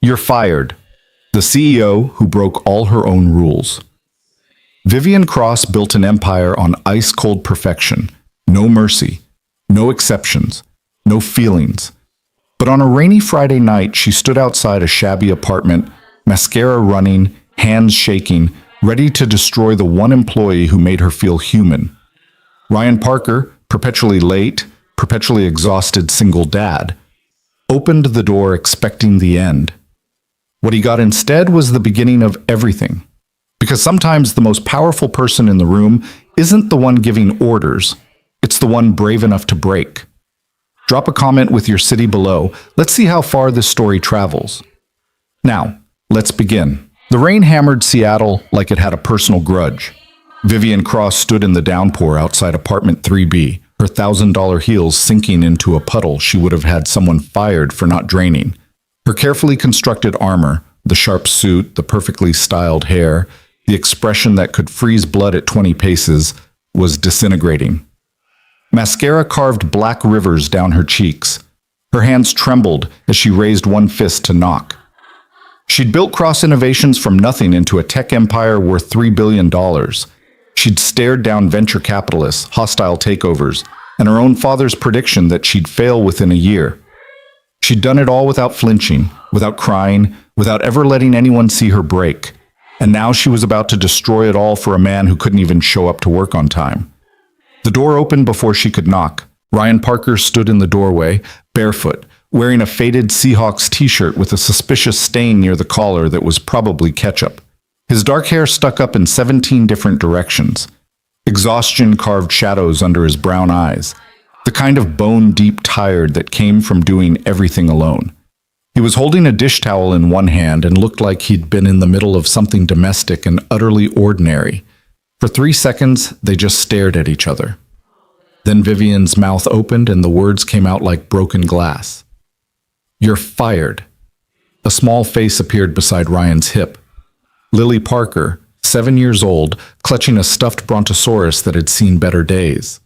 You're fired. The CEO who broke all her own rules. Vivian Cross built an empire on ice-cold perfection. No mercy, no exceptions, no feelings. But on a rainy Friday night, she stood outside a shabby apartment, mascara running, hands shaking, ready to destroy the one employee who made her feel human. Ryan Parker, perpetually late, perpetually exhausted single dad, opened the door expecting the end. What he got instead was the beginning of everything. Because sometimes the most powerful person in the room isn't the one giving orders, it's the one brave enough to break. Drop a comment with your city below. Let's see how far this story travels. Now, let's begin. The rain hammered Seattle like it had a personal grudge. Vivian Cross stood in the downpour outside apartment 3B, her $1,000 heels sinking into a puddle she would have had someone fired for not draining. Her carefully constructed armor, the sharp suit, the perfectly styled hair, the expression that could freeze blood at 20 paces, was disintegrating. Mascara carved black rivers down her cheeks. Her hands trembled as she raised one fist to knock. She'd built Cross Innovations from nothing into a tech empire worth $3 billion. She'd stared down venture capitalists, hostile takeovers, and her own father's prediction that she'd fail within a year. She'd done it all without flinching, without crying, without ever letting anyone see her break. And now she was about to destroy it all for a man who couldn't even show up to work on time. The door opened before she could knock. Ryan Parker stood in the doorway, barefoot, wearing a faded Seahawks t-shirt with a suspicious stain near the collar that was probably ketchup. His dark hair stuck up in 17 different directions. Exhaustion carved shadows under his brown eyes, the kind of bone-deep tired that came from doing everything alone. He was holding a dish towel in one hand and looked like he'd been in the middle of something domestic and utterly ordinary. For 3 seconds, they just stared at each other. Then Vivian's mouth opened and the words came out like broken glass. "You're fired." A small face appeared beside Ryan's hip. Lily Parker, 7 years old, clutching a stuffed brontosaurus that had seen better days.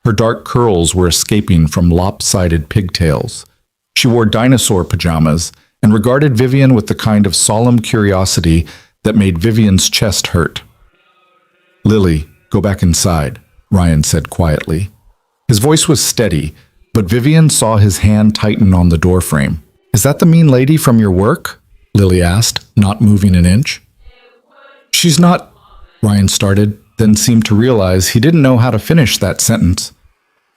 Her dark curls were escaping from lopsided pigtails. She wore dinosaur pajamas and regarded Vivian with the kind of solemn curiosity that made Vivian's chest hurt. "Lily, go back inside," Ryan said quietly. His voice was steady, but Vivian saw his hand tighten on the doorframe. "Is that the mean lady from your work?" Lily asked, not moving an inch. "She's not," Ryan started, then seemed to realize he didn't know how to finish that sentence.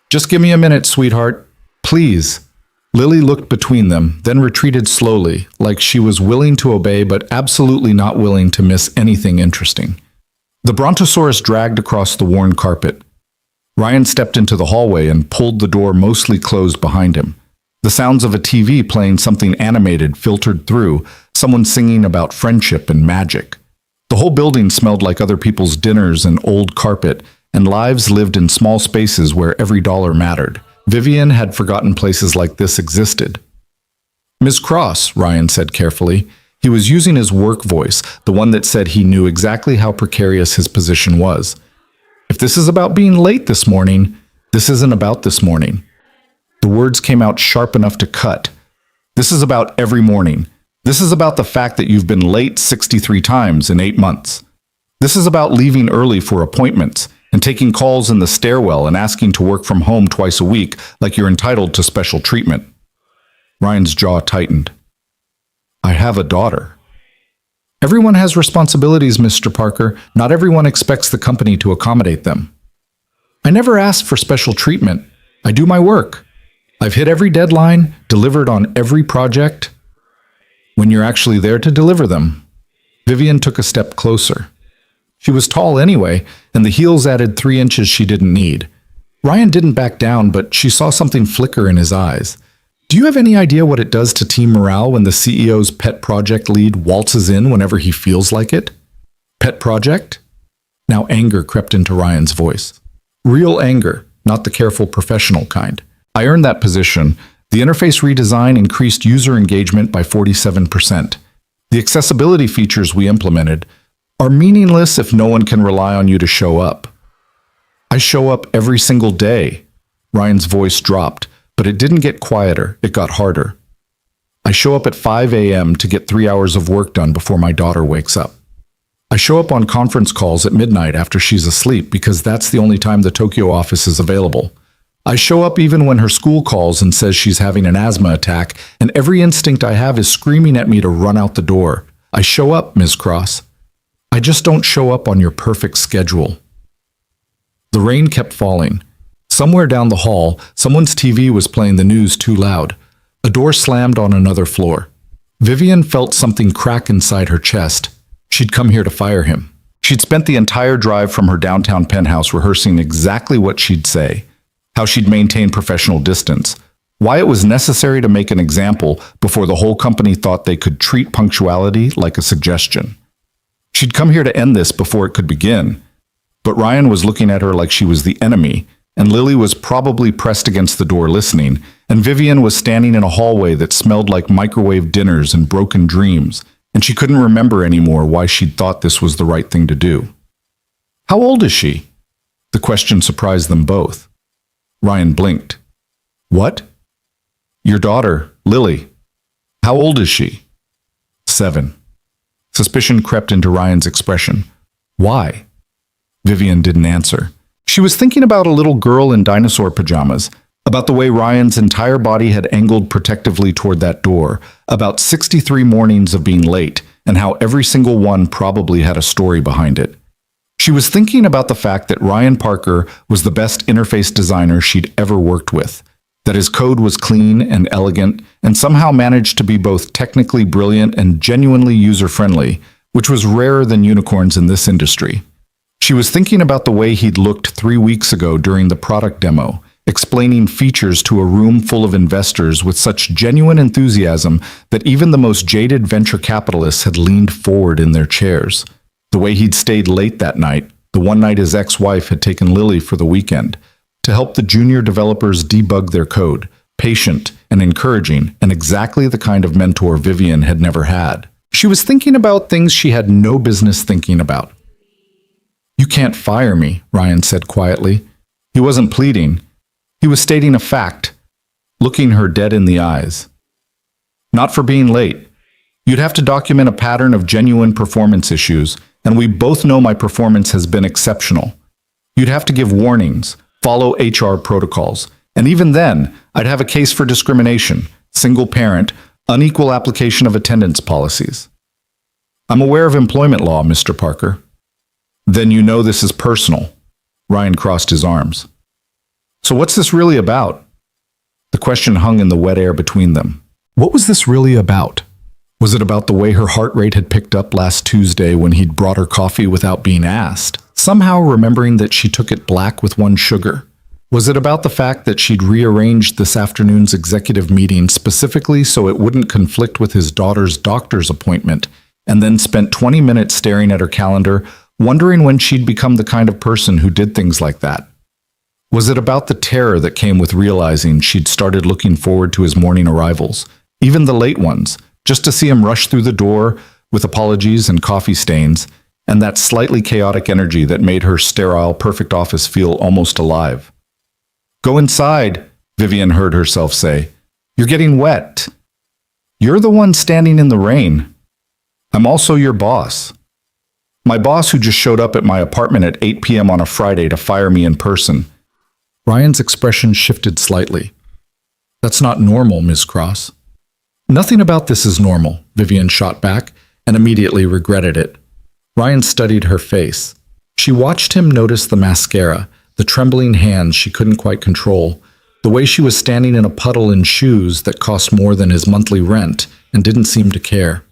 "Just give me a minute, sweetheart. Please." Lily looked between them, then retreated slowly, like she was willing to obey but absolutely not willing to miss anything interesting. The brontosaurus dragged across the worn carpet. Ryan stepped into the hallway and pulled the door mostly closed behind him. The sounds of a TV playing something animated filtered through, someone singing about friendship and magic. The whole building smelled like other people's dinners and old carpet, and lives lived in small spaces where every dollar mattered. Vivian had forgotten places like this existed. "Ms. Cross," Ryan said carefully. He was using his work voice, the one that said he knew exactly how precarious his position was. "If this is about being late this morning, this isn't about this morning." The words came out sharp enough to cut. "This is about every morning. This is about the fact that you've been late 63 times in 8 months. This is about leaving early for appointments and taking calls in the stairwell and asking to work from home twice a week like you're entitled to special treatment." Ryan's jaw tightened. "I have a daughter." "Everyone has responsibilities, Mr. Parker. Not everyone expects the company to accommodate them." "I never asked for special treatment. I do my work. I've hit every deadline, delivered on every project." "When you're actually there to deliver them." Vivian took a step closer. She was tall anyway, and the heels added 3 inches she didn't need. Ryan didn't back down, but she saw something flicker in his eyes. "Do you have any idea what it does to team morale when the CEO's pet project lead waltzes in whenever he feels like it?" "Pet project?" Now anger crept into Ryan's voice. Real anger, not the careful professional kind. "I earned that position. The interface redesign increased user engagement by 47%. The accessibility features we implemented are meaningless if no one can rely on you to show up." "I show up every single day." Ryan's voice dropped, but it didn't get quieter, it got harder. I show up at 5 a.m. to get 3 hours of work done before my daughter wakes up. I show up on conference calls at midnight after she's asleep because that's the only time the Tokyo office is available. I show up even when her school calls and says she's having an asthma attack, and every instinct I have is screaming at me to run out the door. I show up, Ms. Cross. I just don't show up on your perfect schedule. The rain kept falling. Somewhere down the hall, someone's TV was playing the news too loud. A door slammed on another floor. Vivian felt something crack inside her chest. She'd come here to fire him. She'd spent the entire drive from her downtown penthouse rehearsing exactly what she'd say, how she'd maintain professional distance, why it was necessary to make an example before the whole company thought they could treat punctuality like a suggestion. She'd come here to end this before it could begin, but Ryan was looking at her like she was the enemy, and Lily was probably pressed against the door listening, and Vivian was standing in a hallway that smelled like microwave dinners and broken dreams, and she couldn't remember anymore why she'd thought this was the right thing to do. How old is she? The question surprised them both. Ryan blinked. What? Your daughter, Lily. How old is she? 7. Suspicion crept into Ryan's expression. Why? Vivian didn't answer. She was thinking about a little girl in dinosaur pajamas, about the way Ryan's entire body had angled protectively toward that door, about 63 mornings of being late, and how every single one probably had a story behind it. She was thinking about the fact that Ryan Parker was the best interface designer she'd ever worked with, that his code was clean and elegant, and somehow managed to be both technically brilliant and genuinely user-friendly, which was rarer than unicorns in this industry. She was thinking about the way he'd looked 3 weeks ago during the product demo, explaining features to a room full of investors with such genuine enthusiasm that even the most jaded venture capitalists had leaned forward in their chairs. The way he'd stayed late that night, the one night his ex-wife had taken Lily for the weekend, to help the junior developers debug their code, patient and encouraging, and exactly the kind of mentor Vivian had never had. She was thinking about things she had no business thinking about. You can't fire me, Ryan said quietly. He wasn't pleading. He was stating a fact, looking her dead in the eyes. Not for being late. You'd have to document a pattern of genuine performance issues, and we both know my performance has been exceptional. You'd have to give warnings, follow HR protocols, and even then, I'd have a case for discrimination, single parent, unequal application of attendance policies. I'm aware of employment law, Mr. Parker. Then you know this is personal. Ryan crossed his arms. So what's this really about? The question hung in the wet air between them. What was this really about? Was it about the way her heart rate had picked up last Tuesday when he'd brought her coffee without being asked, somehow remembering that she took it black with 1 sugar? Was it about the fact that she'd rearranged this afternoon's executive meeting specifically so it wouldn't conflict with his daughter's doctor's appointment, and then spent 20 minutes staring at her calendar, wondering when she'd become the kind of person who did things like that? Was it about the terror that came with realizing she'd started looking forward to his morning arrivals, even the late ones, just to see him rush through the door with apologies and coffee stains, and that slightly chaotic energy that made her sterile, perfect office feel almost alive? Go inside, Vivian heard herself say. You're getting wet. You're the one standing in the rain. I'm also your boss. My boss who just showed up at my apartment at 8 p.m. on a Friday to fire me in person. Ryan's expression shifted slightly. That's not normal, Ms. Cross. Nothing about this is normal, Vivian shot back, and immediately regretted it. Ryan studied her face. She watched him notice the mascara, the trembling hands she couldn't quite control, the way she was standing in a puddle in shoes that cost more than his monthly rent and didn't seem to care.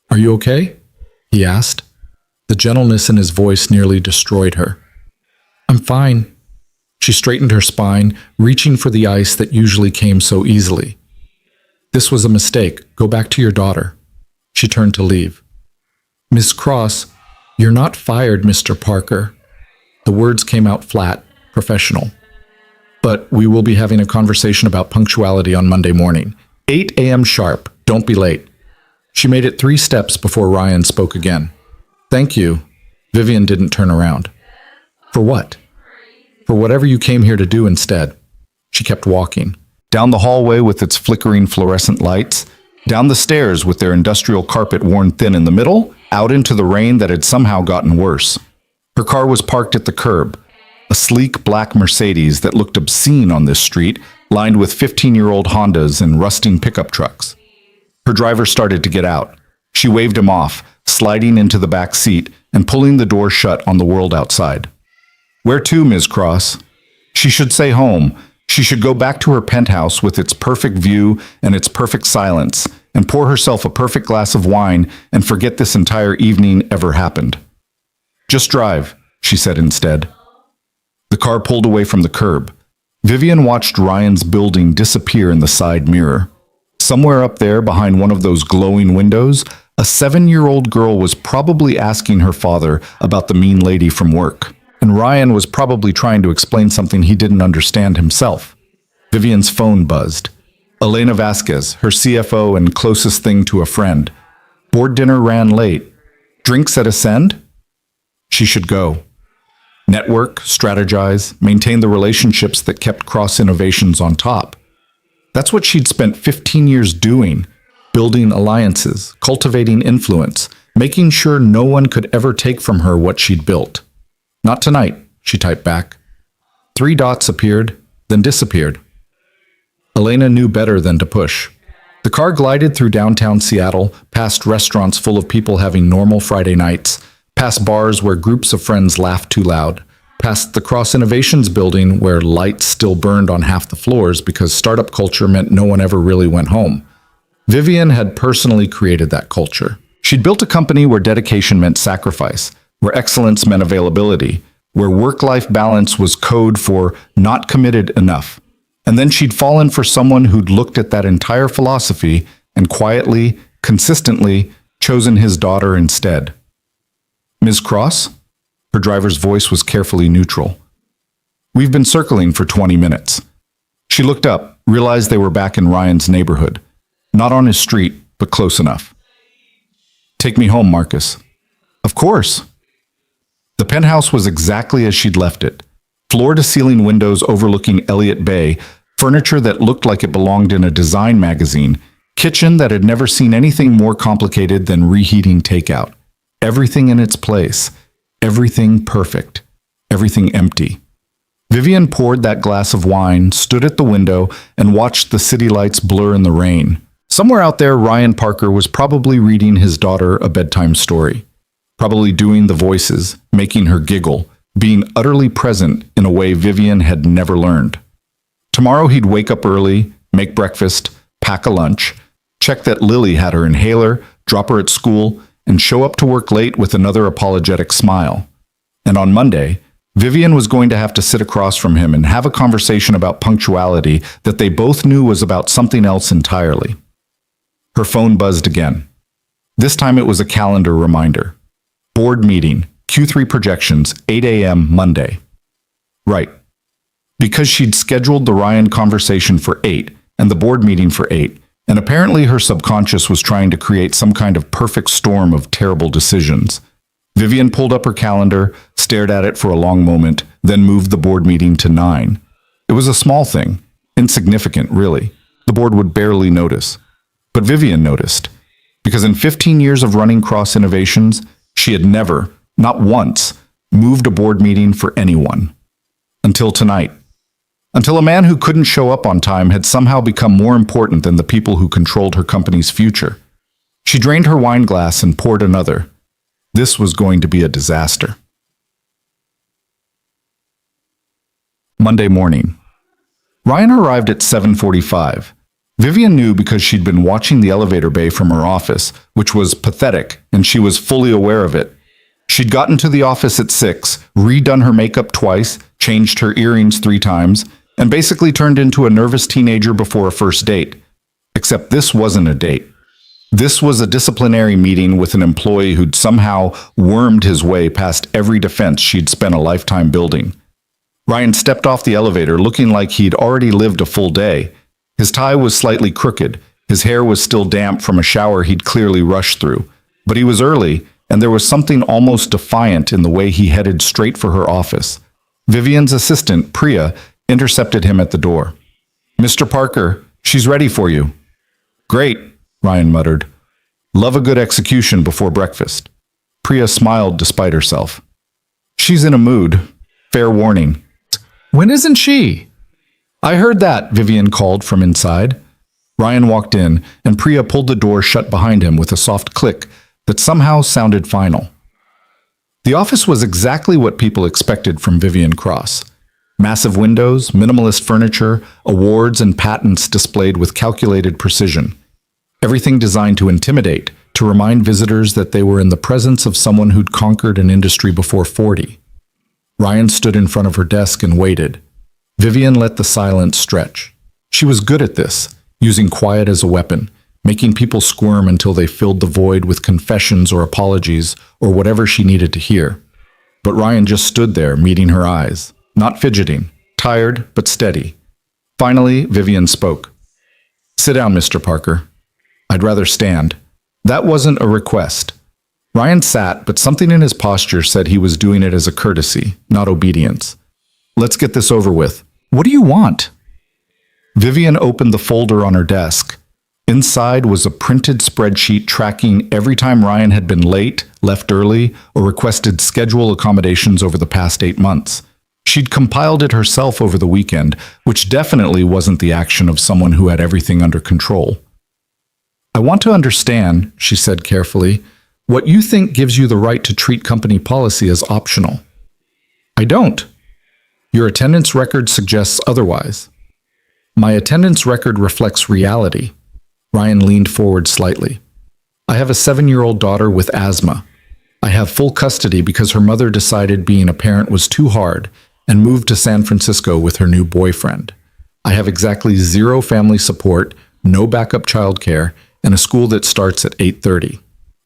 Are you okay? He asked. The gentleness in his voice nearly destroyed her. I'm fine. She straightened her spine, reaching for the ice that usually came so easily. This was a mistake. Go back to your daughter. She turned to leave. Miss Cross, you're not fired, Mr. Parker. The words came out flat, professional. But we will be having a conversation about punctuality on Monday morning. 8 a.m. sharp. Don't be late. She made it 3 steps before Ryan spoke again. Thank you. Vivian didn't turn around. For what? For whatever you came here to do instead. She kept walking. Down the hallway with its flickering fluorescent lights, Down the stairs with their industrial carpet worn thin in the middle, out into the rain that had somehow gotten worse. Her car was parked at the curb, a sleek black Mercedes that looked obscene on this street, lined with 15-year-old Hondas and rusting pickup trucks. Her driver started to get out. She waved him off, sliding into the back seat and pulling the door shut on the world outside. "Where to, Ms. Cross?" She should say home. She should go back to her penthouse with its perfect view and its perfect silence, and pour herself a perfect glass of wine and forget this entire evening ever happened. "Just drive," she said instead. The car pulled away from the curb. Vivian watched Ryan's building disappear in the side mirror. Somewhere up there, behind one of those glowing windows, a 7-year-old girl was probably asking her father about the mean lady from work, and Ryan was probably trying to explain something he didn't understand himself. Vivian's phone buzzed. Elena Vasquez, her CFO and closest thing to a friend. Board dinner ran late. Drinks at Ascend? She should go. Network, strategize, maintain the relationships that kept Cross Innovations on top. That's what she'd spent 15 years doing, building alliances, cultivating influence, making sure no one could ever take from her what she'd built. "Not tonight," she typed back. 3 dots appeared, then disappeared. Elena knew better than to push. The car glided through downtown Seattle, past restaurants full of people having normal Friday nights, past bars where groups of friends laughed too loud, past the Cross Innovations building where lights still burned on half the floors because startup culture meant no one ever really went home. Vivian had personally created that culture. She'd built a company where dedication meant sacrifice, where excellence meant availability, where work-life balance was code for not committed enough. And then she'd fallen for someone who'd looked at that entire philosophy and quietly, consistently chosen his daughter instead. "Ms. Cross?" Her driver's voice was carefully neutral. "We've been circling for 20 minutes. She looked up, realized they were back in Ryan's neighborhood. Not on his street, but close enough. "Take me home, Marcus." "Of course." The penthouse was exactly as she'd left it. Floor-to-ceiling windows overlooking Elliott Bay, furniture that looked like it belonged in a design magazine, kitchen that had never seen anything more complicated than reheating takeout. Everything in its place. Everything perfect. Everything empty. Vivian poured that glass of wine, stood at the window, and watched the city lights blur in the rain. Somewhere out there, Ryan Parker was probably reading his daughter a bedtime story. Probably doing the voices, making her giggle, being utterly present in a way Vivian had never learned. Tomorrow he'd wake up early, make breakfast, pack a lunch, check that Lily had her inhaler, drop her at school, and show up to work late with another apologetic smile. And on Monday, Vivian was going to have to sit across from him and have a conversation about punctuality that they both knew was about something else entirely. Her phone buzzed again. This time it was a calendar reminder. Board meeting, Q3 projections, 8 a.m. Monday. Right. Because she'd scheduled the Ryan conversation for 8 and the board meeting for 8, and apparently her subconscious was trying to create some kind of perfect storm of terrible decisions. Vivian pulled up her calendar, stared at it for a long moment, then moved the board meeting to 9. It was a small thing, insignificant, really. The board would barely notice. But Vivian noticed, because in 15 years of running Cross Innovations, she had never, not once, moved a board meeting for anyone. Until tonight. Until a man who couldn't show up on time had somehow become more important than the people who controlled her company's future. She drained her wine glass and poured another. This was going to be a disaster. Monday morning. Ryan arrived at 7:45. Vivian knew because she'd been watching the elevator bay from her office, which was pathetic, and she was fully aware of it. She'd gotten to the office at 6, redone her makeup twice, changed her earrings 3 times, and basically turned into a nervous teenager before a first date. Except this wasn't a date. This was a disciplinary meeting with an employee who'd somehow wormed his way past every defense she'd spent a lifetime building. Ryan stepped off the elevator looking like he'd already lived a full day. His tie was slightly crooked, his hair was still damp from a shower he'd clearly rushed through. But he was early, and there was something almost defiant in the way he headed straight for her office. Vivian's assistant, Priya, intercepted him at the door. "Mr. Parker, she's ready for you." "Great." Ryan muttered. Love a good execution before breakfast. Priya smiled despite herself. She's in a mood. Fair warning. When isn't she? I heard that, Vivian called from inside. Ryan walked in, and Priya pulled the door shut behind him with a soft click that somehow sounded final. The office was exactly what people expected from Vivian Cross. Massive windows, minimalist furniture, awards and patents displayed with calculated precision. Everything designed to intimidate, to remind visitors that they were in the presence of someone who'd conquered an industry before 40. Ryan stood in front of her desk and waited. Vivian let the silence stretch. She was good at this, using quiet as a weapon, making people squirm until they filled the void with confessions or apologies or whatever she needed to hear. But Ryan just stood there, meeting her eyes, not fidgeting, tired but steady. Finally, Vivian spoke. Sit down, Mr. Parker. I'd rather stand. That wasn't a request. Ryan sat, but something in his posture said he was doing it as a courtesy, not obedience. Let's get this over with. What do you want? Vivian opened the folder on her desk. Inside was a printed spreadsheet tracking every time Ryan had been late, left early, or requested schedule accommodations over the past 8 months. She'd compiled it herself over the weekend, which definitely wasn't the action of someone who had everything under control. I want to understand, she said carefully, what you think gives you the right to treat company policy as optional. I don't. Your attendance record suggests otherwise. My attendance record reflects reality. Ryan leaned forward slightly. I have a 7-year-old daughter with asthma. I have full custody because her mother decided being a parent was too hard and moved to San Francisco with her new boyfriend. I have exactly 0 family support, no backup childcare, and a school that starts at 8:30.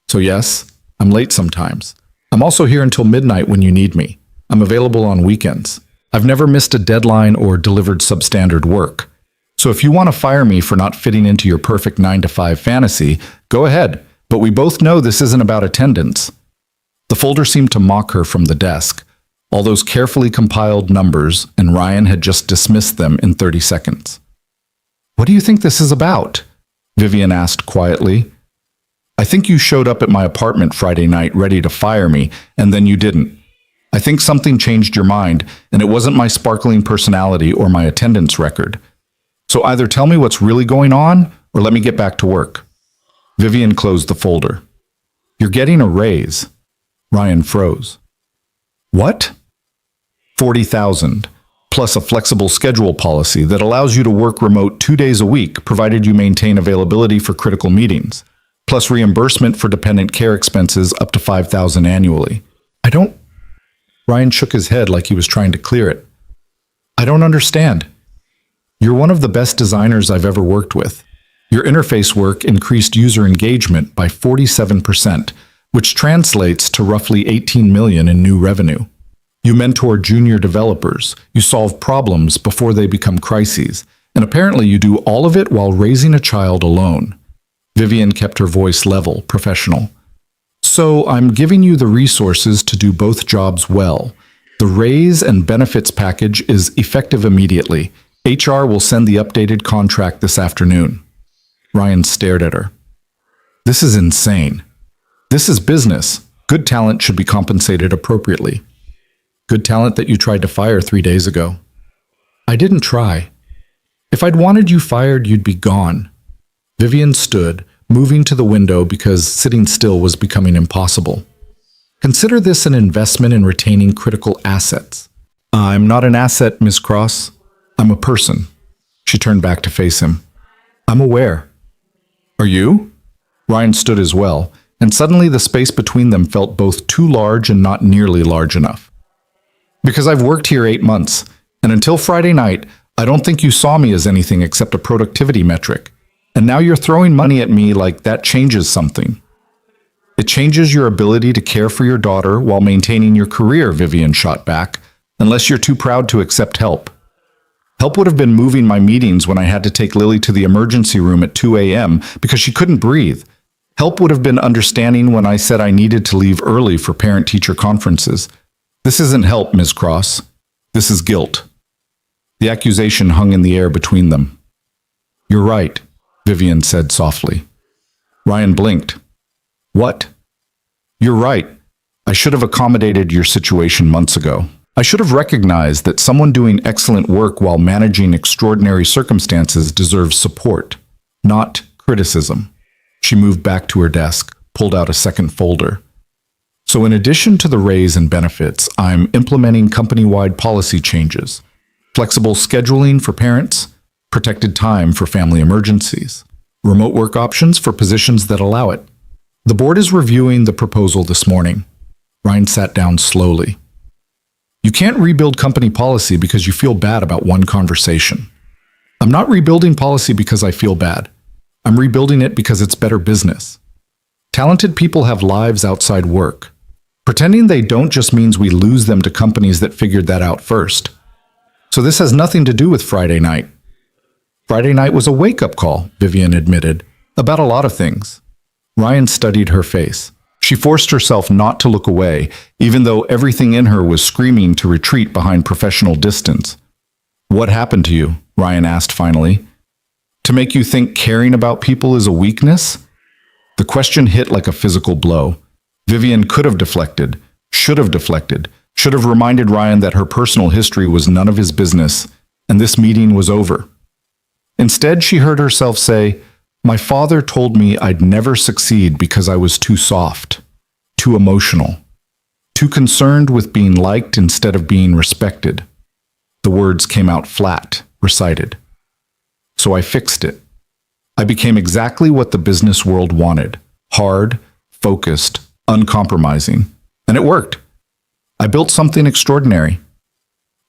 So yes, I'm late sometimes. I'm also here until midnight when you need me. I'm available on weekends. I've never missed a deadline or delivered substandard work. So if you want to fire me for not fitting into your perfect 9-to-5 fantasy, go ahead, but we both know this isn't about attendance. The folder seemed to mock her from the desk. All those carefully compiled numbers, and Ryan had just dismissed them in 30 seconds. What do you think this is about? Vivian asked quietly. I think you showed up at my apartment Friday night ready to fire me, and then you didn't. I think something changed your mind, and it wasn't my sparkling personality or my attendance record. So either tell me what's really going on, or let me get back to work. Vivian closed the folder. You're getting a raise. Ryan froze. What? 40,000, plus a flexible schedule policy that allows you to work remote 2 days a week, provided you maintain availability for critical meetings, plus reimbursement for dependent care expenses up to 5,000 annually. I don't... Ryan shook his head like he was trying to clear it. I don't understand. You're one of the best designers I've ever worked with. Your interface work increased user engagement by 47%, which translates to roughly 18 million in new revenue. You mentor junior developers, you solve problems before they become crises, and apparently you do all of it while raising a child alone. Vivian kept her voice level, professional. So I'm giving you the resources to do both jobs well. The raise and benefits package is effective immediately. HR will send the updated contract this afternoon. Ryan stared at her. This is insane. This is business. Good talent should be compensated appropriately. Good talent that you tried to fire 3 days ago. I didn't try. If I'd wanted you fired, you'd be gone. Vivian stood, moving to the window because sitting still was becoming impossible. Consider this an investment in retaining critical assets. I'm not an asset, Miss Cross. I'm a person. She turned back to face him. I'm aware. Are you? Ryan stood as well, and suddenly the space between them felt both too large and not nearly large enough. Because I've worked here 8 months, and until Friday night, I don't think you saw me as anything except a productivity metric. And now you're throwing money at me like that changes something. It changes your ability to care for your daughter while maintaining your career, Vivian shot back, unless you're too proud to accept help. Help would have been moving my meetings when I had to take Lily to the emergency room at 2 a.m. because she couldn't breathe. Help would have been understanding when I said I needed to leave early for parent-teacher conferences. This isn't help, Ms. Cross. This is guilt. The accusation hung in the air between them. You're right, Vivian said softly. Ryan blinked. What? You're right. I should have accommodated your situation months ago. I should have recognized that someone doing excellent work while managing extraordinary circumstances deserves support, not criticism. She moved back to her desk, pulled out a second folder. So in addition to the raise and benefits, I'm implementing company-wide policy changes. Flexible scheduling for parents, protected time for family emergencies, remote work options for positions that allow it. The board is reviewing the proposal this morning. Ryan sat down slowly. You can't rebuild company policy because you feel bad about one conversation. I'm not rebuilding policy because I feel bad. I'm rebuilding it because it's better business. Talented people have lives outside work. Pretending they don't just means we lose them to companies that figured that out first. So this has nothing to do with Friday night. Friday night was a wake-up call, Vivian admitted, about a lot of things. Ryan studied her face. She forced herself not to look away, even though everything in her was screaming to retreat behind professional distance. What happened to you? Ryan asked finally. To make you think caring about people is a weakness? The question hit like a physical blow. Vivian could have deflected, should have reminded Ryan that her personal history was none of his business, and this meeting was over. Instead, she heard herself say, "My father told me I'd never succeed because I was too soft, too emotional, too concerned with being liked instead of being respected." The words came out flat, recited. So I fixed it. I became exactly what the business world wanted. Hard, focused, uncompromising. And it worked. I built something extraordinary.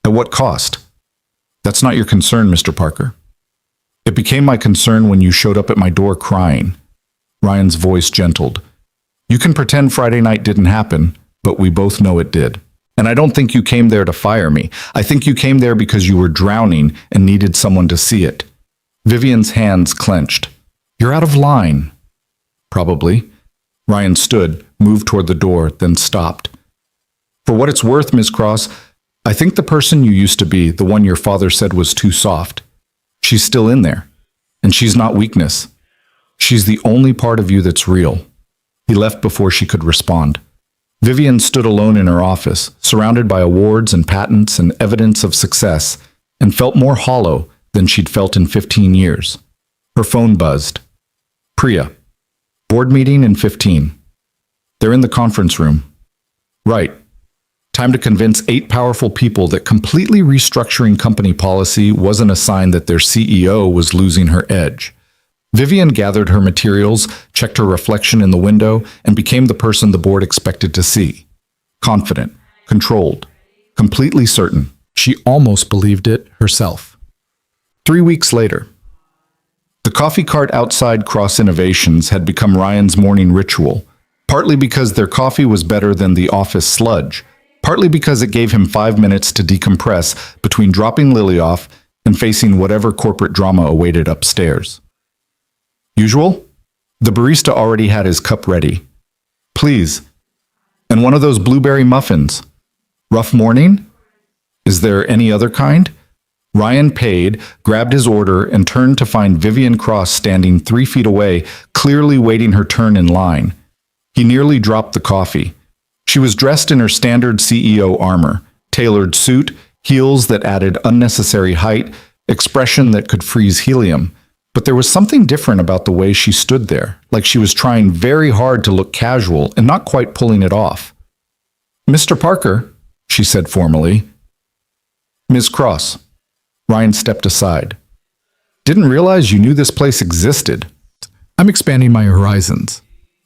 At what cost? That's not your concern, Mr. Parker. It became my concern when you showed up at my door crying. Ryan's voice gentled. You can pretend Friday night didn't happen, but we both know it did. And I don't think you came there to fire me. I think you came there because you were drowning and needed someone to see it. Vivian's hands clenched. You're out of line. Probably. Ryan stood, moved toward the door, then stopped. For what it's worth, Miss Cross, I think the person you used to be, the one your father said was too soft, she's still in there. And she's not weakness. She's the only part of you that's real. He left before she could respond. Vivian stood alone in her office, surrounded by awards and patents and evidence of success, and felt more hollow than she'd felt in 15 years. Her phone buzzed. Priya. Board meeting in 15. They're in the conference room. Right. Time to convince 8 powerful people that completely restructuring company policy wasn't a sign that their CEO was losing her edge. Vivian gathered her materials, checked her reflection in the window, and became the person the board expected to see. Confident, controlled, completely certain. She almost believed it herself. 3 weeks later. The coffee cart outside Cross Innovations had become Ryan's morning ritual, partly because their coffee was better than the office sludge, partly because it gave him 5 minutes to decompress between dropping Lily off and facing whatever corporate drama awaited upstairs. Usual? The barista already had his cup ready. Please. And one of those blueberry muffins. Rough morning? Is there any other kind? Ryan paid, grabbed his order, and turned to find Vivian Cross standing 3 feet away, clearly waiting her turn in line. He nearly dropped the coffee. She was dressed in her standard CEO armor, tailored suit, heels that added unnecessary height, expression that could freeze helium. But there was something different about the way she stood there, like she was trying very hard to look casual and not quite pulling it off. Mr. Parker, she said formally. Ms. Cross. Ryan stepped aside. Didn't realize you knew this place existed. I'm expanding my horizons.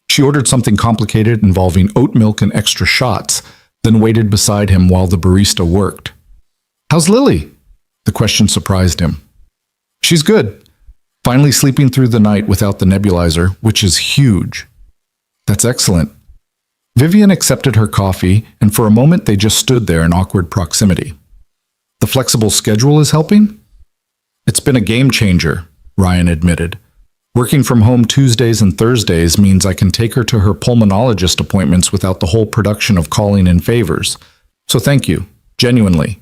She ordered something complicated involving oat milk and extra shots, then waited beside him while the barista worked. How's Lily? The question surprised him. She's good. Finally sleeping through the night without the nebulizer, which is huge. That's excellent. Vivian accepted her coffee, and for a moment they just stood there in awkward proximity. The flexible schedule is helping? It's been a game changer, Ryan admitted. Working from home Tuesdays and Thursdays means I can take her to her pulmonologist appointments without the whole production of calling in favors. So thank you, genuinely.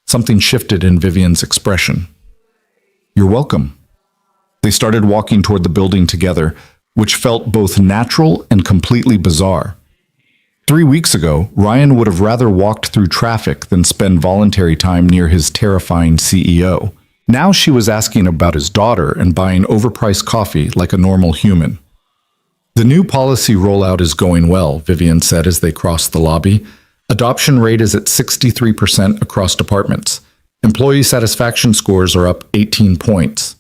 Something shifted in Vivian's expression. You're welcome. They started walking toward the building together, which felt both natural and completely bizarre. 3 weeks ago, Ryan would have rather walked through traffic than spend voluntary time near his terrifying CEO. Now she was asking about his daughter and buying overpriced coffee like a normal human. The new policy rollout is going well, Vivian said as they crossed the lobby. Adoption rate is at 63% across departments. Employee satisfaction scores are up 18 points.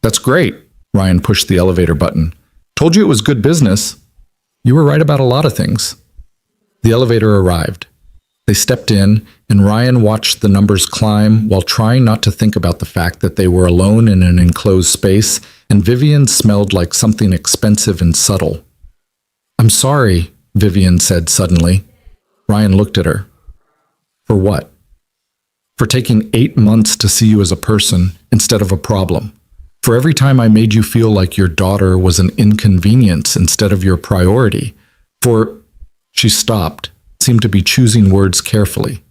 That's great. Ryan pushed the elevator button. Told you it was good business. You were right about a lot of things. The elevator arrived. They stepped in, and Ryan watched the numbers climb while trying not to think about the fact that they were alone in an enclosed space, and Vivian smelled like something expensive and subtle. I'm sorry, Vivian said suddenly. Ryan looked at her. For what? For taking 8 months to see you as a person instead of a problem. For every time I made you feel like your daughter was an inconvenience instead of your priority. For... She stopped, seemed to be choosing words carefully.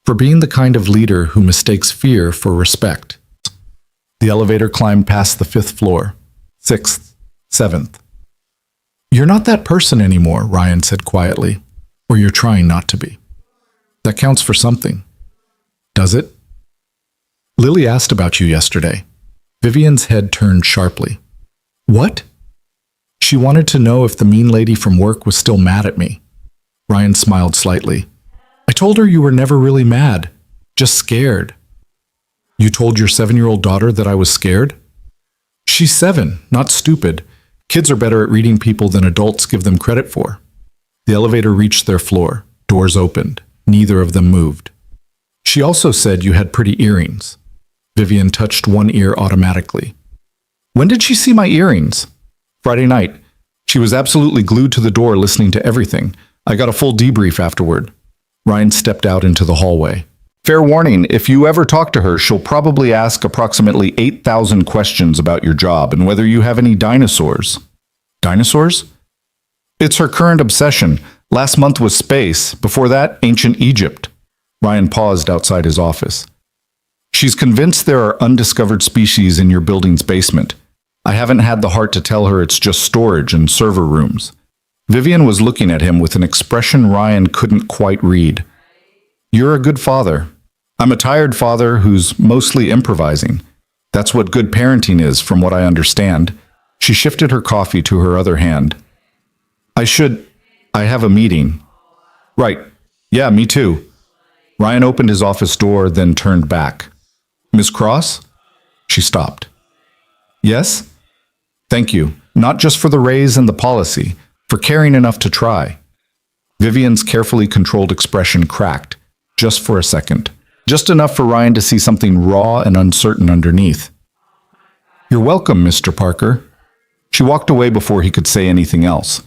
For being the kind of leader who mistakes fear for respect. The elevator climbed past the 5th floor, 6th, 7th. You're not that person anymore, Ryan said quietly. Or you're trying not to be. That counts for something. Does it? Lily asked about you yesterday. Vivian's head turned sharply. What? She wanted to know if the mean lady from work was still mad at me. Ryan smiled slightly. I told her you were never really mad, just scared. You told your 7-year-old daughter that I was scared? She's 7, not stupid. Kids are better at reading people than adults give them credit for. The elevator reached their floor. Doors opened. Neither of them moved. She also said you had pretty earrings. Vivian touched one ear automatically. When did she see my earrings? Friday night. She was absolutely glued to the door listening to everything. I got a full debrief afterward. Ryan stepped out into the hallway. Fair warning, if you ever talk to her, she'll probably ask approximately 8,000 questions about your job and whether you have any dinosaurs. Dinosaurs? It's her current obsession. Last month was space. Before that, ancient Egypt. Ryan paused outside his office. She's convinced there are undiscovered species in your building's basement. I haven't had the heart to tell her it's just storage and server rooms. Vivian was looking at him with an expression Ryan couldn't quite read. You're a good father. I'm a tired father who's mostly improvising. That's what good parenting is, from what I understand. She shifted her coffee to her other hand. I have a meeting. Right. Yeah, me too. Ryan opened his office door, then turned back. Miss Cross? She stopped. Yes? Thank you. Not just for the raise and the policy, for caring enough to try. Vivian's carefully controlled expression cracked, just for a second. Just enough for Ryan to see something raw and uncertain underneath. You're welcome, Mr. Parker. She walked away before he could say anything else.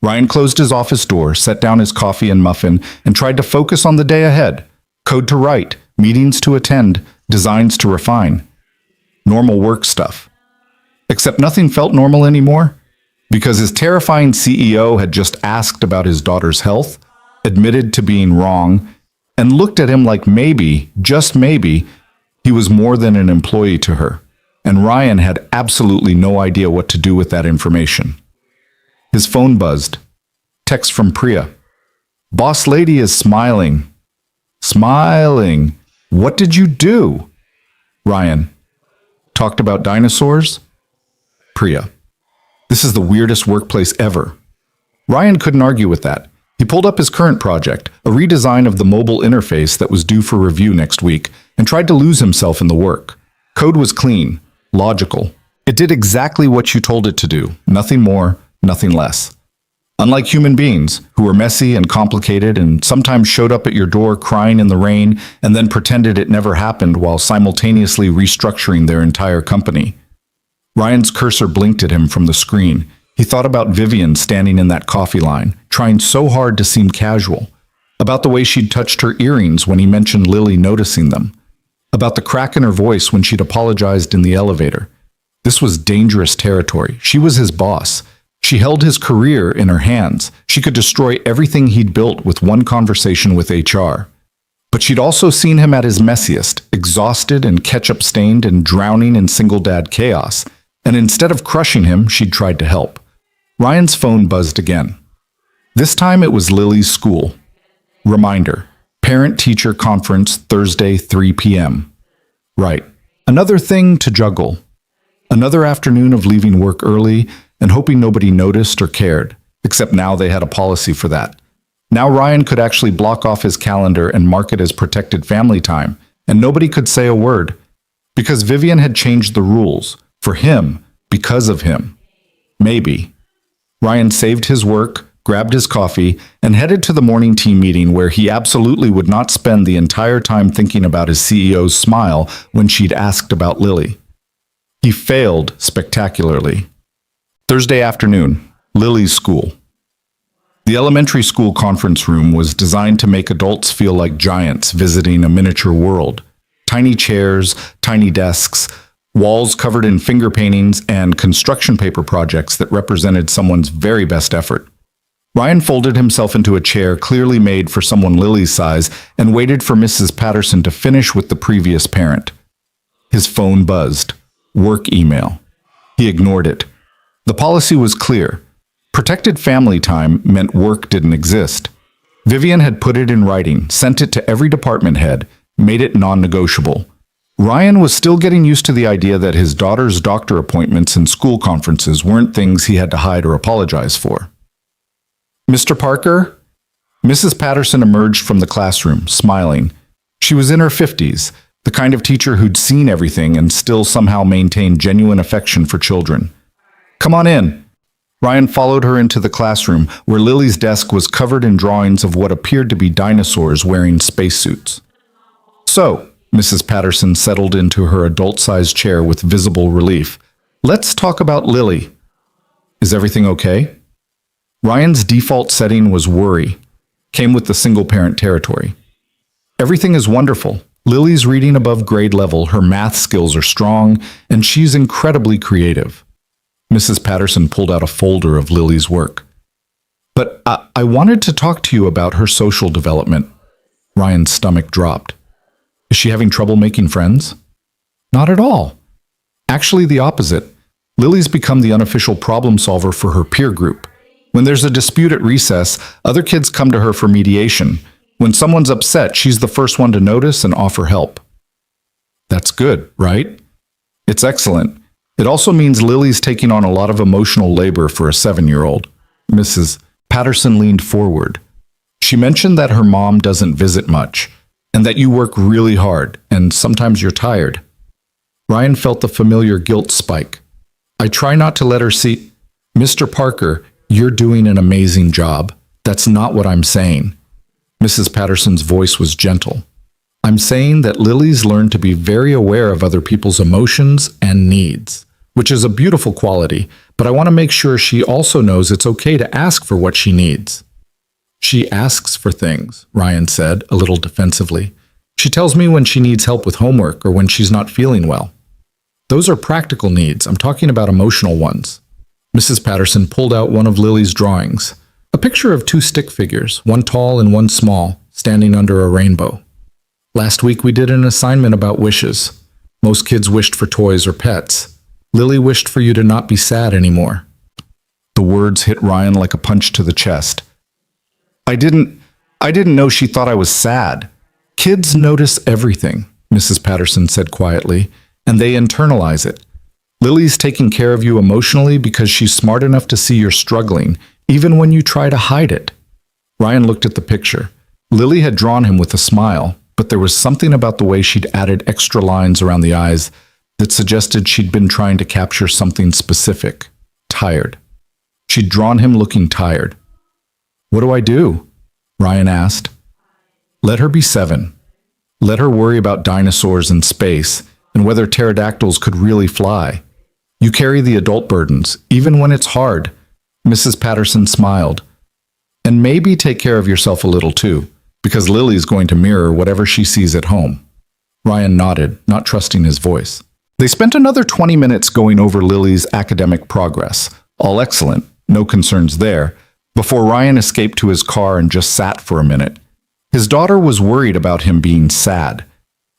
Ryan closed his office door, set down his coffee and muffin, and tried to focus on the day ahead. Code to write, meetings to attend, designs to refine. Normal work stuff. Except nothing felt normal anymore, because his terrifying CEO had just asked about his daughter's health, admitted to being wrong, and looked at him like maybe, just maybe, he was more than an employee to her, and Ryan had absolutely no idea what to do with that information. His phone buzzed. Text from Priya. Boss lady is smiling. Smiling. What did you do? Ryan. Talked about dinosaurs? Priya. This is the weirdest workplace ever. Ryan couldn't argue with that. He pulled up his current project, a redesign of the mobile interface that was due for review next week, and tried to lose himself in the work. Code was clean, logical. It did exactly what you told it to do, nothing more, nothing less. Unlike human beings, who were messy and complicated and sometimes showed up at your door crying in the rain and then pretended it never happened while simultaneously restructuring their entire company. Ryan's cursor blinked at him from the screen. He thought about Vivian standing in that coffee line, trying so hard to seem casual, about the way she'd touched her earrings when he mentioned Lily noticing them, about the crack in her voice when she'd apologized in the elevator. This was dangerous territory. She was his boss. She held his career in her hands. She could destroy everything he'd built with one conversation with HR. But she'd also seen him at his messiest, exhausted and ketchup-stained and drowning in single-dad chaos. And instead of crushing him, she'd tried to help. Ryan's phone buzzed again. This time it was Lily's school. Reminder: parent-teacher conference Thursday 3 p.m. Right. Another thing to juggle. Another afternoon of leaving work early and hoping nobody noticed or cared, except now they had a policy for that. Now Ryan could actually block off his calendar and mark it as protected family time, and nobody could say a word. Because Vivian had changed the rules. For him, because of him. Maybe. Ryan saved his work, grabbed his coffee, and headed to the morning team meeting where he absolutely would not spend the entire time thinking about his CEO's smile when she'd asked about Lily. He failed spectacularly. Thursday afternoon, Lily's school. The elementary school conference room was designed to make adults feel like giants visiting a miniature world. Tiny chairs, tiny desks, walls covered in finger paintings, and construction paper projects that represented someone's very best effort. Ryan folded himself into a chair clearly made for someone Lily's size and waited for Mrs. Patterson to finish with the previous parent. His phone buzzed. Work email. He ignored it. The policy was clear. Protected family time meant work didn't exist. Vivian had put it in writing, sent it to every department head, made it non-negotiable. Ryan was still getting used to the idea that his daughter's doctor appointments and school conferences weren't things he had to hide or apologize for. Mr. Parker? Mrs. Patterson emerged from the classroom, smiling. She was in her 50s, the kind of teacher who'd seen everything and still somehow maintained genuine affection for children. Come on in. Ryan followed her into the classroom, where Lily's desk was covered in drawings of what appeared to be dinosaurs wearing spacesuits. So, Mrs. Patterson settled into her adult-sized chair with visible relief. Let's talk about Lily. Is everything okay? Ryan's default setting was worry. Came with the single-parent territory. Everything is wonderful. Lily's reading above grade level, her math skills are strong, and she's incredibly creative. Mrs. Patterson pulled out a folder of Lily's work. But I wanted to talk to you about her social development. Ryan's stomach dropped. Is she having trouble making friends? Not at all. Actually, the opposite. Lily's become the unofficial problem solver for her peer group. When there's a dispute at recess, other kids come to her for mediation. When someone's upset, she's the first one to notice and offer help. That's good, right? It's excellent. It also means Lily's taking on a lot of emotional labor for a 7-year-old. Mrs. Patterson leaned forward. She mentioned that her mom doesn't visit much, and that you work really hard, and sometimes you're tired. Ryan felt the familiar guilt spike. I try not to let her see. Mr. Parker, you're doing an amazing job. That's not what I'm saying. Mrs. Patterson's voice was gentle. I'm saying that Lily's learned to be very aware of other people's emotions and needs, which is a beautiful quality, but I want to make sure she also knows it's okay to ask for what she needs. She asks for things, Ryan said, a little defensively. She tells me when she needs help with homework or when she's not feeling well. Those are practical needs. I'm talking about emotional ones. Mrs. Patterson pulled out one of Lily's drawings, a picture of 2 stick figures, one tall and one small, standing under a rainbow. Last week we did an assignment about wishes. Most kids wished for toys or pets. Lily wished for you to not be sad anymore. The words hit Ryan like a punch to the chest. I didn't know she thought I was sad. Kids notice everything, Mrs. Patterson said quietly, and they internalize it. Lily's taking care of you emotionally because she's smart enough to see you're struggling, even when you try to hide it. Ryan looked at the picture. Lily had drawn him with a smile, but there was something about the way she'd added extra lines around the eyes that suggested she'd been trying to capture something specific. Tired. She'd drawn him looking tired. What do I do? Ryan asked. Let her be 7. Let her worry about dinosaurs in space and whether pterodactyls could really fly. You carry the adult burdens, even when it's hard. Mrs. Patterson smiled. And maybe take care of yourself a little too, because Lily's going to mirror whatever she sees at home. Ryan nodded, not trusting his voice. They spent another 20 minutes going over Lily's academic progress. All excellent, no concerns there, before Ryan escaped to his car and just sat for a minute. His daughter was worried about him being sad.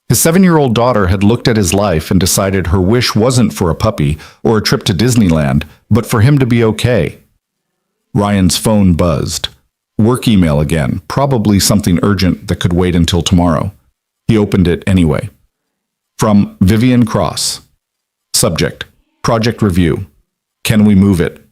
His 7-year-old daughter had looked at his life and decided her wish wasn't for a puppy or a trip to Disneyland, but for him to be okay. Ryan's phone buzzed. Work email again, probably something urgent that could wait until tomorrow. He opened it anyway. From Vivian Cross. Subject: Project Review. Can we move it?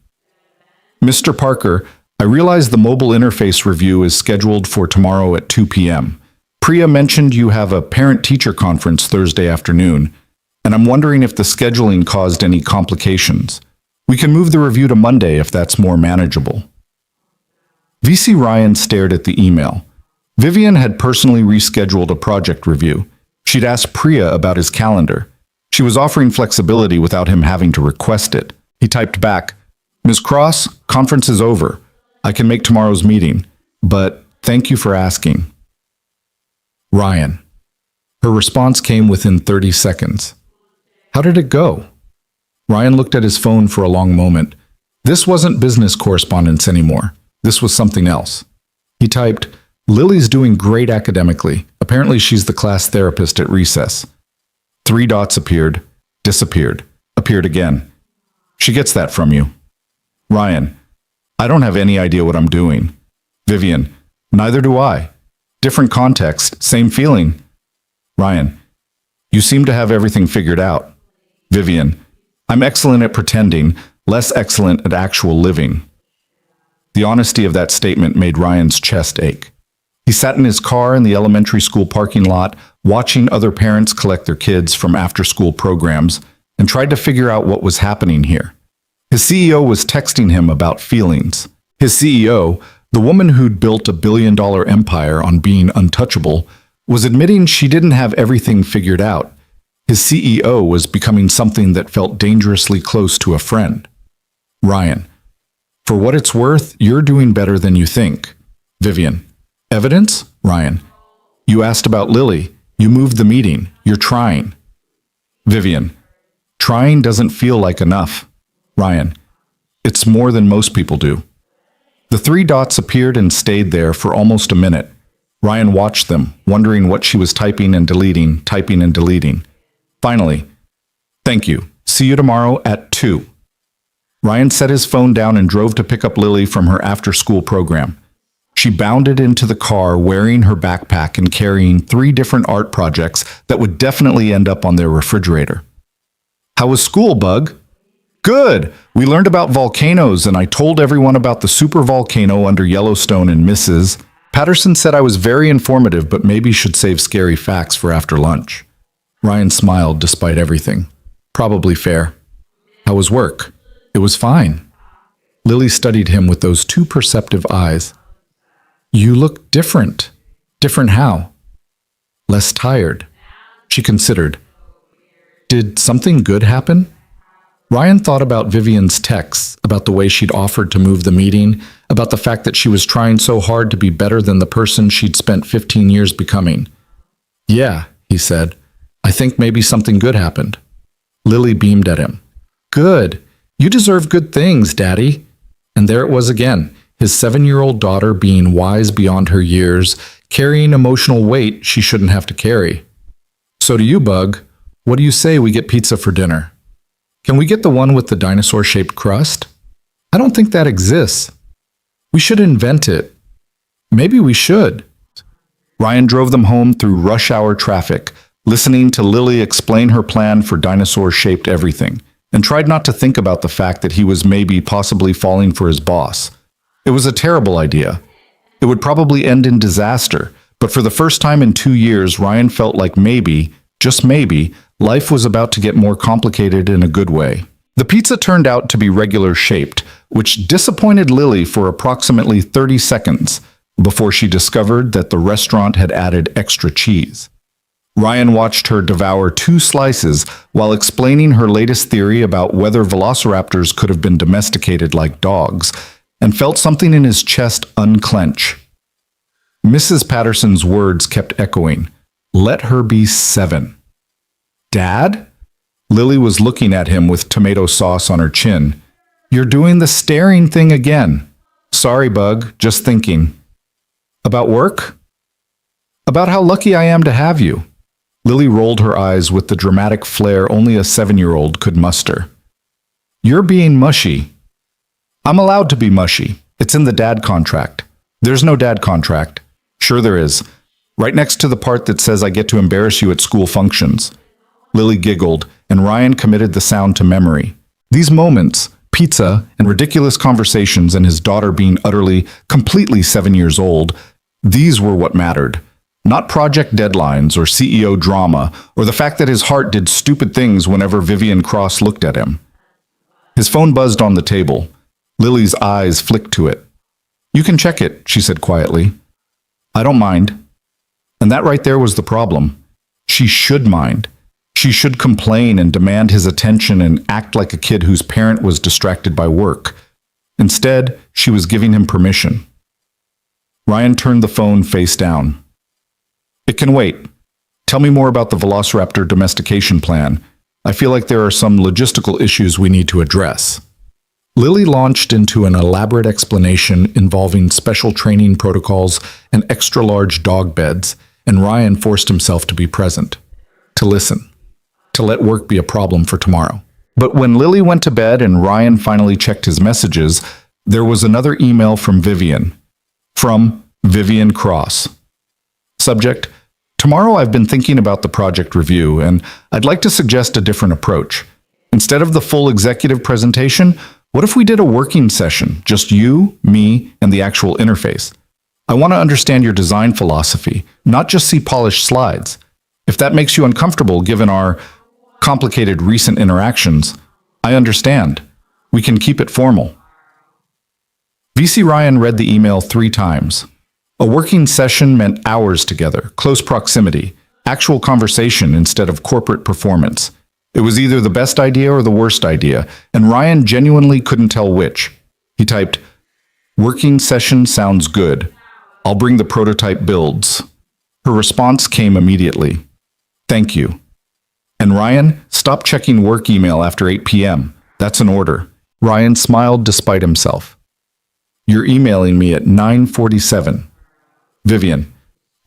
Mr. Parker, I realize the mobile interface review is scheduled for tomorrow at 2 p.m. Priya mentioned you have a parent-teacher conference Thursday afternoon, and I'm wondering if the scheduling caused any complications. We can move the review to Monday if that's more manageable. VC Ryan stared at the email. Vivian had personally rescheduled a project review. She'd asked Priya about his calendar. She was offering flexibility without him having to request it. He typed back, Ms. Cross, conference is over. I can make tomorrow's meeting, but thank you for asking. Ryan. Her response came within 30 seconds. How did it go? Ryan looked at his phone for a long moment. This wasn't business correspondence anymore. This was something else. He typed, Lily's doing great academically. Apparently she's the class therapist at recess. 3 dots appeared, disappeared, appeared again. She gets that from you. Ryan. I don't have any idea what I'm doing. Vivian. Neither do I. Different context, same feeling. Ryan. You seem to have everything figured out. Vivian. I'm excellent at pretending, less excellent at actual living. The honesty of that statement made Ryan's chest ache. He sat in his car in the elementary school parking lot, watching other parents collect their kids from after-school programs, and tried to figure out what was happening here. His CEO was texting him about feelings. His CEO, the woman who'd built a billion-dollar empire on being untouchable, was admitting she didn't have everything figured out. His CEO was becoming something that felt dangerously close to a friend. Ryan. For what it's worth, you're doing better than you think. Vivian. Evidence? Ryan. You asked about Lily. You moved the meeting. You're trying. Vivian. Trying doesn't feel like enough. Ryan. It's more than most people do. The 3 dots appeared and stayed there for almost a minute. Ryan watched them, wondering what she was typing and deleting. Finally, thank you. See you tomorrow at 2. Ryan set his phone down and drove to pick up Lily from her after-school program. She bounded into the car wearing her backpack and carrying 3 different art projects that would definitely end up on their refrigerator. How was school, Bug? Good! We learned about volcanoes and I told everyone about the super volcano under Yellowstone and Mrs. Patterson said I was very informative but maybe should save scary facts for after lunch. Ryan smiled despite everything. Probably fair. How was work? It was fine. Lily studied him with those 2 perceptive eyes. You look different. Different how? Less tired. She considered. Did something good happen? Ryan thought about Vivian's texts, about the way she'd offered to move the meeting, about the fact that she was trying so hard to be better than the person she'd spent 15 years becoming. Yeah, he said. I think maybe something good happened. Lily beamed at him. Good. You deserve good things, Daddy. And there it was again, his 7-year-old daughter being wise beyond her years, carrying emotional weight she shouldn't have to carry. So do you, Bug. What do you say we get pizza for dinner? Can we get the one with the dinosaur-shaped crust? I don't think that exists. We should invent it. Maybe we should. Ryan drove them home through rush hour traffic, listening to Lily explain her plan for dinosaur-shaped everything, and tried not to think about the fact that he was maybe possibly falling for his boss. It was a terrible idea. It would probably end in disaster, but for the first time in 2 years, Ryan felt like maybe, just maybe, life was about to get more complicated in a good way. The pizza turned out to be regular-shaped, which disappointed Lily for approximately 30 seconds before she discovered that the restaurant had added extra cheese. Ryan watched her devour 2 slices while explaining her latest theory about whether velociraptors could have been domesticated like dogs, and felt something in his chest unclench. Mrs. Patterson's words kept echoing. Let her be 7. Dad? Lily was looking at him with tomato sauce on her chin. You're doing the staring thing again. Sorry, Bug, just thinking. About work? About how lucky I am to have you. Lily rolled her eyes with the dramatic flair only a 7-year-old could muster. You're being mushy. I'm allowed to be mushy. It's in the dad contract. There's no dad contract. Sure there is. Right next to the part that says I get to embarrass you at school functions. Lily giggled, and Ryan committed the sound to memory. These moments, pizza and ridiculous conversations and his daughter being utterly, completely 7 years old, these were what mattered. Not project deadlines or CEO drama or the fact that his heart did stupid things whenever Vivian Cross looked at him. His phone buzzed on the table. Lily's eyes flicked to it. "You can check it," she said quietly. "I don't mind." And that right there was the problem. She should mind. She should complain and demand his attention and act like a kid whose parent was distracted by work. Instead, she was giving him permission. Ryan turned the phone face down. "It can wait. Tell me more about the Velociraptor domestication plan. I feel like there are some logistical issues we need to address." Lily launched into an elaborate explanation involving special training protocols and extra-large dog beds, and Ryan forced himself to be present, to listen, to let work be a problem for tomorrow. But when Lily went to bed and Ryan finally checked his messages, there was another email from Vivian Cross. Subject: "Tomorrow I've been thinking about the project review, and I'd like to suggest a different approach. Instead of the full executive presentation, what if we did a working session, just you, me, and the actual interface? I want to understand your design philosophy, not just see polished slides. If that makes you uncomfortable given our complicated recent interactions, I understand. We can keep it formal." VC Ryan read the email 3 times. A working session meant hours together, close proximity, actual conversation instead of corporate performance. It was either the best idea or the worst idea, and Ryan genuinely couldn't tell which. He typed, "Working session sounds good. I'll bring the prototype builds." Her response came immediately. "Thank you." And Ryan, stop checking work email after 8 p.m. That's an order. Ryan smiled despite himself. "You're emailing me at 9:47. Vivian,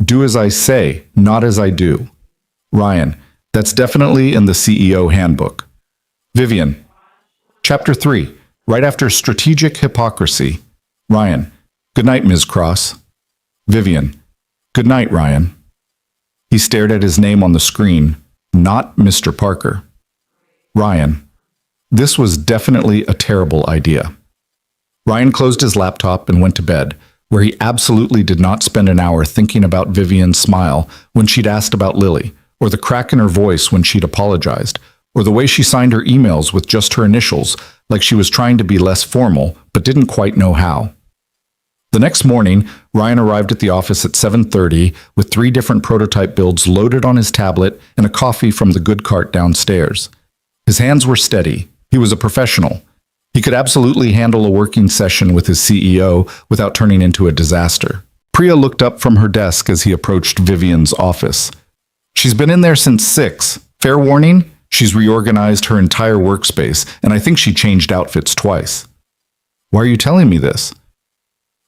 do as I say, not as I do. Ryan, that's definitely in the CEO handbook. Vivian, Chapter 3, right after strategic hypocrisy. Ryan, good night, Ms. Cross. Vivian, good night, Ryan. He stared at his name on the screen, not Mr. Parker. Ryan, this was definitely a terrible idea. Ryan closed his laptop and went to bed, where he absolutely did not spend an hour thinking about Vivian's smile when she'd asked about Lily, or the crack in her voice when she'd apologized, or the way she signed her emails with just her initials, like she was trying to be less formal, but didn't quite know how. The next morning, Ryan arrived at the office at 7:30 with 3 different prototype builds loaded on his tablet and a coffee from the good cart downstairs. His hands were steady. He was a professional. He could absolutely handle a working session with his CEO without turning into a disaster. Priya looked up from her desk as he approached Vivian's office. She's been in there since 6. Fair warning, she's reorganized her entire workspace, and I think she changed outfits twice. Why are you telling me this?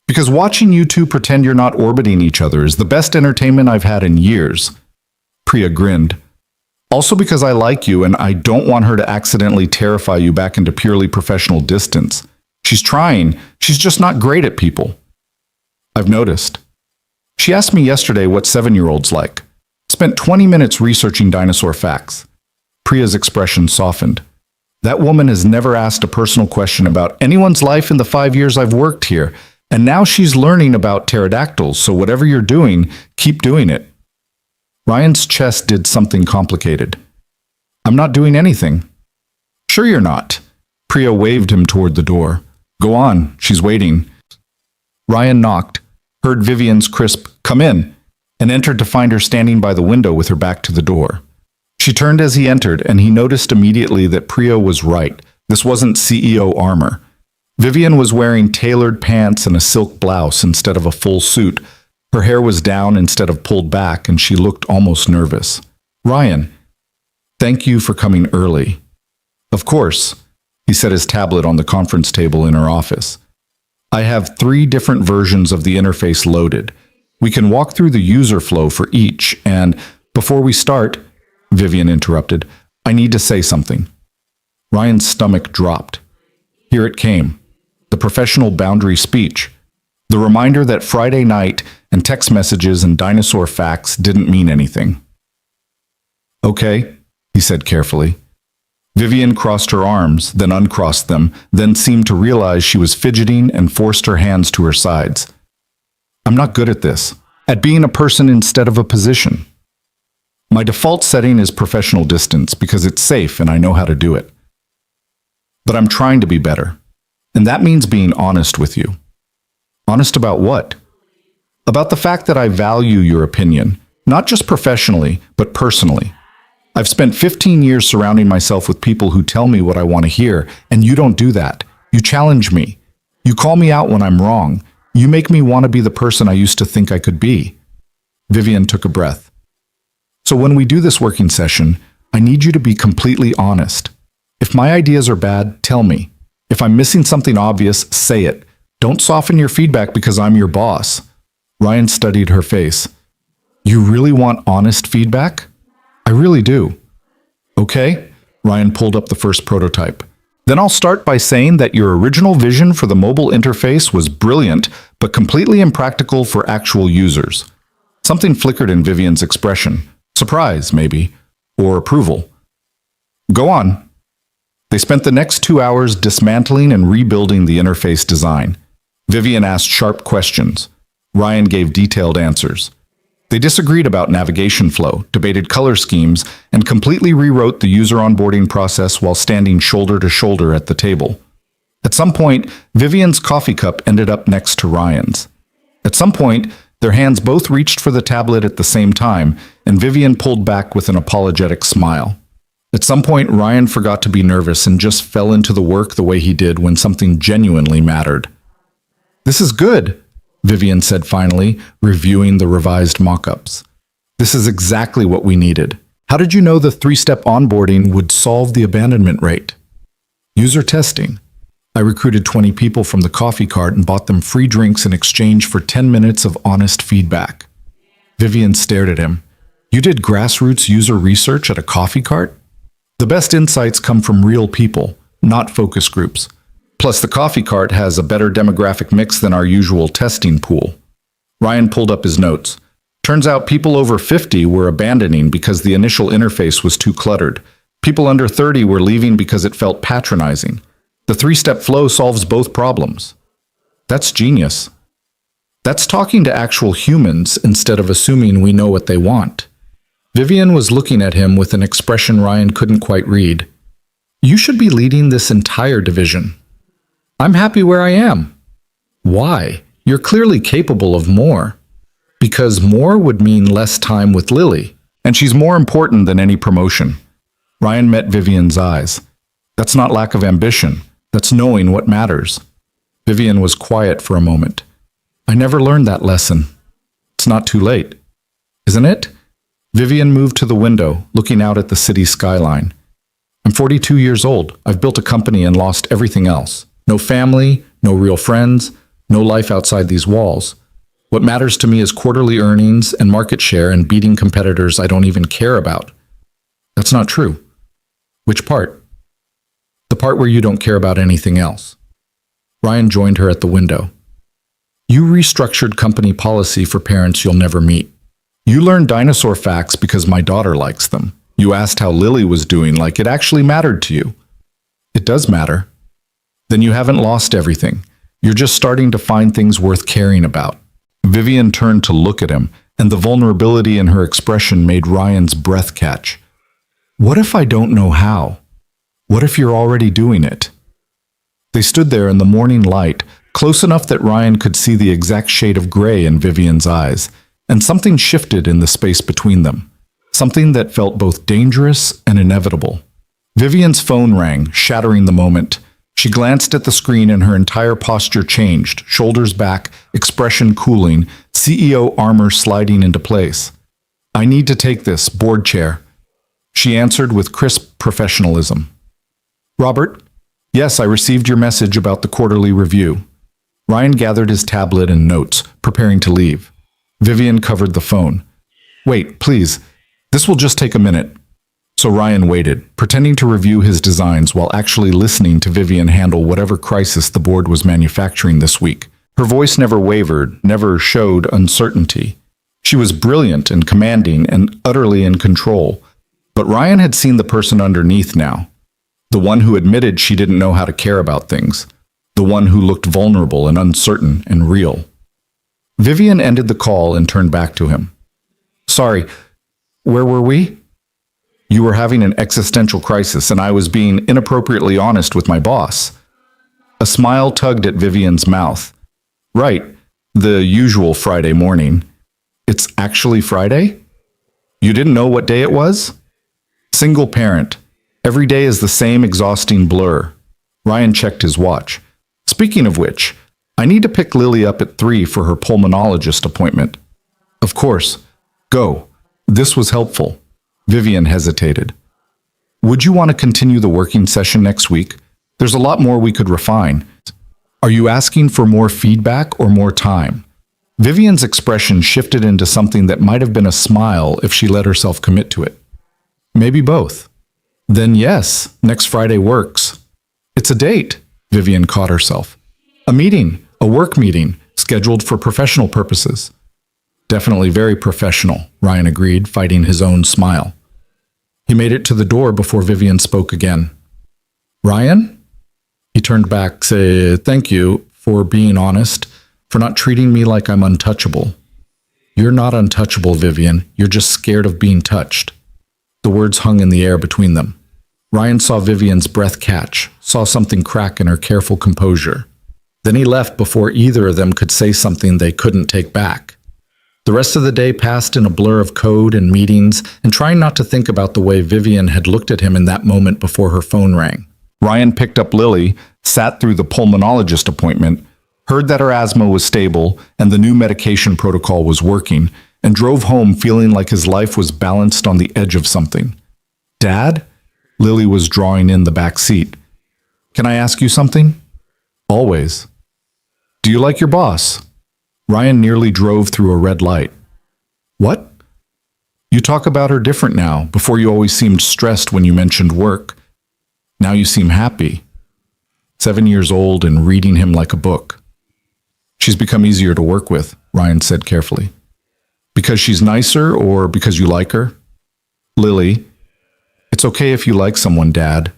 Because watching you two pretend you're not orbiting each other is the best entertainment I've had in years. Priya grinned. Also because I like you and I don't want her to accidentally terrify you back into purely professional distance. She's trying, she's just not great at people. I've noticed. She asked me yesterday what 7-year-olds like. Spent 20 minutes researching dinosaur facts. Priya's expression softened. That woman has never asked a personal question about anyone's life in the 5 years I've worked here, and now she's learning about pterodactyls, so whatever you're doing, keep doing it. Ryan's chest did something complicated. I'm not doing anything. Sure you're not. Priya waved him toward the door. Go on, she's waiting. Ryan knocked, heard Vivian's crisp, come in, and entered to find her standing by the window with her back to the door. She turned as he entered, and he noticed immediately that Priya was right. This wasn't CEO armor. Vivian was wearing tailored pants and a silk blouse instead of a full suit. Her hair was down instead of pulled back, and she looked almost nervous. Ryan, thank you for coming early. Of course, he set his tablet on the conference table in her office. I have 3 different versions of the interface loaded. We can walk through the user flow for each, and before we start, Vivian interrupted, I need to say something. Ryan's stomach dropped. Here it came. the professional boundary speech, the reminder that Friday night and text messages and dinosaur facts didn't mean anything. Okay, he said carefully. Vivian crossed her arms, then uncrossed them, then seemed to realize she was fidgeting and forced her hands to her sides. I'm not good at this, at being a person instead of a position. My default setting is professional distance because it's safe and I know how to do it. But I'm trying to be better, and that means being honest with you. Honest about what? About the fact that I value your opinion, not just professionally, but personally. I've spent 15 years surrounding myself with people who tell me what I want to hear, and you don't do that. You challenge me. You call me out when I'm wrong. You make me want to be the person I used to think I could be. Vivian took a breath. So when we do this working session, I need you to be completely honest. If my ideas are bad, tell me. If I'm missing something obvious, say it. Don't soften your feedback because I'm your boss. Ryan studied her face. You really want honest feedback? I really do. Okay, Ryan pulled up the first prototype. Then I'll start by saying that your original vision for the mobile interface was brilliant, but completely impractical for actual users. Something flickered in Vivian's expression. Surprise, maybe, or approval. Go on. They spent the next 2 hours dismantling and rebuilding the interface design. Vivian asked sharp questions. Ryan gave detailed answers. They disagreed about navigation flow, debated color schemes, and completely rewrote the user onboarding process while standing shoulder to shoulder at the table. At some point, Vivian's coffee cup ended up next to Ryan's. At some point, their hands both reached for the tablet at the same time, and Vivian pulled back with an apologetic smile. At some point, Ryan forgot to be nervous and just fell into the work the way he did when something genuinely mattered. This is good, Vivian said finally, reviewing the revised mock-ups. This is exactly what we needed. How did you know the 3-step onboarding would solve the abandonment rate? User testing. I recruited 20 people from the coffee cart and bought them free drinks in exchange for 10 minutes of honest feedback. Vivian stared at him. You did grassroots user research at a coffee cart? The best insights come from real people, not focus groups. Plus, the coffee cart has a better demographic mix than our usual testing pool. Ryan pulled up his notes. Turns out people over 50 were abandoning because the initial interface was too cluttered. People under 30 were leaving because it felt patronizing. The 3-step flow solves both problems. That's genius. That's talking to actual humans instead of assuming we know what they want. Vivian was looking at him with an expression Ryan couldn't quite read. You should be leading this entire division. I'm happy where I am. Why? You're clearly capable of more. Because more would mean less time with Lily, and she's more important than any promotion. Ryan met Vivian's eyes. That's not lack of ambition. That's knowing what matters. Vivian was quiet for a moment. I never learned that lesson. It's not too late. Isn't it? Vivian moved to the window, looking out at the city skyline. I'm 42 years old. I've built a company and lost everything else. No family, no real friends, no life outside these walls. What matters to me is quarterly earnings and market share and beating competitors I don't even care about. That's not true. Which part? The part where you don't care about anything else. Ryan joined her at the window. You restructured company policy for parents you'll never meet. You learned dinosaur facts because my daughter likes them. You asked how Lily was doing like it actually mattered to you. It does matter. Then you haven't lost everything. You're just starting to find things worth caring about. Vivian turned to look at him, and the vulnerability in her expression made Ryan's breath catch. What if I don't know how? What if you're already doing it? They stood there in the morning light, close enough that Ryan could see the exact shade of gray in Vivian's eyes, and something shifted in the space between them. Something that felt both dangerous and inevitable. Vivian's phone rang, shattering the moment. She glanced at the screen and her entire posture changed, shoulders back, expression cooling, CEO armor sliding into place. I need to take this, board chair. She answered with crisp professionalism. Robert? Yes, I received your message about the quarterly review. Ryan gathered his tablet and notes, preparing to leave. Vivian covered the phone. Wait, please. This will just take a minute. So Ryan waited, pretending to review his designs while actually listening to Vivian handle whatever crisis the board was manufacturing this week. Her voice never wavered, never showed uncertainty. She was brilliant and commanding and utterly in control. But Ryan had seen the person underneath now. The one who admitted she didn't know how to care about things. The one who looked vulnerable and uncertain and real. Vivian ended the call and turned back to him. Sorry, where were we? You were having an existential crisis and I was being inappropriately honest with my boss. A smile tugged at Vivian's mouth. Right, the usual Friday morning. It's actually Friday? You didn't know what day it was? Single parent. Every day is the same exhausting blur. Ryan checked his watch. Speaking of which, I need to pick Lily up at 3 for her pulmonologist appointment. Of course. Go. This was helpful. Vivian hesitated. Would you want to continue the working session next week? There's a lot more we could refine. Are you asking for more feedback or more time? Vivian's expression shifted into something that might have been a smile if she let herself commit to it. Maybe both. Then yes, next Friday works. It's a date, Vivian caught herself. A meeting, a work meeting, scheduled for professional purposes. Definitely very professional, Ryan agreed, fighting his own smile. He made it to the door before Vivian spoke again. Ryan? He turned back, said, thank you for being honest, for not treating me like I'm untouchable. You're not untouchable, Vivian. You're just scared of being touched. The words hung in the air between them. Ryan saw Vivian's breath catch, saw something crack in her careful composure. Then he left before either of them could say something they couldn't take back. The rest of the day passed in a blur of code and meetings and trying not to think about the way Vivian had looked at him in that moment before her phone rang. Ryan picked up Lily, sat through the pulmonologist appointment, heard that her asthma was stable and the new medication protocol was working, and drove home feeling like his life was balanced on the edge of something. Dad? Lily was drawing in the back seat. Can I ask you something? Always. Do you like your boss? Ryan nearly drove through a red light. What? You talk about her different now. Before you always seemed stressed when you mentioned work. Now you seem happy. 7 years old and reading him like a book. She's become easier to work with, Ryan said carefully. Because she's nicer or because you like her? Lily, it's okay if you like someone, Dad.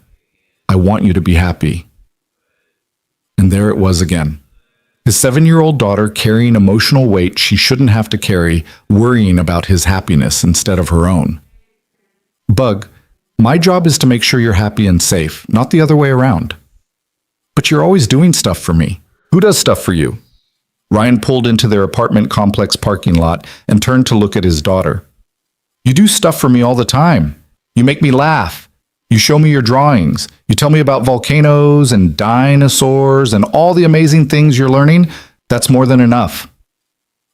I want you to be happy. And there it was again. His 7-year-old daughter carrying emotional weight she shouldn't have to carry, worrying about his happiness instead of her own. Bug, my job is to make sure you're happy and safe, not the other way around. But you're always doing stuff for me. Who does stuff for you? Ryan pulled into their apartment complex parking lot and turned to look at his daughter. You do stuff for me all the time. You make me laugh. You show me your drawings. You tell me about volcanoes and dinosaurs and all the amazing things you're learning. That's more than enough.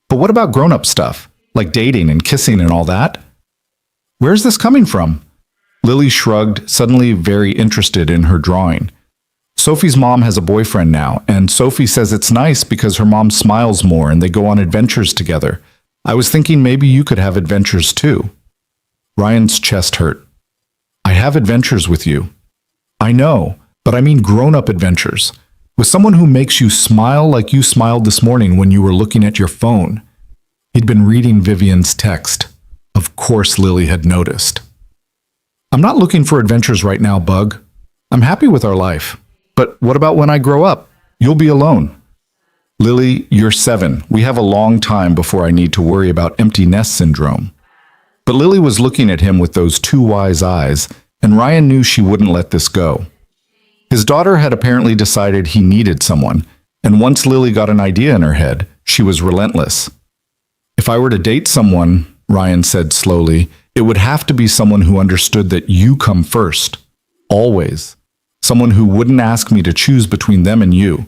But what about grown-up stuff, like dating and kissing and all that? Where's this coming from? Lily shrugged, suddenly very interested in her drawing. Sophie's mom has a boyfriend now, and Sophie says it's nice because her mom smiles more and they go on adventures together. I was thinking maybe you could have adventures too. Ryan's chest hurt. I have adventures with you. I know, but I mean grown-up adventures. With someone who makes you smile like you smiled this morning when you were looking at your phone. He'd been reading Vivian's text. Of course Lily had noticed. I'm not looking for adventures right now, Bug. I'm happy with our life. But what about when I grow up? You'll be alone. Lily, you're 7. We have a long time before I need to worry about empty nest syndrome. But Lily was looking at him with those 2 wise eyes, and Ryan knew she wouldn't let this go. His daughter had apparently decided he needed someone, and once Lily got an idea in her head, she was relentless. If I were to date someone, Ryan said slowly, it would have to be someone who understood that you come first. Always. Someone who wouldn't ask me to choose between them and you.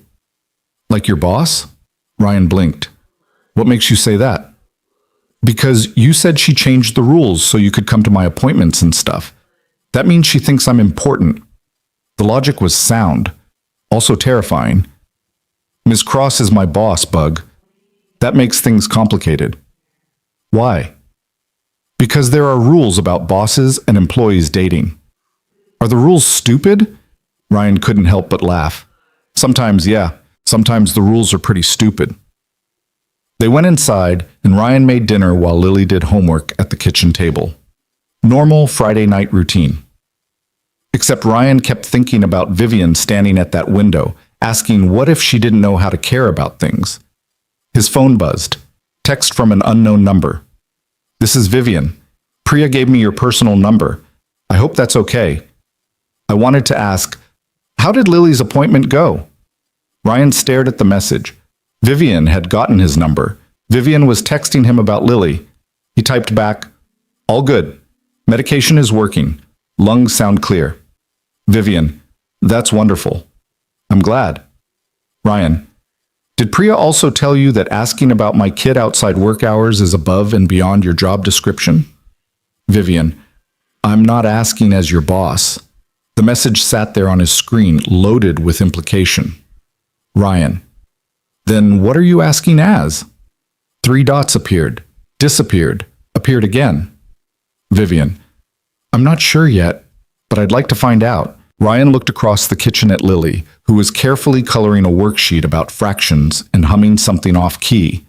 Like your boss? Ryan blinked. What makes you say that? Because you said she changed the rules so you could come to my appointments and stuff. That means she thinks I'm important. The logic was sound, also terrifying. Ms. Cross is my boss, Bug. That makes things complicated. Why? Because there are rules about bosses and employees dating. Are the rules stupid? Ryan couldn't help but laugh. Sometimes, yeah. Sometimes the rules are pretty stupid. They went inside, and Ryan made dinner while Lily did homework at the kitchen table. Normal Friday night routine. Except Ryan kept thinking about Vivian standing at that window, asking what if she didn't know how to care about things. His phone buzzed. Text from an unknown number. This is Vivian. Priya gave me your personal number. I hope that's okay. I wanted to ask, how did Lily's appointment go? Ryan stared at the message. Vivian had gotten his number. Vivian was texting him about Lily. He typed back, all good. Medication is working. Lungs sound clear. Vivian, that's wonderful. I'm glad. Ryan, did Priya also tell you that asking about my kid outside work hours is above and beyond your job description? Vivian, I'm not asking as your boss. The message sat there on his screen, loaded with implication. Ryan, then what are you asking as? 3 dots appeared, disappeared, appeared again. Vivian, I'm not sure yet, but I'd like to find out. Ryan looked across the kitchen at Lily, who was carefully coloring a worksheet about fractions and humming something off-key.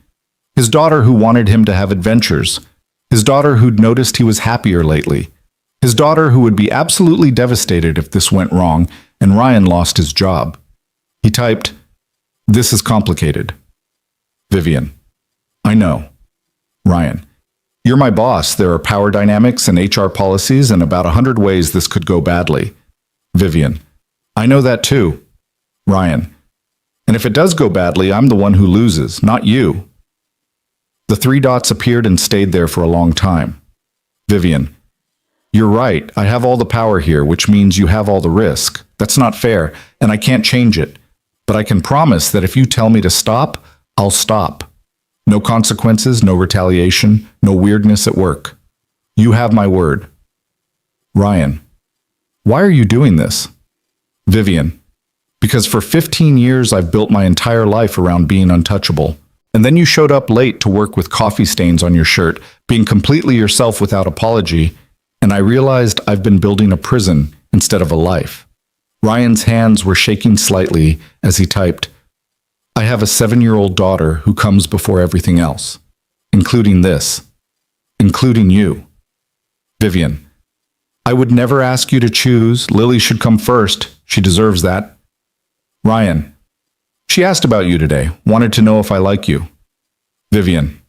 His daughter who wanted him to have adventures. His daughter who'd noticed he was happier lately. His daughter who would be absolutely devastated if this went wrong and Ryan lost his job. He typed, this is complicated. Vivian, I know. Ryan, you're my boss. There are power dynamics and HR policies and about 100 ways this could go badly. Vivian, I know that too. Ryan, and if it does go badly, I'm the one who loses, not you. The 3 dots appeared and stayed there for a long time. Vivian, you're right. I have all the power here, which means you have all the risk. That's not fair, and I can't change it. But I can promise that if you tell me to stop, I'll stop. No consequences, no retaliation, no weirdness at work. You have my word. Ryan, why are you doing this? Vivian, because for 15 years I've built my entire life around being untouchable. And then you showed up late to work with coffee stains on your shirt, being completely yourself without apology, and I realized I've been building a prison instead of a life. Ryan's hands were shaking slightly as he typed, I have a 7-year-old daughter who comes before everything else, including this, including you. Vivian, I would never ask you to choose. Lily should come first. She deserves that. Ryan, she asked about you today, wanted to know if I like you. Vivian,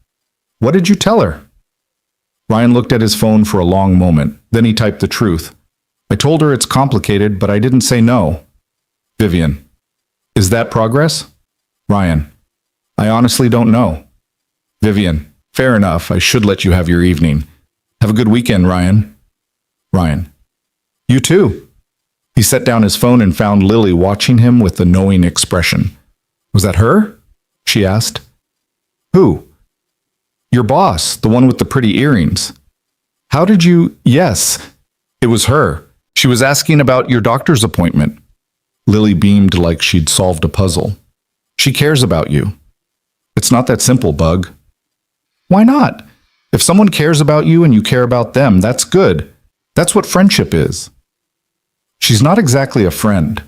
what did you tell her? Ryan looked at his phone for a long moment. Then he typed the truth. I told her it's complicated, but I didn't say no. Vivian, is that progress? Ryan, I honestly don't know. Vivian, fair enough. I should let you have your evening. Have a good weekend, Ryan. Ryan, you too. He set down his phone and found Lily watching him with a knowing expression. Was that her? She asked. Who? Your boss, the one with the pretty earrings. How did you? Yes, it was her. She was asking about your doctor's appointment. Lily beamed like she'd solved a puzzle. She cares about you. It's not that simple, Bug. Why not? If someone cares about you and you care about them, that's good. That's what friendship is. She's not exactly a friend.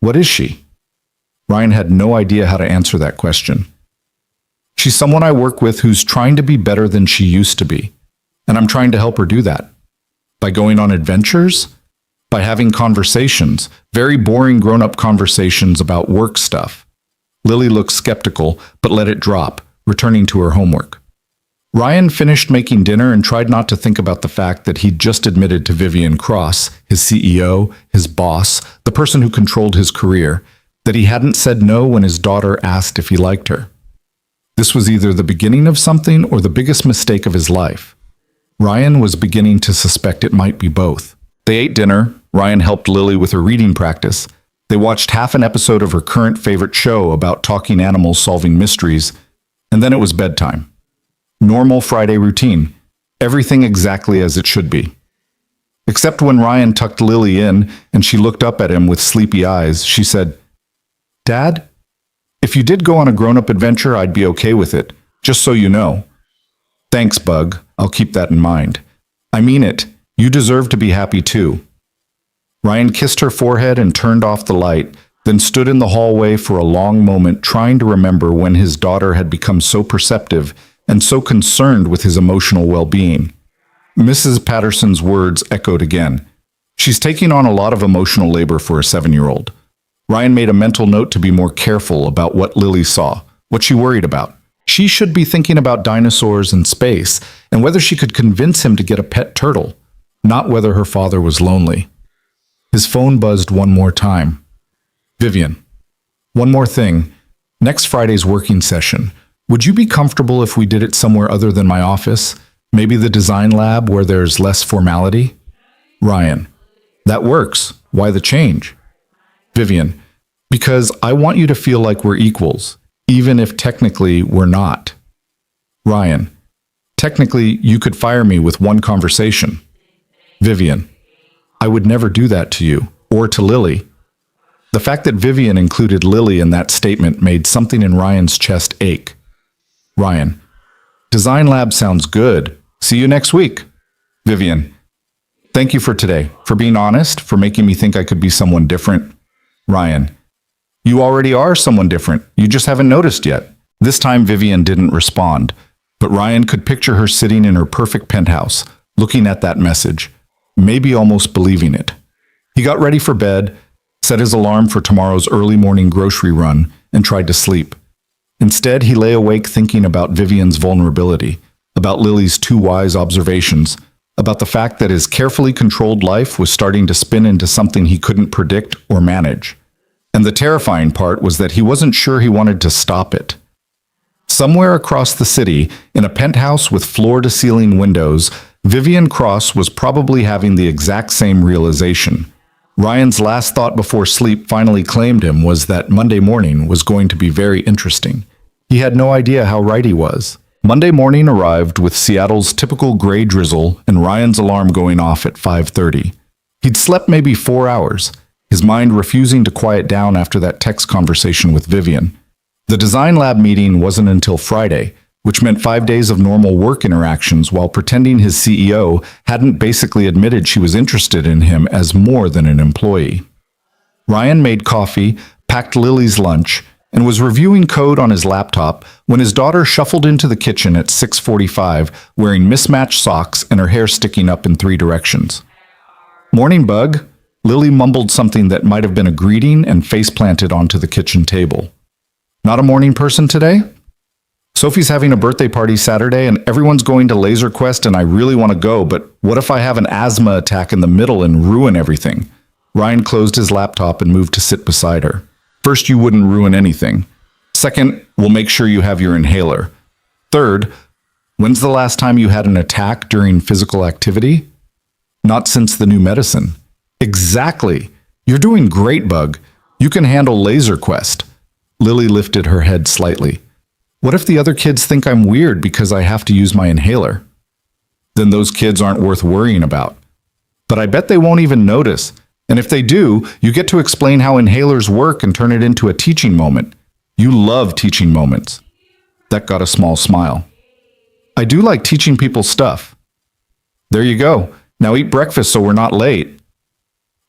What is she? Ryan had no idea how to answer that question. She's someone I work with who's trying to be better than she used to be, and I'm trying to help her do that. By going on adventures? By having conversations, very boring grown-up conversations about work stuff. Lily looked skeptical, but let it drop, returning to her homework. Ryan finished making dinner and tried not to think about the fact that he'd just admitted to Vivian Cross, his CEO, his boss, the person who controlled his career, that he hadn't said no when his daughter asked if he liked her. This was either the beginning of something or the biggest mistake of his life. Ryan was beginning to suspect it might be both. They ate dinner. Ryan helped Lily with her reading practice. They watched half an episode of her current favorite show about talking animals solving mysteries, and then it was bedtime. Normal Friday routine. Everything exactly as it should be. Except when Ryan tucked Lily in and she looked up at him with sleepy eyes, she said, Dad, if you did go on a grown-up adventure, I'd be okay with it, just so you know. Thanks, Bug. I'll keep that in mind. I mean it. You deserve to be happy too. Ryan kissed her forehead and turned off the light, then stood in the hallway for a long moment trying to remember when his daughter had become so perceptive and so concerned with his emotional well-being. Mrs. Patterson's words echoed again. She's taking on a lot of emotional labor for a 7-year-old. Ryan made a mental note to be more careful about what Lily saw, what she worried about. She should be thinking about dinosaurs and space, and whether she could convince him to get a pet turtle, not whether her father was lonely. His phone buzzed one more time. Vivian, one more thing. Next Friday's working session. Would you be comfortable if we did it somewhere other than my office? Maybe the design lab where there's less formality? Ryan, that works. Why the change? Vivian, because I want you to feel like we're equals, even if technically we're not. Ryan, technically you could fire me with one conversation. Vivian, I would never do that to you, or to Lily. The fact that Vivian included Lily in that statement made something in Ryan's chest ache. Ryan, design lab sounds good. See you next week. Vivian, thank you for today, for being honest, for making me think I could be someone different. Ryan, you already are someone different. You just haven't noticed yet. This time Vivian didn't respond, but Ryan could picture her sitting in her perfect penthouse, looking at that message, maybe almost believing it. He got ready for bed, set his alarm for tomorrow's early morning grocery run, and tried to sleep. Instead, he lay awake thinking about Vivian's vulnerability, about Lily's two wise observations, about the fact that his carefully controlled life was starting to spin into something he couldn't predict or manage. And the terrifying part was that he wasn't sure he wanted to stop it. Somewhere across the city, in a penthouse with floor-to-ceiling windows, Vivian Cross was probably having the exact same realization. Ryan's last thought before sleep finally claimed him was that Monday morning was going to be very interesting. He had no idea how right he was. Monday morning arrived with Seattle's typical gray drizzle and Ryan's alarm going off at 5:30. He'd slept maybe 4 hours, his mind refusing to quiet down after that text conversation with Vivian. The design lab meeting wasn't until Friday, which meant 5 days of normal work interactions while pretending his CEO hadn't basically admitted she was interested in him as more than an employee. Ryan made coffee, packed Lily's lunch, and was reviewing code on his laptop when his daughter shuffled into the kitchen at 6:45, wearing mismatched socks and her hair sticking up in 3 directions. "Morning, bug." Lily mumbled something that might have been a greeting and face-planted onto the kitchen table. "Not a morning person today?" "Sophie's having a birthday party Saturday and everyone's going to Laser Quest and I really want to go, but what if I have an asthma attack in the middle and ruin everything?" Ryan closed his laptop and moved to sit beside her. "First, you wouldn't ruin anything. Second, we'll make sure you have your inhaler. Third, when's the last time you had an attack during physical activity?" "Not since the new medicine." "Exactly. You're doing great, Bug. You can handle Laser Quest." Lily lifted her head slightly. "What if the other kids think I'm weird because I have to use my inhaler?" "Then those kids aren't worth worrying about." "But I bet they won't even notice. And if they do, you get to explain how inhalers work and turn it into a teaching moment. You love teaching moments." That got a small smile. "I do like teaching people stuff." "There you go. Now eat breakfast so we're not late."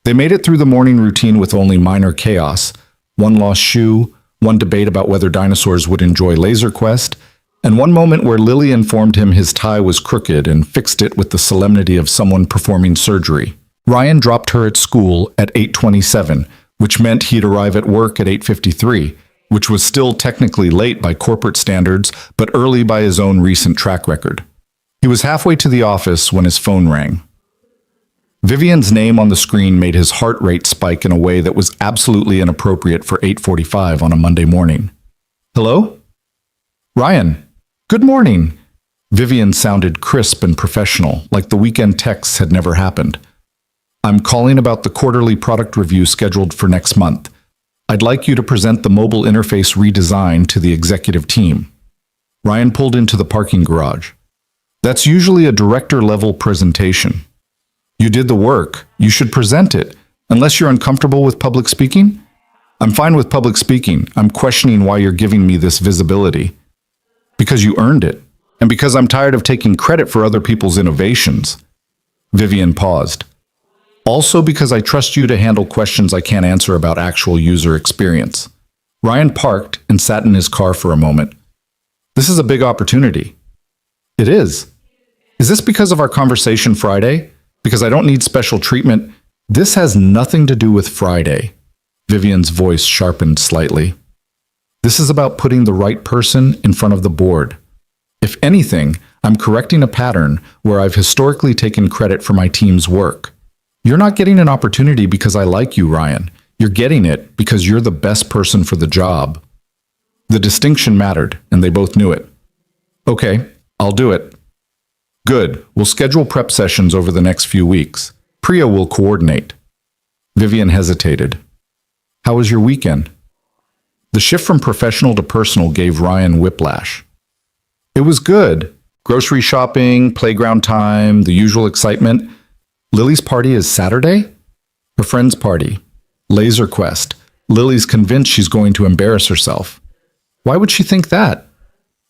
They made it through the morning routine with only minor chaos. One lost shoe, one debate about whether dinosaurs would enjoy Laser Quest, and one moment where Lily informed him his tie was crooked and fixed it with the solemnity of someone performing surgery. Ryan dropped her at school at 8:27, which meant he'd arrive at work at 8:53, which was still technically late by corporate standards, but early by his own recent track record. He was halfway to the office when his phone rang. Vivian's name on the screen made his heart rate spike in a way that was absolutely inappropriate for 8:45 on a Monday morning. "Hello?" "Ryan, good morning." Vivian sounded crisp and professional, like the weekend texts had never happened. "I'm calling about the quarterly product review scheduled for next month. I'd like you to present the mobile interface redesign to the executive team." Ryan pulled into the parking garage. "That's usually a director-level presentation. You did the work. You should present it. Unless you're uncomfortable with public speaking?" "I'm fine with public speaking. I'm questioning why you're giving me this visibility." "Because you earned it. And because I'm tired of taking credit for other people's innovations. Vivian paused. Also because I trust you to handle questions I can't answer about actual user experience. Ryan parked and sat in his car for a moment. This is a big opportunity. It is. Is this because of our conversation Friday? Because I don't need special treatment? This has nothing to do with Friday. Vivian's voice sharpened slightly. This is about putting the right person in front of the board. If anything, I'm correcting a pattern where I've historically taken credit for my team's work. You're not getting an opportunity because I like you, Ryan. You're getting it because you're the best person for the job. The distinction mattered, and they both knew it. Okay, I'll do it. Good, we'll schedule prep sessions over the next few weeks. Priya will coordinate. Vivian hesitated. How was your weekend? The shift from professional to personal gave Ryan whiplash. It was good. Grocery shopping, playground time, the usual excitement. Lily's party is Saturday? Her friend's party. Laser quest. Lily's convinced she's going to embarrass herself. Why would she think that?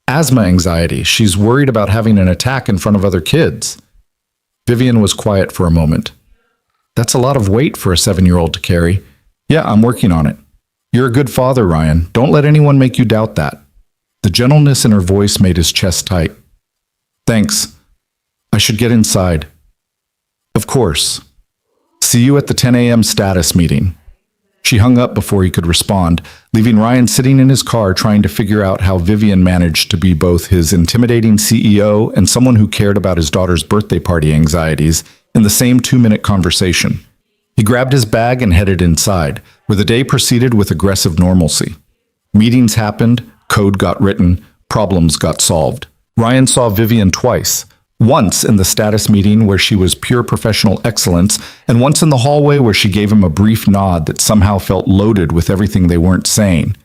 Asthma anxiety. She's worried about having an attack in front of other kids. Vivian was quiet for a moment. That's a lot of weight for a 7-year-old to carry. Yeah, I'm working on it. You're a good father, Ryan. Don't let anyone make you doubt that. The gentleness in her voice made his chest tight. Thanks. I should get inside. Of course. See you at the 10 a.m. status meeting. She hung up before he could respond, leaving Ryan sitting in his car trying to figure out how Vivian managed to be both his intimidating CEO and someone who cared about his daughter's birthday party anxieties in the same 2-minute conversation. He grabbed his bag and headed inside, where the day proceeded with aggressive normalcy. Meetings happened, code got written, problems got solved. Ryan saw Vivian twice. Once in the status meeting where she was pure professional excellence, and once in the hallway where she gave him a brief nod that somehow felt loaded with everything they weren't saying.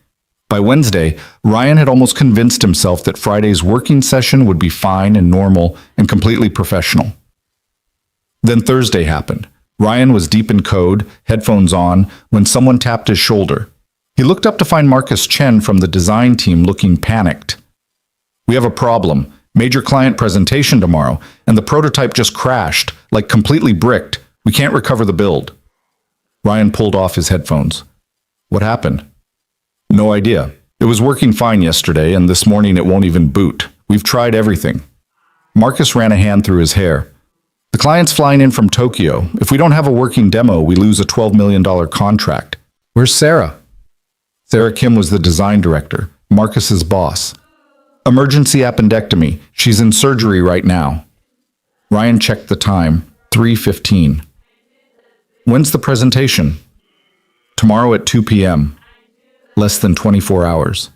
By Wednesday, Ryan had almost convinced himself that Friday's working session would be fine and normal and completely professional. Then Thursday happened. Ryan was deep in code, headphones on, when someone tapped his shoulder. He looked up to find Marcus Chen from the design team looking panicked. We have a problem. Major client presentation tomorrow, and the prototype just crashed, like completely bricked. We can't recover the build. Ryan pulled off his headphones. What happened? No idea. It was working fine yesterday, and this morning it won't even boot. We've tried everything. Marcus ran a hand through his hair. The client's flying in from Tokyo. If we don't have a working demo, we lose a $12 million contract. Where's Sarah? Sarah Kim was the design director, Marcus's boss. Emergency appendectomy. She's in surgery right now. Ryan checked the time. 3:15. When's the presentation? Tomorrow at 2 p.m. Less than 24 hours.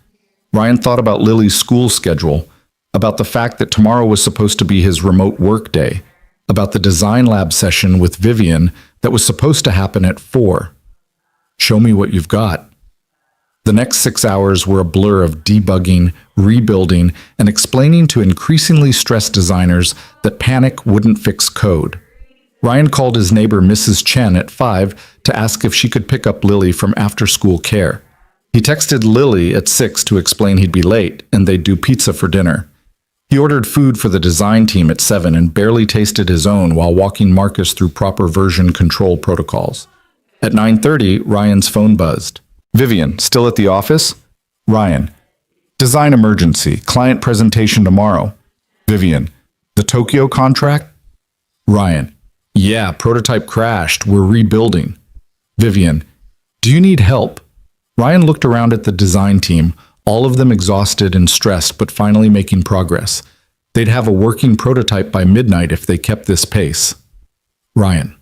Ryan thought about Lily's school schedule, about the fact that tomorrow was supposed to be his remote work day, about the design lab session with Vivian that was supposed to happen at 4. Show me what you've got. The next 6 hours were a blur of debugging, rebuilding, and explaining to increasingly stressed designers that panic wouldn't fix code. Ryan called his neighbor Mrs. Chen at 5 to ask if she could pick up Lily from after-school care. He texted Lily at 6 to explain he'd be late and they'd do pizza for dinner. He ordered food for the design team at 7 and barely tasted his own while walking Marcus through proper version control protocols. At 9:30, Ryan's phone buzzed. Vivian, still at the office? Ryan. Design emergency. Client presentation tomorrow. Vivian. The Tokyo contract? Ryan. Yeah, prototype crashed. We're rebuilding. Vivian. Do you need help? Ryan looked around at the design team, all of them exhausted and stressed, but finally making progress. They'd have a working prototype by midnight if they kept this pace. Ryan.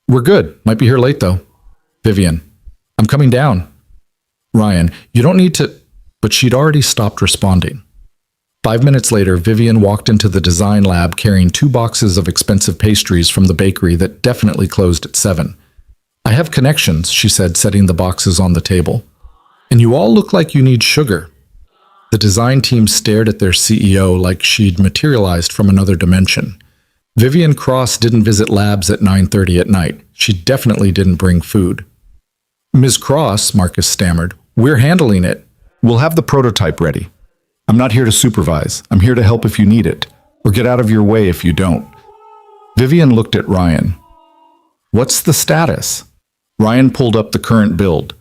We're good. Might be here late, though. Vivian. I'm coming down. Ryan, you don't need to... But she'd already stopped responding. 5 minutes later, Vivian walked into the design lab carrying 2 boxes of expensive pastries from the bakery that definitely closed at 7. I have connections, she said, setting the boxes on the table. And you all look like you need sugar. The design team stared at their CEO like she'd materialized from another dimension. Vivian Cross didn't visit labs at 9:30 at night. She definitely didn't bring food. Ms. Cross, Marcus stammered, we're handling it. We'll have the prototype ready. I'm not here to supervise. I'm here to help if you need it, or get out of your way if you don't. Vivian looked at Ryan. What's the status? Ryan pulled up the current build.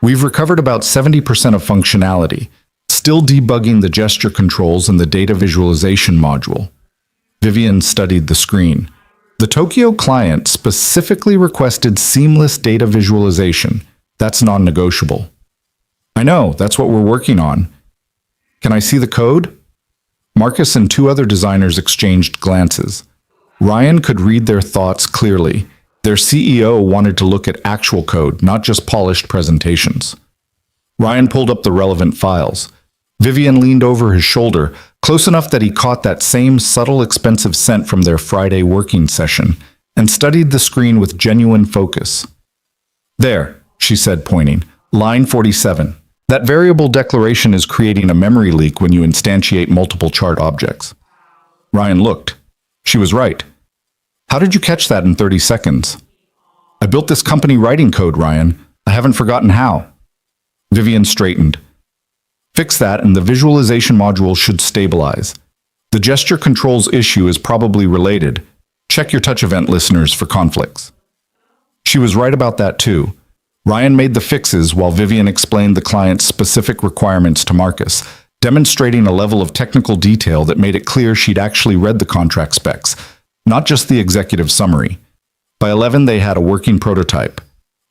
We've recovered about 70% of functionality, still debugging the gesture controls and the data visualization module. Vivian studied the screen. The Tokyo client specifically requested seamless data visualization. That's non-negotiable. I know, that's what we're working on. Can I see the code? Marcus and two other designers exchanged glances. Ryan could read their thoughts clearly. Their CEO wanted to look at actual code, not just polished presentations. Ryan pulled up the relevant files. Vivian leaned over his shoulder, close enough that he caught that same subtle, expensive scent from their Friday working session, and studied the screen with genuine focus. There, she said, pointing. Line 47. That variable declaration is creating a memory leak when you instantiate multiple chart objects. Ryan looked. She was right. How did you catch that in 30 seconds? I built this company writing code, Ryan. I haven't forgotten how. Vivian straightened. Fix that and the visualization module should stabilize. The gesture controls issue is probably related. Check your touch event listeners for conflicts. She was right about that too. Ryan made the fixes while Vivian explained the client's specific requirements to Marcus, demonstrating a level of technical detail that made it clear she'd actually read the contract specs, not just the executive summary. By 11, they had a working prototype.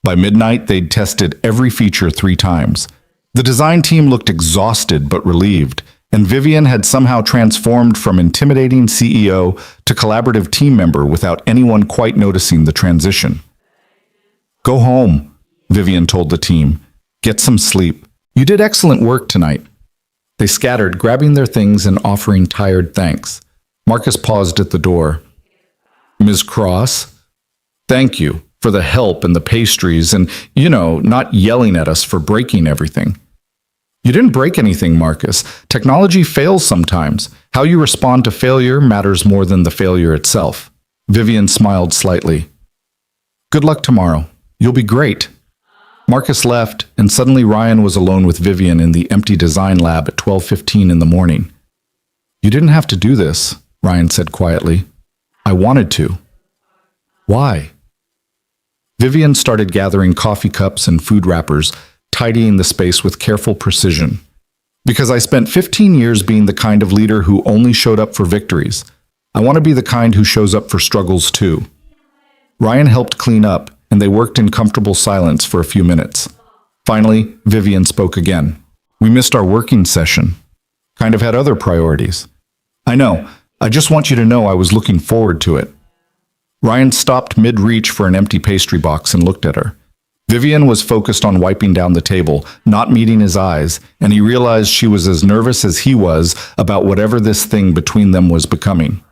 By midnight, they'd tested every feature 3 times. The design team looked exhausted but relieved, and Vivian had somehow transformed from intimidating CEO to collaborative team member without anyone quite noticing the transition. Go home, Vivian told the team. Get some sleep. You did excellent work tonight. They scattered, grabbing their things and offering tired thanks. Marcus paused at the door. Ms. Cross, thank you for the help and the pastries and, not yelling at us for breaking everything. You didn't break anything, Marcus. Technology fails sometimes. How you respond to failure matters more than the failure itself. Vivian smiled slightly. Good luck tomorrow. You'll be great. Marcus left, and suddenly Ryan was alone with Vivian in the empty design lab at 12:15 in the morning. You didn't have to do this, Ryan said quietly. I wanted to. Why? Vivian started gathering coffee cups and food wrappers, tidying the space with careful precision. Because I spent 15 years being the kind of leader who only showed up for victories. I want to be the kind who shows up for struggles too. Ryan helped clean up, and they worked in comfortable silence for a few minutes. Finally, Vivian spoke again. We missed our working session. Kind of had other priorities. I know. I just want you to know I was looking forward to it. Ryan stopped mid-reach for an empty pastry box and looked at her. Vivian was focused on wiping down the table, not meeting his eyes, and he realized she was as nervous as he was about whatever this thing between them was becoming.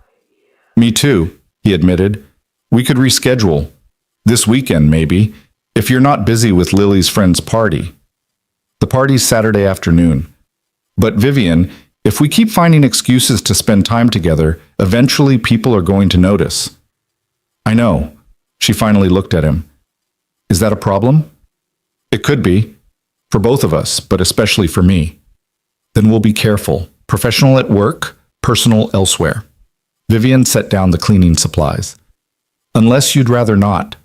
Me too, he admitted. We could reschedule. This weekend, maybe, if you're not busy with Lily's friend's party. The party's Saturday afternoon. But Vivian, if we keep finding excuses to spend time together, eventually people are going to notice. I know. She finally looked at him. Is that a problem? It could be. For both of us, but especially for me. Then we'll be careful. Professional at work, personal elsewhere. Vivian set down the cleaning supplies. Unless you'd rather not.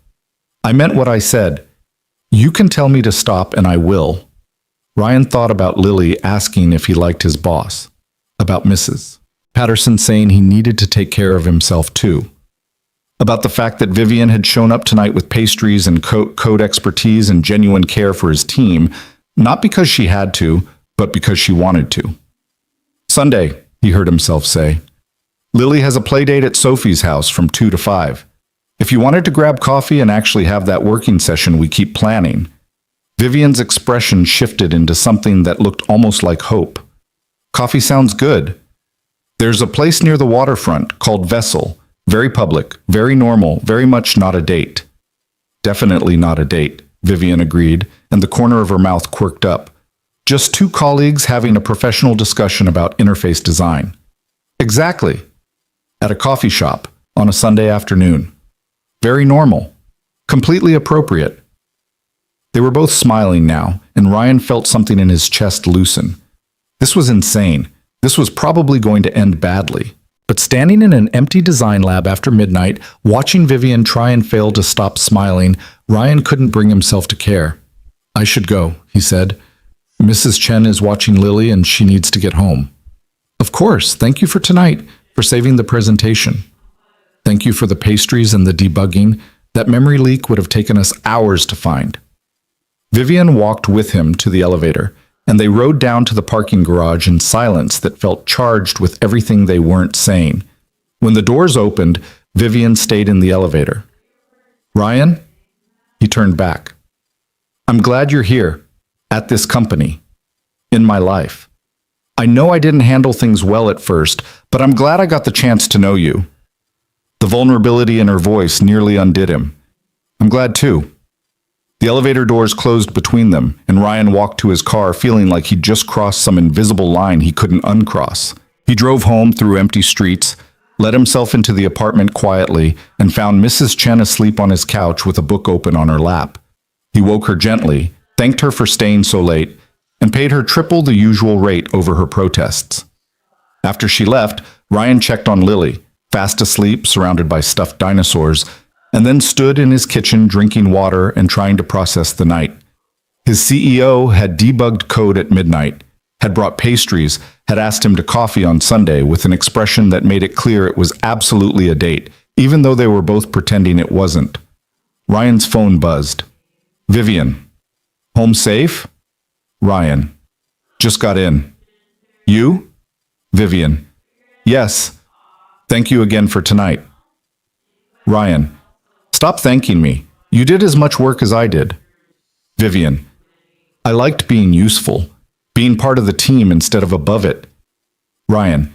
I meant what I said. You can tell me to stop and I will. Ryan thought about Lily asking if he liked his boss. About Mrs. Patterson saying he needed to take care of himself too. About the fact that Vivian had shown up tonight with pastries and code expertise and genuine care for his team, not because she had to, but because she wanted to. Sunday, he heard himself say. Lily has a play date at Sophie's house from 2 to 5. If you wanted to grab coffee and actually have that working session we keep planning. Vivian's expression shifted into something that looked almost like hope. Coffee sounds good. There's a place near the waterfront called Vessel. Very public, very normal, very much not a date. Definitely not a date, Vivian agreed, and the corner of her mouth quirked up. Just 2 colleagues having a professional discussion about interface design. Exactly. At a coffee shop, on a Sunday afternoon. Very normal. Completely appropriate. They were both smiling now, and Ryan felt something in his chest loosen. This was insane. This was probably going to end badly. But standing in an empty design lab after midnight, watching Vivian try and fail to stop smiling, Ryan couldn't bring himself to care. "I should go," he said. "Mrs. Chen is watching Lily and she needs to get home." "Of course, thank you for tonight, for saving the presentation. Thank you for the pastries and the debugging. That memory leak would have taken us hours to find." Vivian walked with him to the elevator, and they rode down to the parking garage in silence that felt charged with everything they weren't saying. When the doors opened, Vivian stayed in the elevator. "Ryan?" He turned back. "I'm glad you're here, at this company, in my life. I know I didn't handle things well at first, but I'm glad I got the chance to know you." The vulnerability in her voice nearly undid him. "I'm glad too." The elevator doors closed between them, and Ryan walked to his car feeling like he'd just crossed some invisible line he couldn't uncross. He drove home through empty streets, let himself into the apartment quietly, and found Mrs. Chen asleep on his couch with a book open on her lap. He woke her gently, thanked her for staying so late, and paid her triple the usual rate over her protests. After she left, Ryan checked on Lily, fast asleep, surrounded by stuffed dinosaurs, and then stood in his kitchen drinking water and trying to process the night. His CEO had debugged code at midnight, had brought pastries, had asked him to coffee on Sunday with an expression that made it clear it was absolutely a date, even though they were both pretending it wasn't. Ryan's phone buzzed. "Vivian. Home safe?" Ryan. "Just got in." "You?" Vivian. "Yes. Thank you again for tonight." Ryan. "Stop thanking me. You did as much work as I did." Vivian. "I liked being useful, being part of the team instead of above it." Ryan.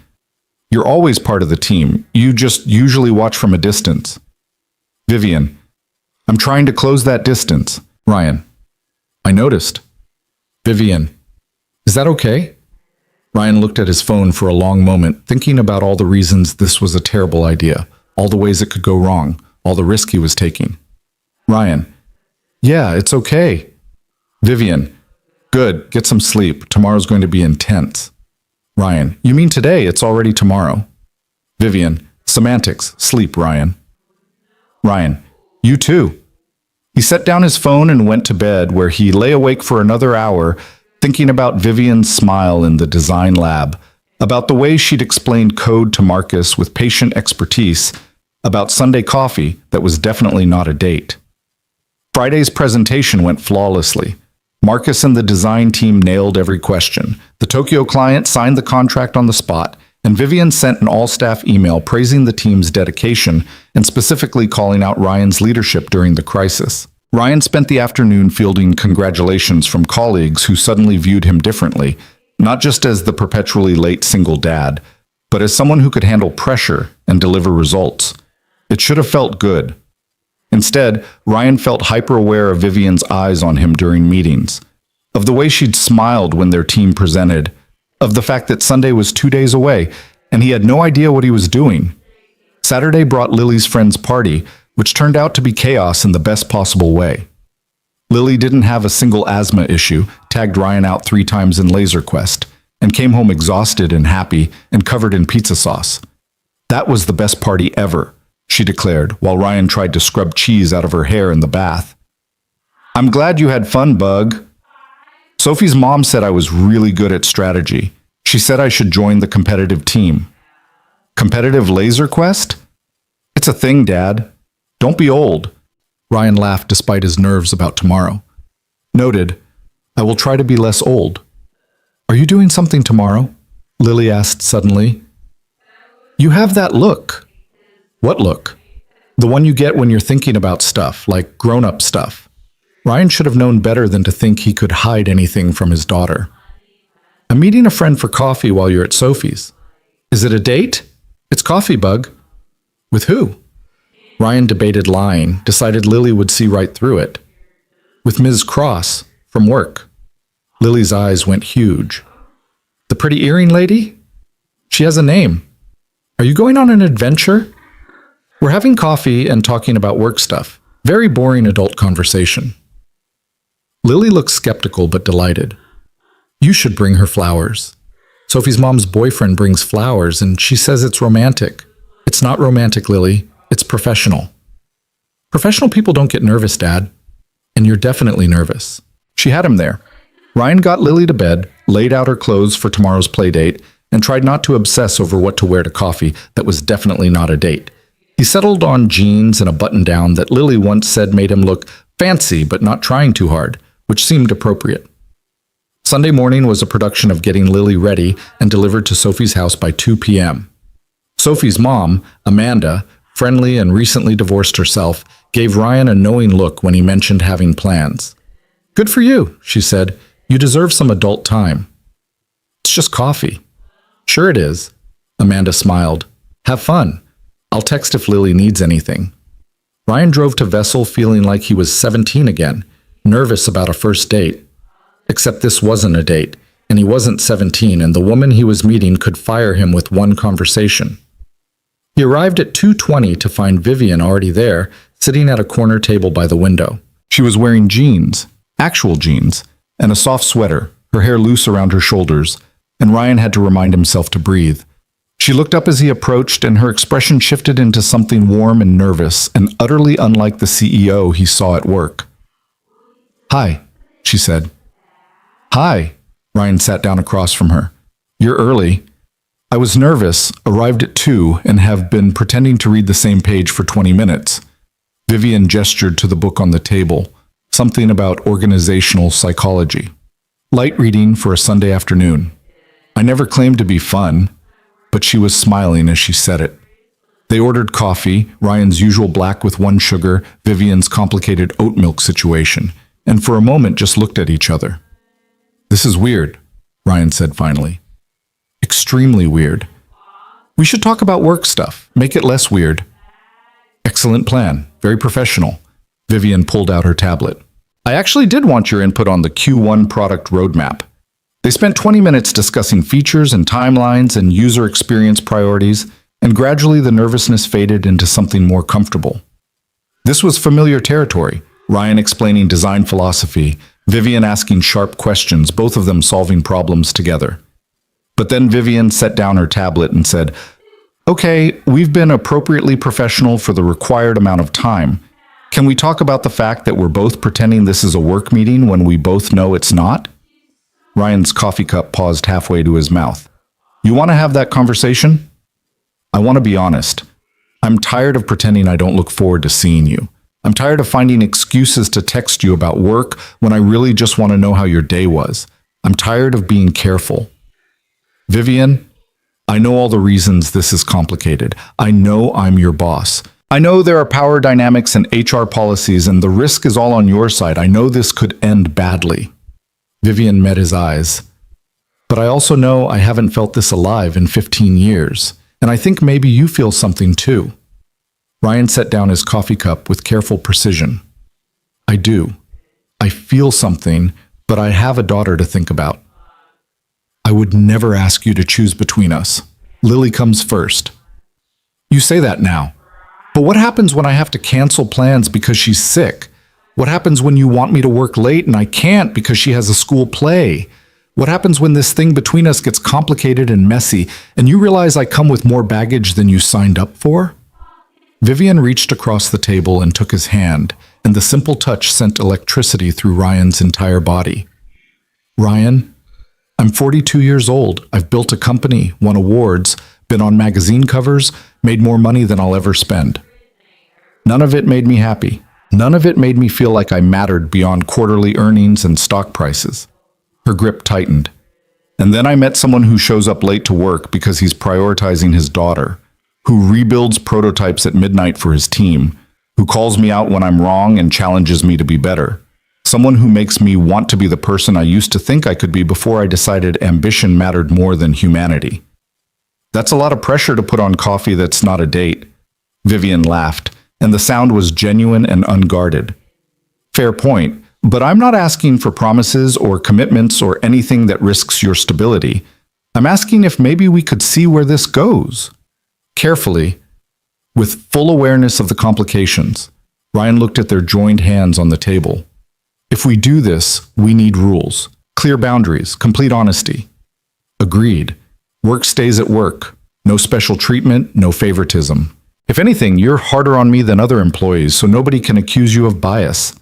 "You're always part of the team. You just usually watch from a distance." Vivian. "I'm trying to close that distance." Ryan. "I noticed." Vivian. "Is that okay?" Ryan looked at his phone for a long moment, thinking about all the reasons this was a terrible idea, all the ways it could go wrong, all the risk he was taking. Ryan. "Yeah, it's okay." Vivian. "Good, get some sleep. Tomorrow's going to be intense." Ryan. "You mean today? It's already tomorrow." Vivian. "Semantics. Sleep, Ryan." Ryan. "You too." He set down his phone and went to bed, where he lay awake for another hour, thinking about Vivian's smile in the design lab, about the way she'd explained code to Marcus with patient expertise, about Sunday coffee that was definitely not a date. Friday's presentation went flawlessly. Marcus and the design team nailed every question. The Tokyo client signed the contract on the spot, and Vivian sent an all-staff email praising the team's dedication and specifically calling out Ryan's leadership during the crisis. Ryan spent the afternoon fielding congratulations from colleagues who suddenly viewed him differently, not just as the perpetually late single dad, but as someone who could handle pressure and deliver results. It should have felt good. Instead, Ryan felt hyper-aware of Vivian's eyes on him during meetings, of the way she'd smiled when their team presented, of the fact that Sunday was 2 days away, and he had no idea what he was doing. Saturday brought Lily's friend's party, which turned out to be chaos in the best possible way. Lily didn't have a single asthma issue, tagged Ryan out 3 times in Laser Quest, and came home exhausted and happy and covered in pizza sauce. "That was the best party ever," she declared, while Ryan tried to scrub cheese out of her hair in the bath. "I'm glad you had fun, Bug." Sophie's mom said I was really good at strategy. She said I should join the competitive team. Competitive Laser Quest? It's a thing, Dad. Don't be old. Ryan laughed despite his nerves about tomorrow. Noted. I will try to be less old. Are you doing something tomorrow? Lily asked suddenly. You have that look. What look? The one you get when you're thinking about stuff, like grown-up stuff. Ryan should have known better than to think he could hide anything from his daughter. I'm meeting a friend for coffee while you're at Sophie's. Is it a date? It's coffee, Bug. With who? Ryan debated lying, decided Lily would see right through it. With Ms. Cross, from work. Lily's eyes went huge. The pretty earring lady? She has a name. Are you going on an adventure? We're having coffee and talking about work stuff. Very boring adult conversation. Lily looked skeptical but delighted. You should bring her flowers. Sophie's mom's boyfriend brings flowers and she says it's romantic. It's not romantic, Lily. It's professional. Professional people don't get nervous, Dad. And you're definitely nervous. She had him there. Ryan got Lily to bed, laid out her clothes for tomorrow's play date, and tried not to obsess over what to wear to coffee that was definitely not a date. He settled on jeans and a button-down that Lily once said made him look fancy but not trying too hard, which seemed appropriate. Sunday morning was a production of getting Lily ready and delivered to Sophie's house by 2 p.m. Sophie's mom, Amanda, friendly and recently divorced herself, gave Ryan a knowing look when he mentioned having plans. "Good for you," she said. "You deserve some adult time." "It's just coffee." "Sure it is." Amanda smiled. "Have fun. I'll text if Lily needs anything." Ryan drove to Vessel feeling like he was 17 again, nervous about a first date. Except this wasn't a date, and he wasn't 17, and the woman he was meeting could fire him with one conversation. He arrived at 2:20 to find Vivian already there, sitting at a corner table by the window. She was wearing jeans, actual jeans, and a soft sweater, her hair loose around her shoulders, and Ryan had to remind himself to breathe. She looked up as he approached, and her expression shifted into something warm and nervous, and utterly unlike the CEO he saw at work. "Hi," she said. "Hi." Ryan sat down across from her. "You're early." "I was nervous, arrived at 2, and have been pretending to read the same page for 20 minutes. Vivian gestured to the book on the table, something about organizational psychology. "Light reading for a Sunday afternoon." I never claimed to be fun, but she was smiling as she said it. They ordered coffee, Ryan's usual black with 1 sugar, Vivian's complicated oat milk situation, and for a moment just looked at each other. "This is weird," Ryan said finally. "Extremely weird. We should talk about work stuff, make it less weird." "Excellent plan, very professional." Vivian pulled out her tablet. "I actually did want your input on the Q1 product roadmap." They spent 20 minutes discussing features and timelines and user experience priorities, and gradually the nervousness faded into something more comfortable. This was familiar territory, Ryan explaining design philosophy, Vivian asking sharp questions, both of them solving problems together. But then Vivian set down her tablet and said, "Okay, we've been appropriately professional for the required amount of time. Can we talk about the fact that we're both pretending this is a work meeting when we both know it's not?" Ryan's coffee cup paused halfway to his mouth. "You want to have that conversation?" "I want to be honest. I'm tired of pretending I don't look forward to seeing you. I'm tired of finding excuses to text you about work when I really just want to know how your day was. I'm tired of being careful." "Vivian, I know all the reasons this is complicated. I know I'm your boss. I know there are power dynamics and HR policies, and the risk is all on your side. I know this could end badly." Vivian met his eyes. "But I also know I haven't felt this alive in 15 years, and I think maybe you feel something too." Ryan set down his coffee cup with careful precision. "I do. I feel something, but I have a daughter to think about. I would never ask you to choose between us. Lily comes first." "You say that now. But what happens when I have to cancel plans because she's sick? What happens when you want me to work late and I can't because she has a school play? What happens when this thing between us gets complicated and messy and you realize I come with more baggage than you signed up for?" Vivian reached across the table and took his hand, and the simple touch sent electricity through Ryan's entire body. "Ryan, I'm 42 years old. I've built a company, won awards, been on magazine covers, made more money than I'll ever spend. None of it made me happy. None of it made me feel like I mattered beyond quarterly earnings and stock prices." Her grip tightened. "And then I met someone who shows up late to work because he's prioritizing his daughter, who rebuilds prototypes at midnight for his team, who calls me out when I'm wrong and challenges me to be better. Someone who makes me want to be the person I used to think I could be before I decided ambition mattered more than humanity." "That's a lot of pressure to put on coffee that's not a date." Vivian laughed, and the sound was genuine and unguarded. "Fair point, but I'm not asking for promises or commitments or anything that risks your stability. I'm asking if maybe we could see where this goes." Carefully, with full awareness of the complications, Ryan looked at their joined hands on the table. "If we do this, we need rules, clear boundaries, complete honesty." "Agreed. Work stays at work. No special treatment, no favoritism. If anything, you're harder on me than other employees, so nobody can accuse you of bias.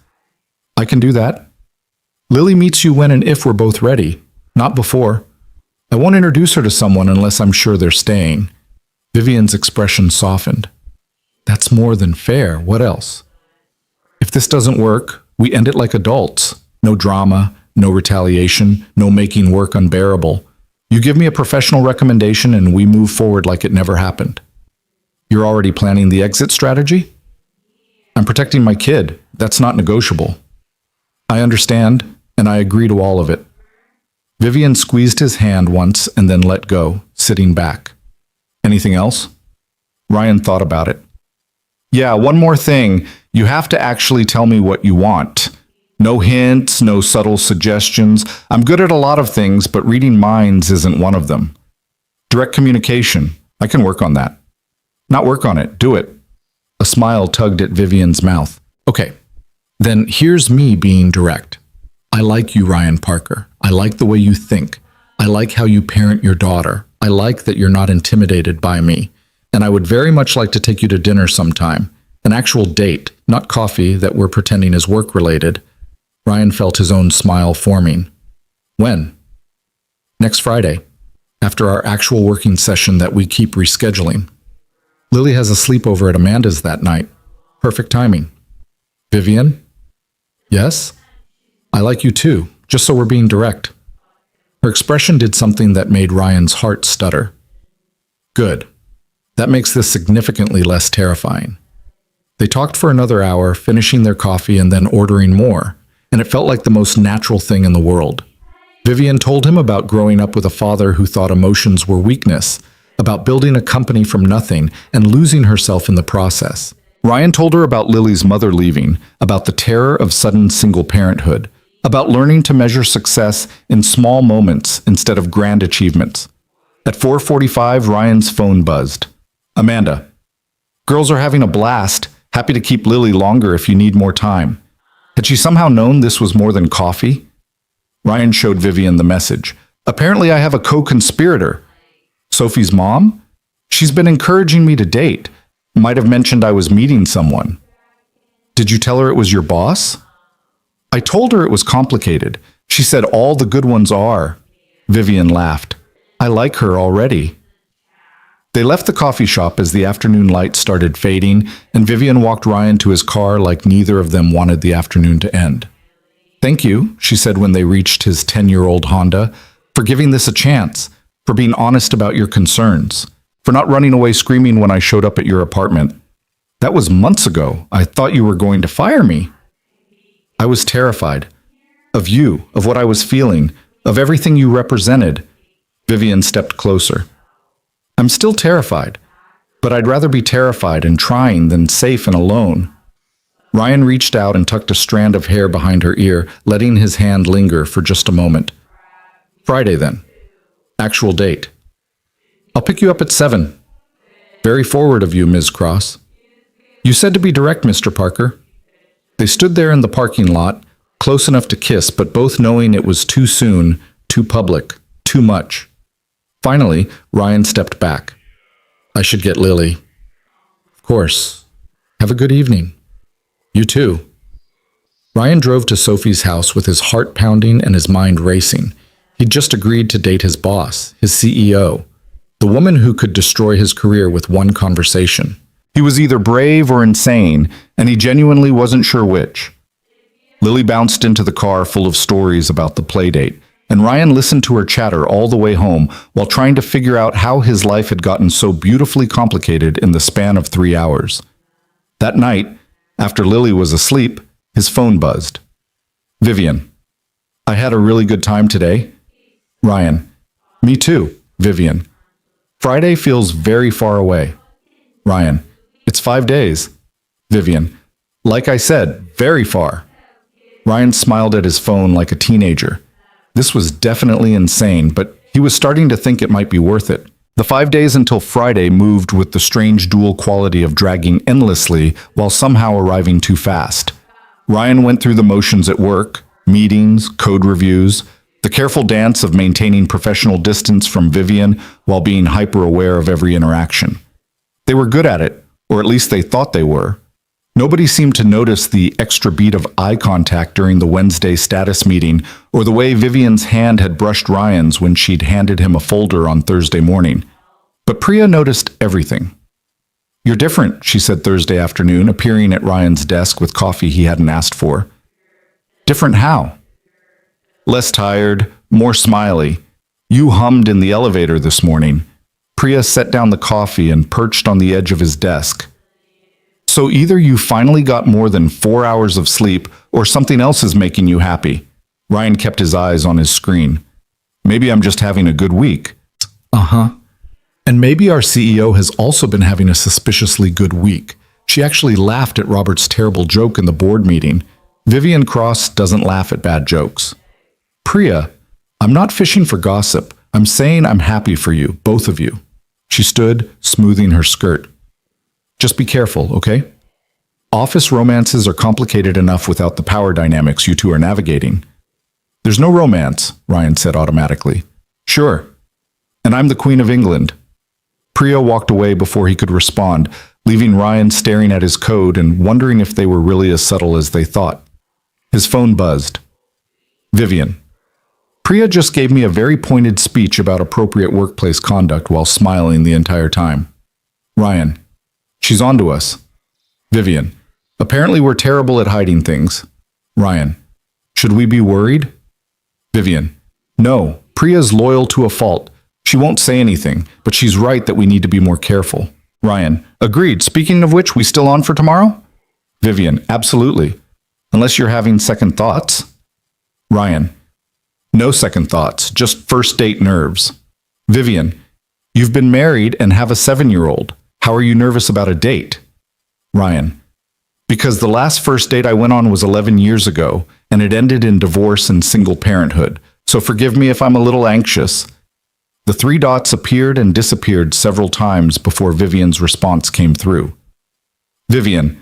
I can do that. Lily meets you when and if we're both ready, not before. I won't introduce her to someone unless I'm sure they're staying. Vivian's expression softened. That's more than fair. What else? If this doesn't work, we end it like adults. No drama, no retaliation, no making work unbearable. You give me a professional recommendation and we move forward like it never happened. You're already planning the exit strategy? I'm protecting my kid. That's not negotiable. I understand, and I agree to all of it. Vivian squeezed his hand once and then let go, sitting back. Anything else? Ryan thought about it. Yeah, one more thing. You have to actually tell me what you want. No hints, no subtle suggestions. I'm good at a lot of things, but reading minds isn't one of them. Direct communication. I can work on that. Not work on it, do it. A smile tugged at Vivian's mouth. Okay, then here's me being direct. I like you, Ryan Parker. I like the way you think. I like how you parent your daughter. I like that you're not intimidated by me. And I would very much like to take you to dinner sometime. An actual date, not coffee that we're pretending is work-related. Ryan felt his own smile forming. When? Next Friday, after our actual working session that we keep rescheduling. Lily has a sleepover at Amanda's that night. Perfect timing. Vivian? Yes? I like you too, just so we're being direct. Her expression did something that made Ryan's heart stutter. Good. That makes this significantly less terrifying. They talked for another hour, finishing their coffee and then ordering more, and it felt like the most natural thing in the world. Vivian told him about growing up with a father who thought emotions were weakness, about building a company from nothing and losing herself in the process. Ryan told her about Lily's mother leaving, about the terror of sudden single parenthood, about learning to measure success in small moments instead of grand achievements. At 4:45, Ryan's phone buzzed. Amanda. Girls are having a blast. Happy to keep Lily longer if you need more time. Had she somehow known this was more than coffee? Ryan showed Vivian the message. Apparently I have a co-conspirator. Sophie's mom? She's been encouraging me to date. Might have mentioned I was meeting someone. Did you tell her it was your boss? I told her it was complicated. She said all the good ones are. Vivian laughed. I like her already. They left the coffee shop as the afternoon light started fading, and Vivian walked Ryan to his car like neither of them wanted the afternoon to end. Thank you, she said when they reached his 10-year-old Honda, for giving this a chance, for being honest about your concerns, for not running away screaming when I showed up at your apartment. That was months ago. I thought you were going to fire me. I was terrified. Of you, of what I was feeling, of everything you represented. Vivian stepped closer. I'm still terrified, but I'd rather be terrified and trying than safe and alone. Ryan reached out and tucked a strand of hair behind her ear, letting his hand linger for just a moment. Friday, then. Actual date. I'll pick you up at 7. Very forward of you, Ms. Cross. You said to be direct, Mr. Parker. They stood there in the parking lot, close enough to kiss, but both knowing it was too soon, too public, too much. Finally, Ryan stepped back. I should get Lily. Of course. Have a good evening. You too. Ryan drove to Sophie's house with his heart pounding and his mind racing. He'd just agreed to date his boss, his CEO, the woman who could destroy his career with one conversation. He was either brave or insane, and he genuinely wasn't sure which. Lily bounced into the car full of stories about the playdate, and Ryan listened to her chatter all the way home while trying to figure out how his life had gotten so beautifully complicated in the span of 3 hours. That night, after Lily was asleep, his phone buzzed. Vivian. I had a really good time today. Ryan. Me too, Vivian. Friday feels very far away. Ryan. It's 5 days. Vivian. Like I said, very far. Ryan smiled at his phone like a teenager. This was definitely insane, but he was starting to think it might be worth it. The 5 days until Friday moved with the strange dual quality of dragging endlessly while somehow arriving too fast. Ryan went through the motions at work, meetings, code reviews, The careful dance of maintaining professional distance from Vivian while being hyper-aware of every interaction. They were good at it, or at least they thought they were. Nobody seemed to notice the extra beat of eye contact during the Wednesday status meeting or the way Vivian's hand had brushed Ryan's when she'd handed him a folder on Thursday morning. But Priya noticed everything. "You're different," she said Thursday afternoon, appearing at Ryan's desk with coffee he hadn't asked for. "Different how?" "Less tired, more smiley. You hummed in the elevator this morning." Priya set down the coffee and perched on the edge of his desk. "So either you finally got more than 4 hours of sleep or something else is making you happy." Ryan kept his eyes on his screen. "Maybe I'm just having a good week." "Uh-huh. And maybe our CEO has also been having a suspiciously good week." She actually laughed at Robert's terrible joke in the board meeting. Vivian Cross doesn't laugh at bad jokes. "Priya, I'm not fishing for gossip. I'm saying I'm happy for you, both of you." She stood, smoothing her skirt. "Just be careful, okay? Office romances are complicated enough without the power dynamics you two are navigating." "There's no romance," Ryan said automatically. "Sure. And I'm the Queen of England." Priya walked away before he could respond, leaving Ryan staring at his code and wondering if they were really as subtle as they thought. His phone buzzed. "Vivian. Priya just gave me a very pointed speech about appropriate workplace conduct while smiling the entire time." Ryan. "She's on to us." Vivian. "Apparently we're terrible at hiding things." Ryan. "Should we be worried?" Vivian. "No, Priya's loyal to a fault. She won't say anything, but she's right that we need to be more careful." Ryan. "Agreed. Speaking of which, we still on for tomorrow?" Vivian. "Absolutely. Unless you're having second thoughts." Ryan. "No second thoughts, just first date nerves." Vivian. "You've been married and have a 7-year-old. How are you nervous about a date?" Ryan. "Because the last first date I went on was 11 years ago, and it ended in divorce and single parenthood, so forgive me if I'm a little anxious." The 3 dots appeared and disappeared several times before Vivian's response came through. Vivian.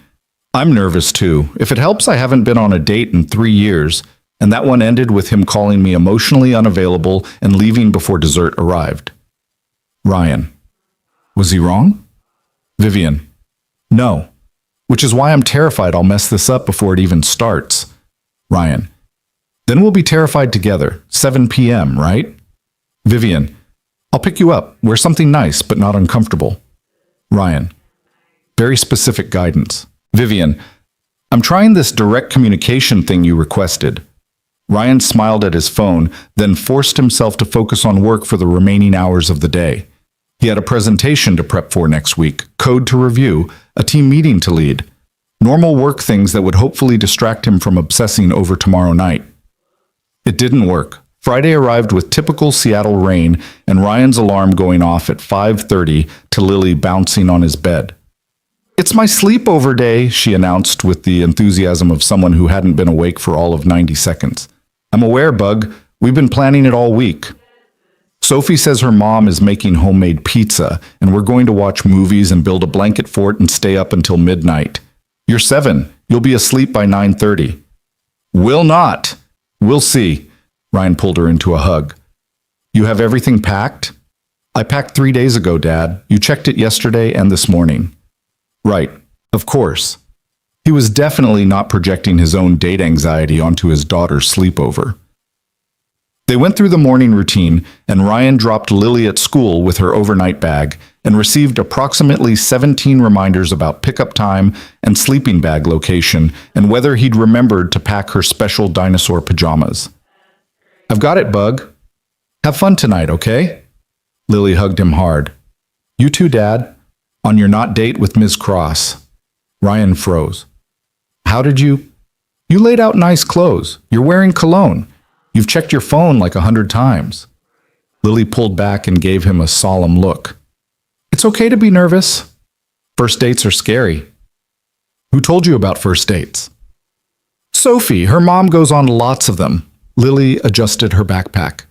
"I'm nervous too. If it helps, I haven't been on a date in 3 years, and that one ended with him calling me emotionally unavailable and leaving before dessert arrived." Ryan. "Was he wrong?" Vivian. "No. Which is why I'm terrified I'll mess this up before it even starts." Ryan. "Then we'll be terrified together. 7 p.m., right?" Vivian. "I'll pick you up. Wear something nice, but not uncomfortable." Ryan. Very specific guidance. Vivian. "I'm trying this direct communication thing you requested." Ryan smiled at his phone, then forced himself to focus on work for the remaining hours of the day. He had a presentation to prep for next week, code to review, a team meeting to lead. Normal work things that would hopefully distract him from obsessing over tomorrow night. It didn't work. Friday arrived with typical Seattle rain and Ryan's alarm going off at 5:30 to Lily bouncing on his bed. "It's my sleepover day," she announced with the enthusiasm of someone who hadn't been awake for all of 90 seconds. "I'm aware, Bug. We've been planning it all week." Sophie says her mom is making homemade pizza, and we're going to watch movies and build a blanket fort and stay up until midnight. "You're 7. You'll be asleep by 9:30. "Will not. We'll see." Ryan pulled her into a hug. "You have everything packed?" "I packed 3 days ago, Dad. You checked it yesterday and this morning." "Right. Of course." He was definitely not projecting his own date anxiety onto his daughter's sleepover. They went through the morning routine, and Ryan dropped Lily at school with her overnight bag and received approximately 17 reminders about pickup time and sleeping bag location and whether he'd remembered to pack her special dinosaur pajamas. "I've got it, Bug. Have fun tonight, okay?" Lily hugged him hard. "You too, Dad. On your not date with Ms. Cross." Ryan froze. "How did you—" "You laid out nice clothes. You're wearing cologne. You've checked your phone like 100 times. Lily pulled back and gave him a solemn look. "It's okay to be nervous. First dates are scary." "Who told you about first dates?" "Sophie. Her mom goes on lots of them." Lily adjusted her backpack.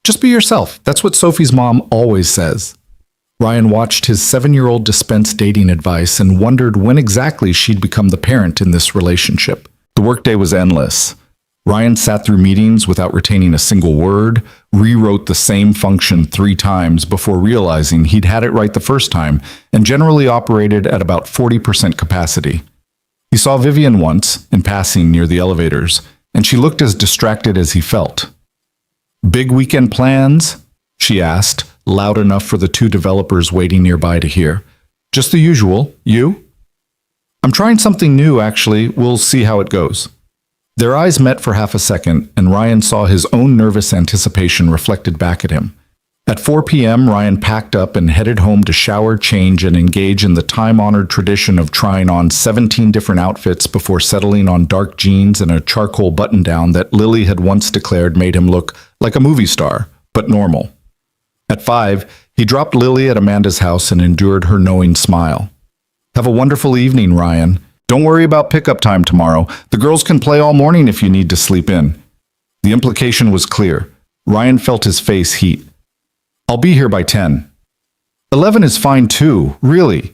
"Just be yourself. That's what Sophie's mom always says." Ryan watched his 7-year-old dispense dating advice and wondered when exactly she'd become the parent in this relationship. The workday was endless. Ryan sat through meetings without retaining a single word, rewrote the same function 3 times before realizing he'd had it right the first time, and generally operated at about 40% capacity. He saw Vivian once, in passing near the elevators, and she looked as distracted as he felt. "Big weekend plans?" she asked, loud enough for the 2 developers waiting nearby to hear. "Just the usual. You?" "I'm trying something new, actually. We'll see how it goes." Their eyes met for half a second, and Ryan saw his own nervous anticipation reflected back at him. At 4 p.m., Ryan packed up and headed home to shower, change, and engage in the time-honored tradition of trying on 17 different outfits before settling on dark jeans and a charcoal button-down that Lily had once declared made him look like a movie star, but normal. At 5, he dropped Lily at Amanda's house and endured her knowing smile. "Have a wonderful evening, Ryan. Don't worry about pickup time tomorrow. The girls can play all morning if you need to sleep in." The implication was clear. Ryan felt his face heat. "I'll be here by 10. 11 is fine too, really."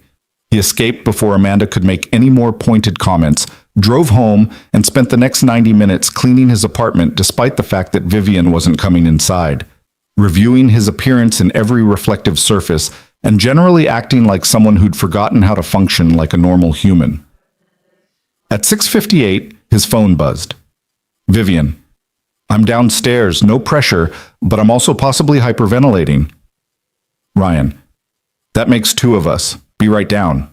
He escaped before Amanda could make any more pointed comments, drove home, and spent the next 90 minutes cleaning his apartment despite the fact that Vivian wasn't coming inside, reviewing his appearance in every reflective surface, and generally acting like someone who'd forgotten how to function like a normal human. At 6:58, his phone buzzed. "Vivian, I'm downstairs, no pressure, but I'm also possibly hyperventilating." Ryan, "That makes 2 of us. Be right down."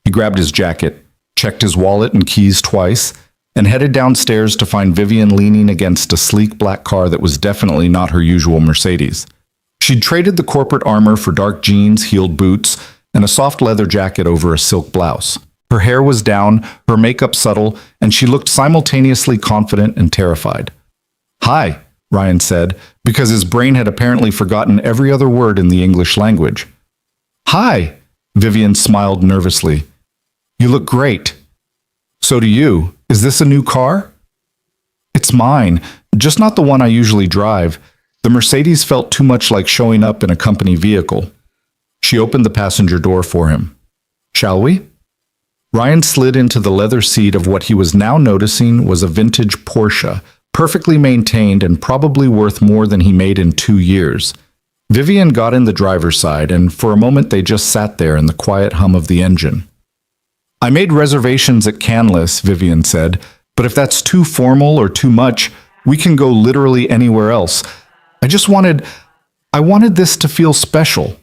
He grabbed his jacket, checked his wallet and keys twice, and headed downstairs to find Vivian leaning against a sleek black car that was definitely not her usual Mercedes. She'd traded the corporate armor for dark jeans, heeled boots, and a soft leather jacket over a silk blouse. Her hair was down, her makeup subtle, and she looked simultaneously confident and terrified. "Hi," Ryan said, because his brain had apparently forgotten every other word in the English language. "Hi," Vivian smiled nervously. "You look great." "So do you. Is this a new car?" "It's mine, just not the one I usually drive. The Mercedes felt too much like showing up in a company vehicle." She opened the passenger door for him. "Shall we?" Ryan slid into the leather seat of what he was now noticing was a vintage Porsche, perfectly maintained and probably worth more than he made in 2 years. Vivian got in the driver's side, and for a moment they just sat there in the quiet hum of the engine. "I made reservations at Canlis," Vivian said, "but if that's too formal or too much, we can go literally anywhere else. I wanted this to feel special."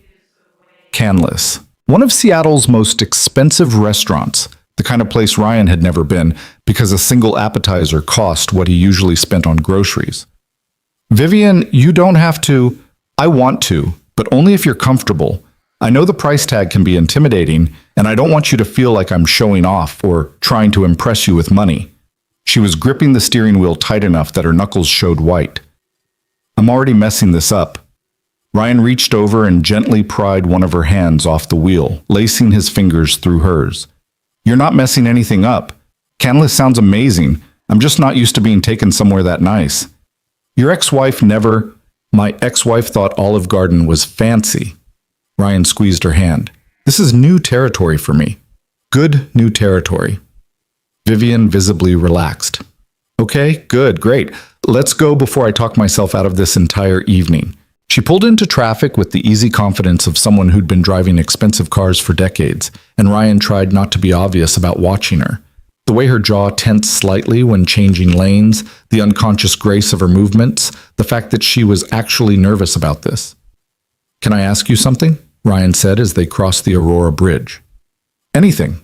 Canlis, one of Seattle's most expensive restaurants, the kind of place Ryan had never been because a single appetizer cost what he usually spent on groceries. "Vivian, you don't have to." "I want to, but only if you're comfortable. I know the price tag can be intimidating, and I don't want you to feel like I'm showing off or trying to impress you with money." She was gripping the steering wheel tight enough that her knuckles showed white. "I'm already messing this up." Ryan reached over and gently pried one of her hands off the wheel, lacing his fingers through hers. "You're not messing anything up. Canlis sounds amazing. I'm just not used to being taken somewhere that nice. Your ex-wife never—" "My ex-wife thought Olive Garden was fancy." Ryan squeezed her hand. "This is new territory for me." "Good new territory." Vivian visibly relaxed. "Okay, good, great. Let's go before I talk myself out of this entire evening." She pulled into traffic with the easy confidence of someone who'd been driving expensive cars for decades, and Ryan tried not to be obvious about watching her. The way her jaw tensed slightly when changing lanes, the unconscious grace of her movements, the fact that she was actually nervous about this. "Can I ask you something?" Ryan said as they crossed the Aurora Bridge. "Anything."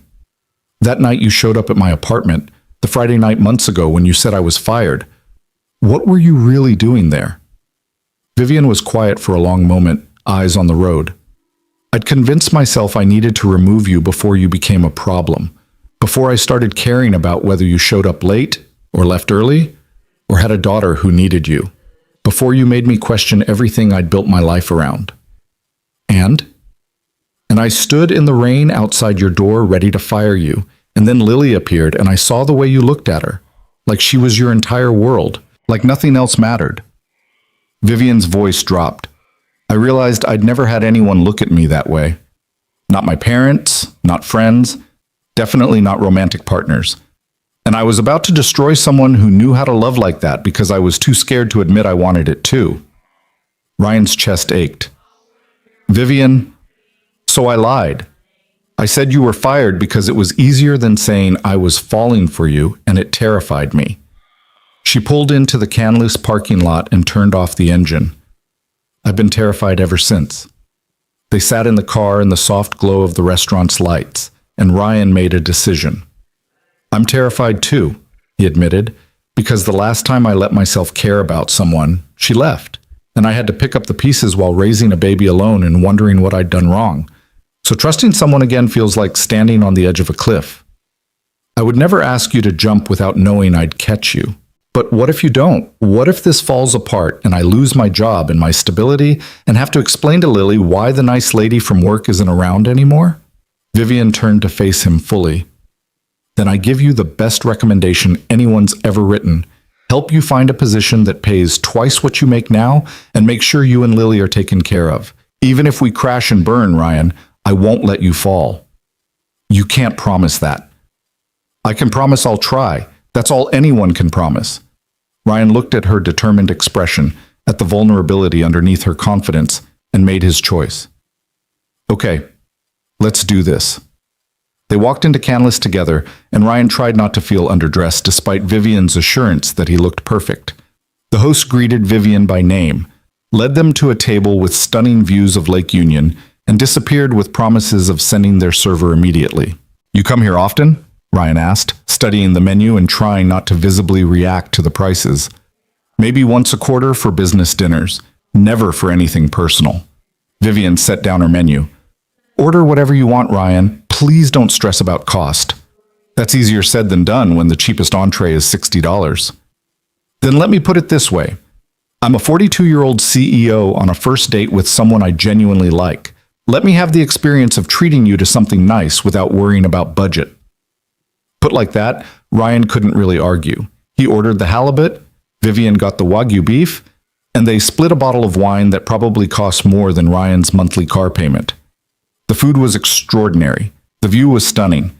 "That night you showed up at my apartment, the Friday night months ago when you said I was fired. What were you really doing there?" Vivian was quiet for a long moment, eyes on the road. "I'd convinced myself I needed to remove you before you became a problem, before I started caring about whether you showed up late, or left early, or had a daughter who needed you, before you made me question everything I'd built my life around. And I stood in the rain outside your door ready to fire you, and then Lily appeared and I saw the way you looked at her, like she was your entire world, like nothing else mattered." Vivian's voice dropped. "I realized I'd never had anyone look at me that way. Not my parents, not friends, definitely not romantic partners. And I was about to destroy someone who knew how to love like that because I was too scared to admit I wanted it too. Ryan's chest ached. Vivian, so I lied. I said you were fired because it was easier than saying I was falling for you, and it terrified me. She pulled into the canless parking lot and turned off the engine. I've been terrified ever since. They sat in the car in the soft glow of the restaurant's lights, and Ryan made a decision. I'm terrified too, he admitted, because the last time I let myself care about someone, she left, and I had to pick up the pieces while raising a baby alone and wondering what I'd done wrong. So trusting someone again feels like standing on the edge of a cliff. I would never ask you to jump without knowing I'd catch you. But what if you don't? What if this falls apart and I lose my job and my stability and have to explain to Lily why the nice lady from work isn't around anymore? Vivian turned to face him fully. Then I give you the best recommendation anyone's ever written. Help you find a position that pays twice what you make now and make sure you and Lily are taken care of. Even if we crash and burn, Ryan, I won't let you fall. You can't promise that. I can promise I'll try. That's all anyone can promise. Ryan looked at her determined expression, at the vulnerability underneath her confidence, and made his choice. Okay, let's do this. They walked into Canlis together, and Ryan tried not to feel underdressed despite Vivian's assurance that he looked perfect. The host greeted Vivian by name, led them to a table with stunning views of Lake Union, and disappeared with promises of sending their server immediately. You come here often? Ryan asked, studying the menu and trying not to visibly react to the prices. Maybe once a quarter for business dinners, never for anything personal. Vivian set down her menu. Order whatever you want, Ryan. Please don't stress about cost. That's easier said than done when the cheapest entree is $60. Then let me put it this way. I'm a 42-year-old CEO on a first date with someone I genuinely like. Let me have the experience of treating you to something nice without worrying about budget. Put like that, Ryan couldn't really argue. He ordered the halibut, Vivian got the Wagyu beef, and they split a bottle of wine that probably cost more than Ryan's monthly car payment. The food was extraordinary. The view was stunning.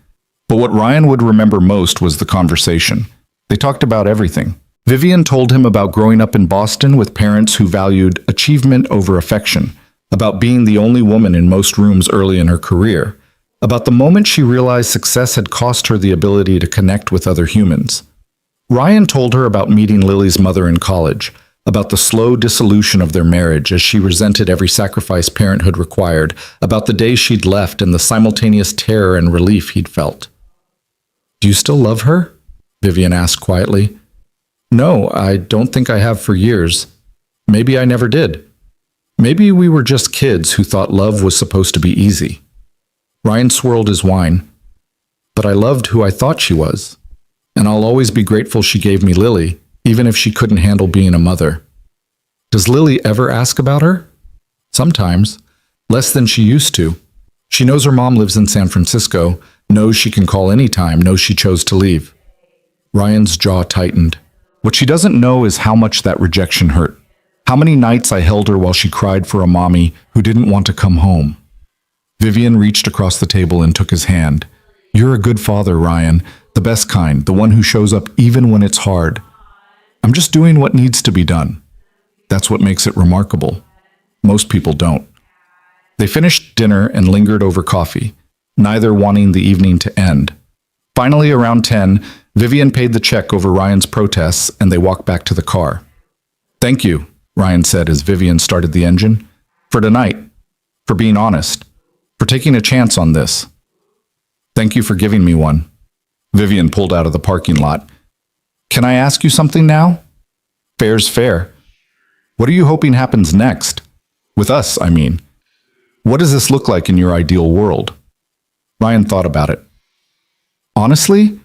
But what Ryan would remember most was the conversation. They talked about everything. Vivian told him about growing up in Boston with parents who valued achievement over affection, about being the only woman in most rooms early in her career, about the moment she realized success had cost her the ability to connect with other humans. Ryan told her about meeting Lily's mother in college, about the slow dissolution of their marriage as she resented every sacrifice parenthood required, about the day she'd left and the simultaneous terror and relief he'd felt. Do you still love her? Vivian asked quietly. No, I don't think I have for years. Maybe I never did. Maybe we were just kids who thought love was supposed to be easy. Ryan swirled his wine. But I loved who I thought she was. And I'll always be grateful she gave me Lily, even if she couldn't handle being a mother. Does Lily ever ask about her? Sometimes. Less than she used to. She knows her mom lives in San Francisco, knows she can call anytime, knows she chose to leave. Ryan's jaw tightened. What she doesn't know is how much that rejection hurt. How many nights I held her while she cried for a mommy who didn't want to come home. Vivian reached across the table and took his hand. You're a good father, Ryan. The best kind, the one who shows up even when it's hard. I'm just doing what needs to be done. That's what makes it remarkable. Most people don't. They finished dinner and lingered over coffee, neither wanting the evening to end. Finally, around 10, Vivian paid the check over Ryan's protests and they walked back to the car. Thank you, Ryan said as Vivian started the engine. For tonight. For being honest. For taking a chance on this. Thank you for giving me one. Vivian pulled out of the parking lot. Can I ask you something now? Fair's fair. What are you hoping happens next? With us, I mean. What does this look like in your ideal world? Ryan thought about it. Honestly,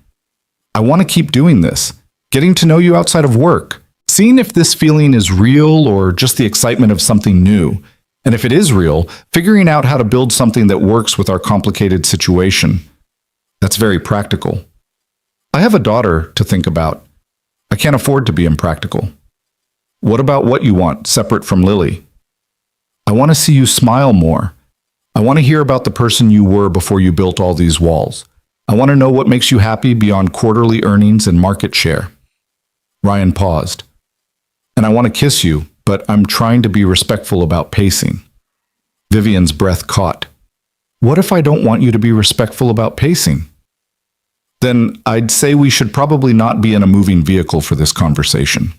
I want to keep doing this, getting to know you outside of work, seeing if this feeling is real or just the excitement of something new. And if it is real, figuring out how to build something that works with our complicated situation. That's very practical. I have a daughter to think about. I can't afford to be impractical. What about what you want, separate from Lily? I want to see you smile more. I want to hear about the person you were before you built all these walls. I want to know what makes you happy beyond quarterly earnings and market share. Ryan paused. And I want to kiss you, but I'm trying to be respectful about pacing. Vivian's breath caught. What if I don't want you to be respectful about pacing? Then I'd say we should probably not be in a moving vehicle for this conversation.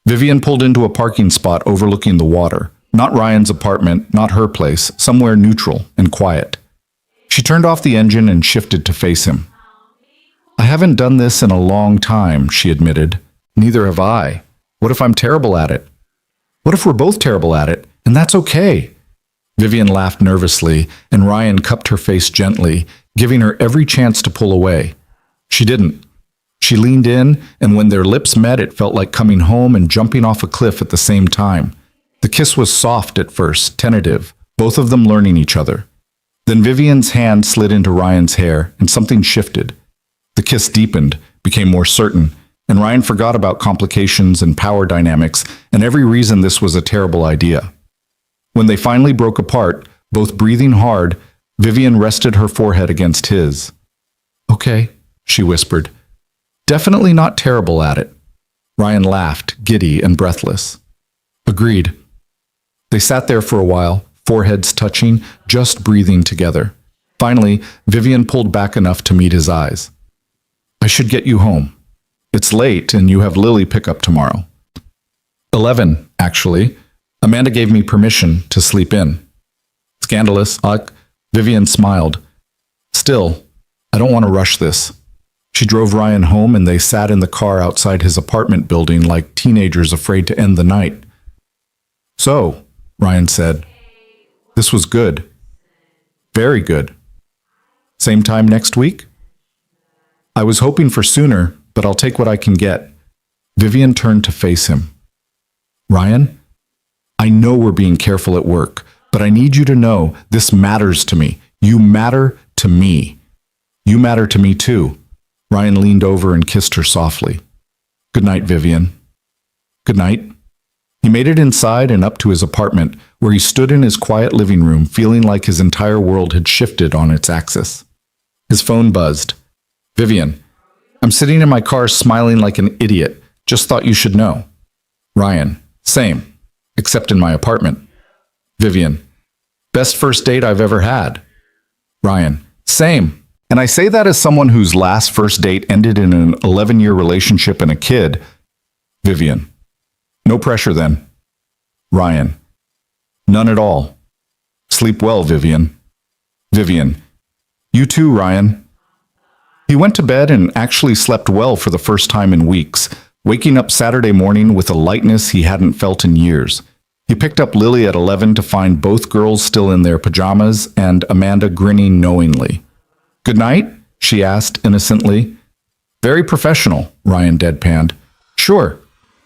Vivian pulled into a parking spot overlooking the water. Not Ryan's apartment, not her place, somewhere neutral and quiet. She turned off the engine and shifted to face him. I haven't done this in a long time, she admitted. Neither have I. What if I'm terrible at it? What if we're both terrible at it, and that's okay? Vivian laughed nervously, and Ryan cupped her face gently, giving her every chance to pull away. She didn't. She leaned in, and when their lips met, it felt like coming home and jumping off a cliff at the same time. The kiss was soft at first, tentative, both of them learning each other. Then Vivian's hand slid into Ryan's hair, and something shifted. The kiss deepened, became more certain, and Ryan forgot about complications and power dynamics and every reason this was a terrible idea. When they finally broke apart, both breathing hard, Vivian rested her forehead against his. Okay, she whispered. Definitely not terrible at it. Ryan laughed, giddy and breathless. Agreed. They sat there for a while, foreheads touching, just breathing together. Finally, Vivian pulled back enough to meet his eyes. I should get you home. It's late and you have Lily pick up tomorrow. 11, actually. Amanda gave me permission to sleep in. Scandalous, Vivian smiled. Still, I don't want to rush this. She drove Ryan home and they sat in the car outside his apartment building like teenagers afraid to end the night. So, Ryan said, this was good. Very good. Same time next week? I was hoping for sooner, but I'll take what I can get. Vivian turned to face him. Ryan, I know we're being careful at work, but I need you to know this matters to me. You matter to me. You matter to me too. Ryan leaned over and kissed her softly. Good night, Vivian. Good night. He made it inside and up to his apartment, where he stood in his quiet living room, feeling like his entire world had shifted on its axis. His phone buzzed. Vivian, I'm sitting in my car smiling like an idiot. Just thought you should know. Ryan, same, except in my apartment. Vivian, best first date I've ever had. Ryan, same. And I say that as someone whose last first date ended in an 11-year relationship and a kid. Vivian, no pressure then. Ryan, none at all. Sleep well, Vivian. Vivian, you too, Ryan. He went to bed and actually slept well for the first time in weeks, waking up Saturday morning with a lightness he hadn't felt in years. He picked up Lily at 11 to find both girls still in their pajamas and Amanda grinning knowingly. Good night? She asked innocently. Very professional, Ryan deadpanned. Sure.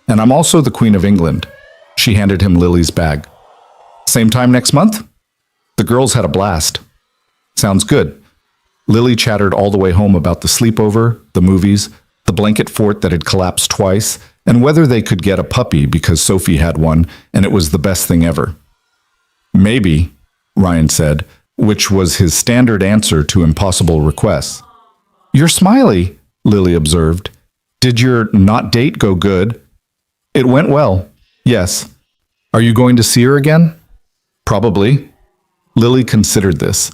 And I'm also the Queen of England. She handed him Lily's bag. Same time next month? The girls had a blast. Sounds good. Lily chattered all the way home about the sleepover, the movies, the blanket fort that had collapsed twice, and whether they could get a puppy because Sophie had one and it was the best thing ever. Maybe, Ryan said, which was his standard answer to impossible requests. You're smiley, Lily observed. Did your not date go good? It went well, yes. Are you going to see her again? Probably. Lily considered this.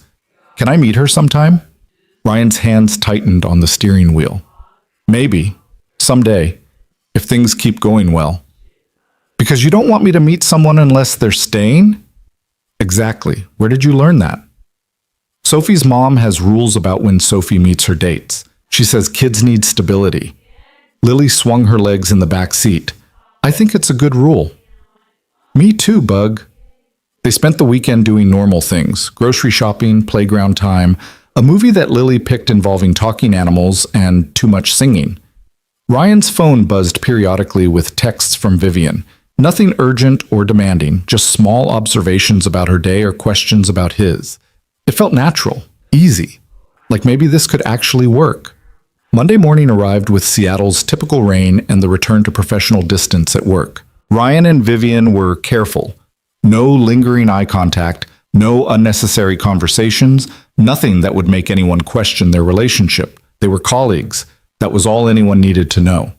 Can I meet her sometime? Ryan's hands tightened on the steering wheel. Maybe. Someday. If things keep going well. Because you don't want me to meet someone unless they're staying? Exactly. Where did you learn that? Sophie's mom has rules about when Sophie meets her dates. She says kids need stability. Lily swung her legs in the back seat. I think it's a good rule. Me too, Bug. They spent the weekend doing normal things, grocery shopping, playground time, a movie that Lily picked involving talking animals, and too much singing. Ryan's phone buzzed periodically with texts from Vivian. Nothing urgent or demanding, just small observations about her day or questions about his. It felt natural, easy, like maybe this could actually work. Monday morning arrived with Seattle's typical rain and the return to professional distance at work. Ryan and Vivian were careful. No lingering eye contact, no unnecessary conversations, Nothing that would make anyone question their relationship. They were colleagues. That was all anyone needed to know.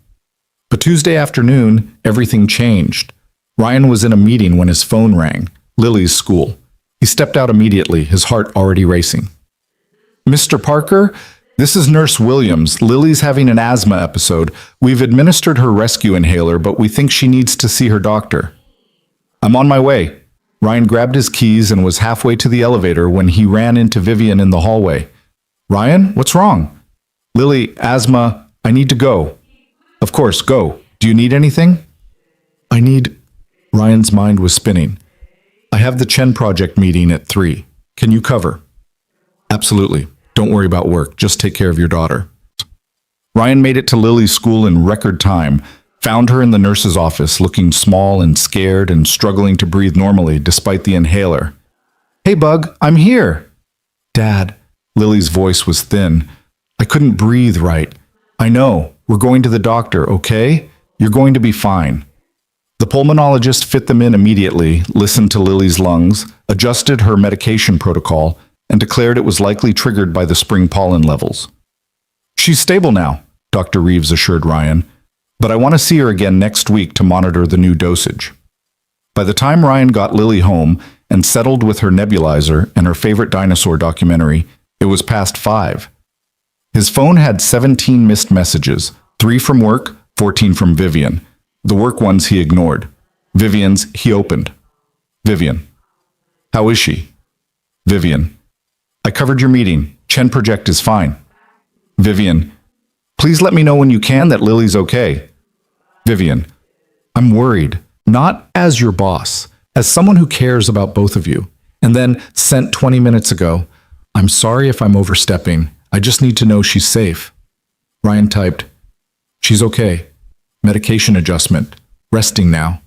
But Tuesday afternoon, everything changed. Ryan was in a meeting when his phone rang. Lily's school. He stepped out immediately, his heart already racing. Mr. Parker, this is Nurse Williams. Lily's having an asthma episode. We've administered her rescue inhaler, but we think she needs to see her doctor. I'm on my way. Ryan grabbed his keys and was halfway to the elevator when he ran into Vivian in the hallway. Ryan, what's wrong? Lily, asthma. I need to go. Of course, go. Do you need anything? I need... Ryan's mind was spinning. I have the Chen project meeting at 3. Can you cover? Absolutely. Don't worry about work. Just take care of your daughter. Ryan made it to Lily's school in record time, found her in the nurse's office looking small and scared and struggling to breathe normally despite the inhaler. Hey, Bug, I'm here. Dad, Lily's voice was thin. I couldn't breathe right. I know. We're going to the doctor, okay? You're going to be fine. The pulmonologist fit them in immediately, listened to Lily's lungs, adjusted her medication protocol, and declared it was likely triggered by the spring pollen levels. She's stable now, Dr. Reeves assured Ryan, but I want to see her again next week to monitor the new dosage. By the time Ryan got Lily home and settled with her nebulizer and her favorite dinosaur documentary, it was past 5. His phone had 17 missed messages, 3 from work, 14 from Vivian. The work ones he ignored. Vivian's he opened. Vivian. How is she? Vivian. I covered your meeting. Chen project is fine. Vivian. Please let me know when you can that Lily's okay. Vivian. I'm worried. Not as your boss, as someone who cares about both of you. And then sent 20 minutes ago. I'm sorry if I'm overstepping. I just need to know she's safe. Ryan typed. She's okay. Medication adjustment. Resting now.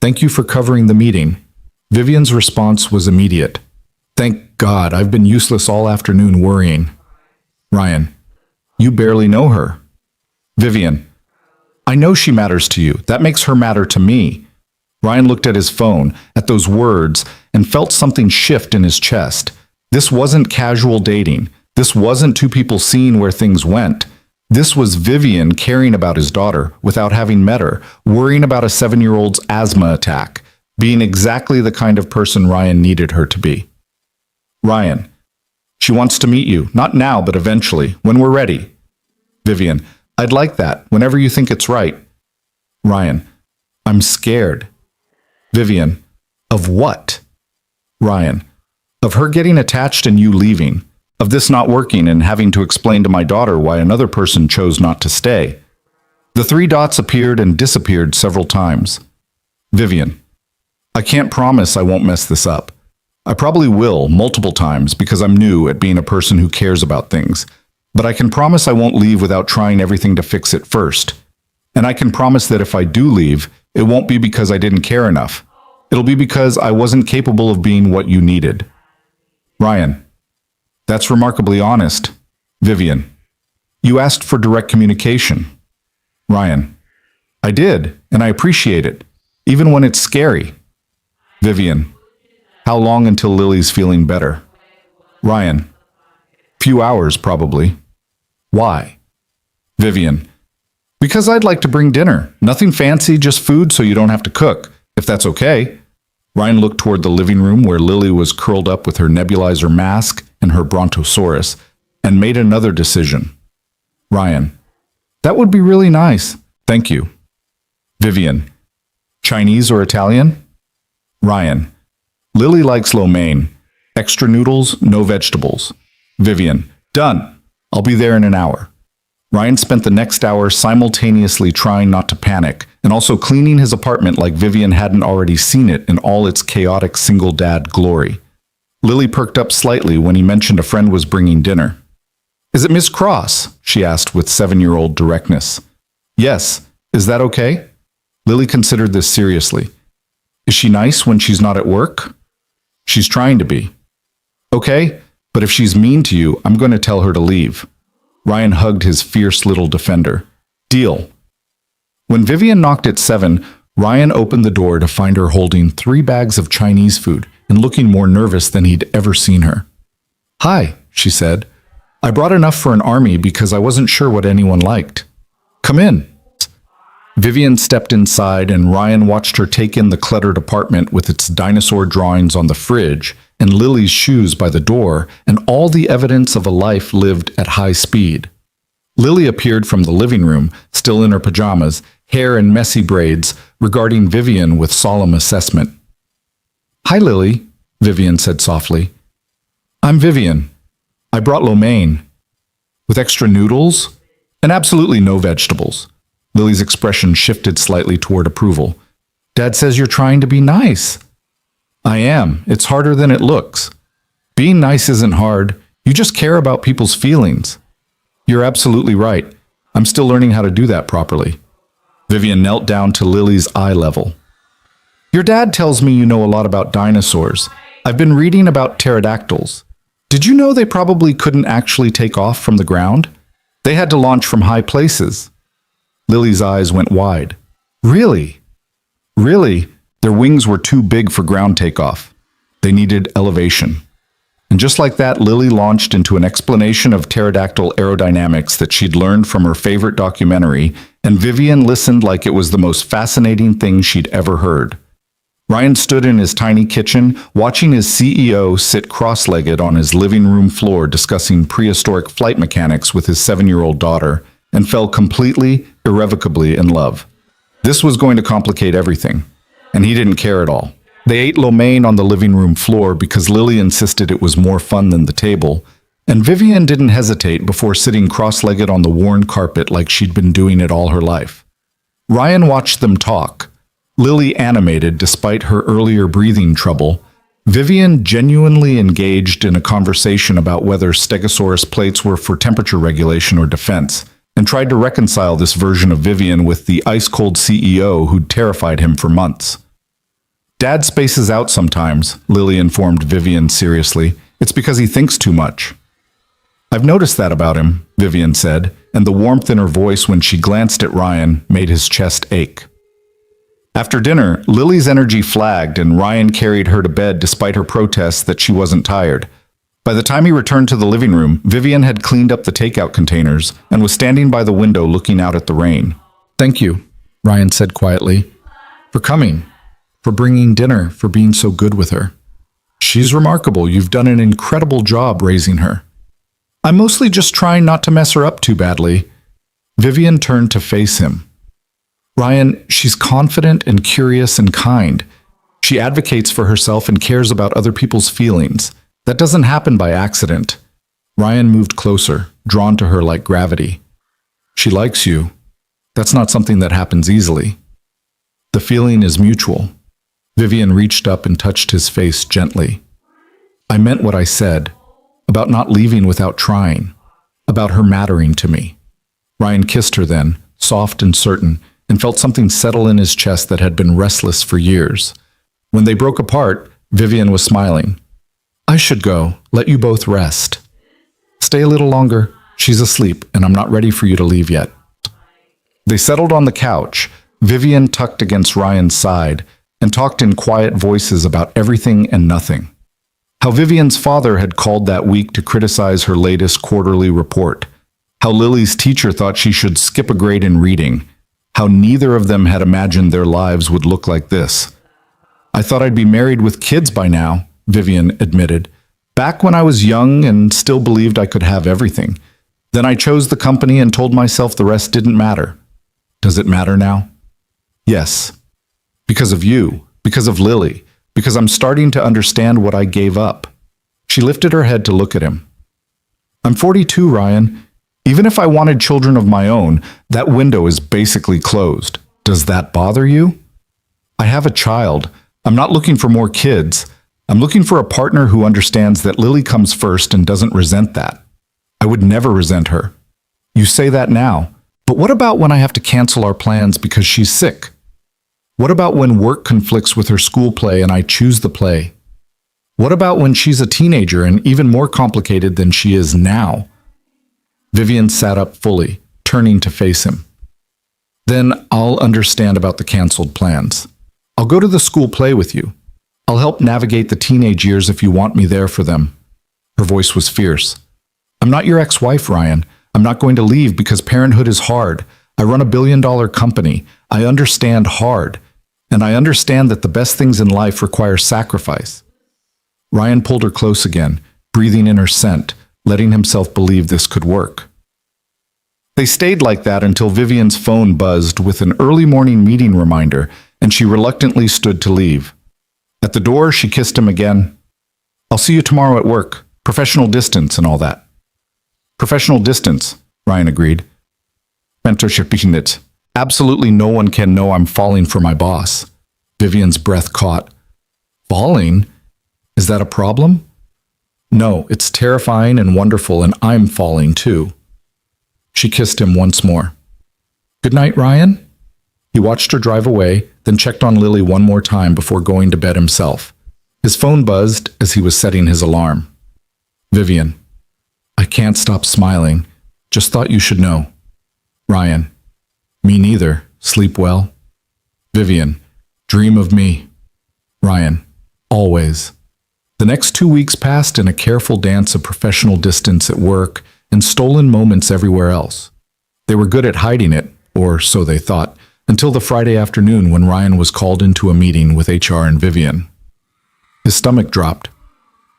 Thank you for covering the meeting. Vivian's response was immediate. Thank God, I've been useless all afternoon worrying. Ryan. You barely know her. Vivian. I know she matters to you. That makes her matter to me. Ryan looked at his phone, at those words, and felt something shift in his chest. This wasn't casual dating. This wasn't two people seeing where things went. This was Vivian caring about his daughter without having met her, worrying about a 7-year-old's asthma attack, being exactly the kind of person Ryan needed her to be. Ryan. She wants to meet you, not now, but eventually, when we're ready. Vivian. I'd like that, whenever you think it's right. Ryan. I'm scared. Vivian. Of what? Ryan. Of her getting attached and you leaving. Of this not working and having to explain to my daughter why another person chose not to stay. The 3 dots appeared and disappeared several times. Vivian. I can't promise I won't mess this up. I probably will multiple times because I'm new at being a person who cares about things. But I can promise I won't leave without trying everything to fix it first. And I can promise that if I do leave, it won't be because I didn't care enough. It'll be because I wasn't capable of being what you needed. Ryan. That's remarkably honest. Vivian. You asked for direct communication. Ryan. I did, and I appreciate it, even when it's scary. Vivian. How long until Lily's feeling better? Ryan. Few hours, probably. Why? Vivian. Because I'd like to bring dinner. Nothing fancy, just food so you don't have to cook, if that's okay. Ryan looked toward the living room where Lily was curled up with her nebulizer mask and her brontosaurus, and made another decision. Ryan. That would be really nice. Thank you. Vivian. Chinese or Italian? Ryan. Lily likes lo mein. Extra noodles, no vegetables. Vivian. Done. I'll be there in an hour. Ryan spent the next hour simultaneously trying not to panic and also cleaning his apartment like Vivian hadn't already seen it in all its chaotic single dad glory. Lily perked up slightly when he mentioned a friend was bringing dinner. Is it Miss Cross? She asked with 7-year-old directness. Yes. Is that okay? Lily considered this seriously. Is she nice when she's not at work? She's trying to be. Okay, but if she's mean to you, I'm going to tell her to leave. Ryan hugged his fierce little defender. Deal. When Vivian knocked at 7, Ryan opened the door to find her holding 3 bags of Chinese food and looking more nervous than he'd ever seen her. Hi, she said. I brought enough for an army because I wasn't sure what anyone liked. Come in. Vivian stepped inside and Ryan watched her take in the cluttered apartment with its dinosaur drawings on the fridge and Lily's shoes by the door and all the evidence of a life lived at high speed. Lily appeared from the living room, still in her pajamas, hair in messy braids, regarding Vivian with solemn assessment. Hi, Lily, Vivian said softly. I'm Vivian. I brought lo mein. With extra noodles? And absolutely no vegetables. Lily's expression shifted slightly toward approval. Dad says you're trying to be nice. I am. It's harder than it looks. Being nice isn't hard. You just care about people's feelings. You're absolutely right. I'm still learning how to do that properly. Vivian knelt down to Lily's eye level. Your dad tells me you know a lot about dinosaurs. I've been reading about pterodactyls. Did you know they probably couldn't actually take off from the ground? They had to launch from high places. Lily's eyes went wide. Really? Really? Their wings were too big for ground takeoff. They needed elevation. And just like that, Lily launched into an explanation of pterodactyl aerodynamics that she'd learned from her favorite documentary, and Vivian listened like it was the most fascinating thing she'd ever heard. Ryan stood in his tiny kitchen, watching his CEO sit cross-legged on his living room floor discussing prehistoric flight mechanics with his 7-year-old daughter, and fell completely, irrevocably in love. This was going to complicate everything, and he didn't care at all. They ate lo mein on the living room floor because Lily insisted it was more fun than the table, and Vivian didn't hesitate before sitting cross-legged on the worn carpet like she'd been doing it all her life. Ryan watched them talk. Lily animated despite her earlier breathing trouble. Vivian genuinely engaged in a conversation about whether Stegosaurus plates were for temperature regulation or defense, and tried to reconcile this version of Vivian with the ice-cold CEO who'd terrified him for months. Dad spaces out sometimes, Lily informed Vivian seriously. It's because he thinks too much. I've noticed that about him, Vivian said, and the warmth in her voice when she glanced at Ryan made his chest ache. After dinner, Lily's energy flagged and Ryan carried her to bed despite her protests that she wasn't tired. By the time he returned to the living room, Vivian had cleaned up the takeout containers and was standing by the window looking out at the rain. Thank you, Ryan said quietly, for coming, for bringing dinner, for being so good with her. She's remarkable. You've done an incredible job raising her. I'm mostly just trying not to mess her up too badly. Vivian turned to face him. Ryan, she's confident and curious and kind. She advocates for herself and cares about other people's feelings. That doesn't happen by accident. Ryan moved closer, drawn to her like gravity. She likes you. That's not something that happens easily. The feeling is mutual. Vivian reached up and touched his face gently. I meant what I said, about not leaving without trying, about her mattering to me. Ryan kissed her then, soft and certain, and felt something settle in his chest that had been restless for years. When they broke apart, Vivian was smiling. I should go, let you both rest. Stay a little longer. She's asleep, and I'm not ready for you to leave yet. They settled on the couch, Vivian tucked against Ryan's side, and talked in quiet voices about everything and nothing. How Vivian's father had called that week to criticize her latest quarterly report. How Lily's teacher thought she should skip a grade in reading. How neither of them had imagined their lives would look like this. I thought I'd be married with kids by now, Vivian admitted. Back when I was young and still believed I could have everything. Then I chose the company and told myself the rest didn't matter. Does it matter now? Yes. Because of you, because of Lily, because I'm starting to understand what I gave up. She lifted her head to look at him. I'm 42, Ryan. Even if I wanted children of my own, that window is basically closed. Does that bother you? I have a child. I'm not looking for more kids. I'm looking for a partner who understands that Lily comes first and doesn't resent that. I would never resent her. You say that now, but what about when I have to cancel our plans because she's sick? What about when work conflicts with her school play and I choose the play? What about when she's a teenager and even more complicated than she is now? Vivian sat up fully, turning to face him. Then I'll understand about the canceled plans. I'll go to the school play with you. I'll help navigate the teenage years if you want me there for them. Her voice was fierce. I'm not your ex-wife, Ryan. I'm not going to leave because parenthood is hard. I run a billion-dollar company. I understand hard. And I understand that the best things in life require sacrifice. Ryan pulled her close again, breathing in her scent, letting himself believe this could work. They stayed like that until Vivian's phone buzzed with an early morning meeting reminder, and she reluctantly stood to leave. At the door, she kissed him again. I'll see you tomorrow at work. Professional distance and all that. Professional distance, Ryan agreed. Mentorship. Absolutely no one can know I'm falling for my boss. Vivian's breath caught. Falling? Is that a problem? No, it's terrifying and wonderful, and I'm falling too. She kissed him once more. Good night, Ryan. He watched her drive away, then checked on Lily one more time before going to bed himself. His phone buzzed as he was setting his alarm. Vivian. I can't stop smiling. Just thought you should know. Ryan. Me neither. Sleep well. Vivian. Dream of me. Ryan. Always. The next 2 weeks passed in a careful dance of professional distance at work and stolen moments everywhere else. They were good at hiding it, or so they thought, until the Friday afternoon when Ryan was called into a meeting with HR and Vivian. His stomach dropped.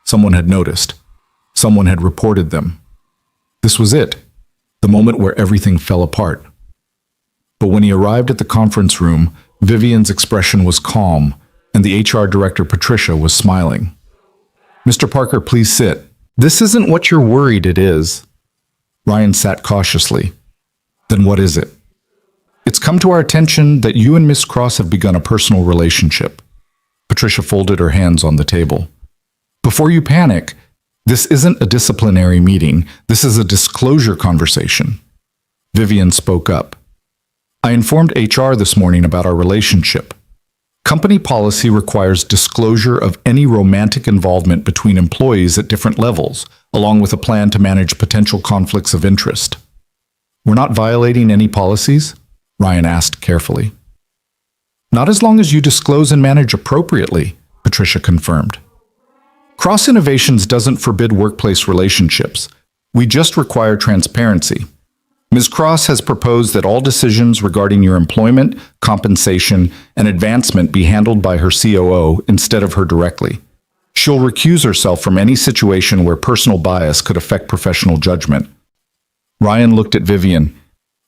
Someone had noticed. Someone had reported them. This was it, the moment where everything fell apart. But when he arrived at the conference room, Vivian's expression was calm, and the HR director, Patricia, was smiling. Mr. Parker, please sit. This isn't what you're worried it is. Ryan sat cautiously. Then what is it? It's come to our attention that you and Miss Cross have begun a personal relationship. Patricia folded her hands on the table. Before you panic, this isn't a disciplinary meeting. This is a disclosure conversation. Vivian spoke up. I informed HR this morning about our relationship. Company policy requires disclosure of any romantic involvement between employees at different levels, along with a plan to manage potential conflicts of interest. We're not violating any policies? Ryan asked carefully. Not as long as you disclose and manage appropriately, Patricia confirmed. Cross Innovations doesn't forbid workplace relationships. We just require transparency. Ms. Cross has proposed that all decisions regarding your employment, compensation, and advancement be handled by her COO instead of her directly. She'll recuse herself from any situation where personal bias could affect professional judgment. Ryan looked at Vivian.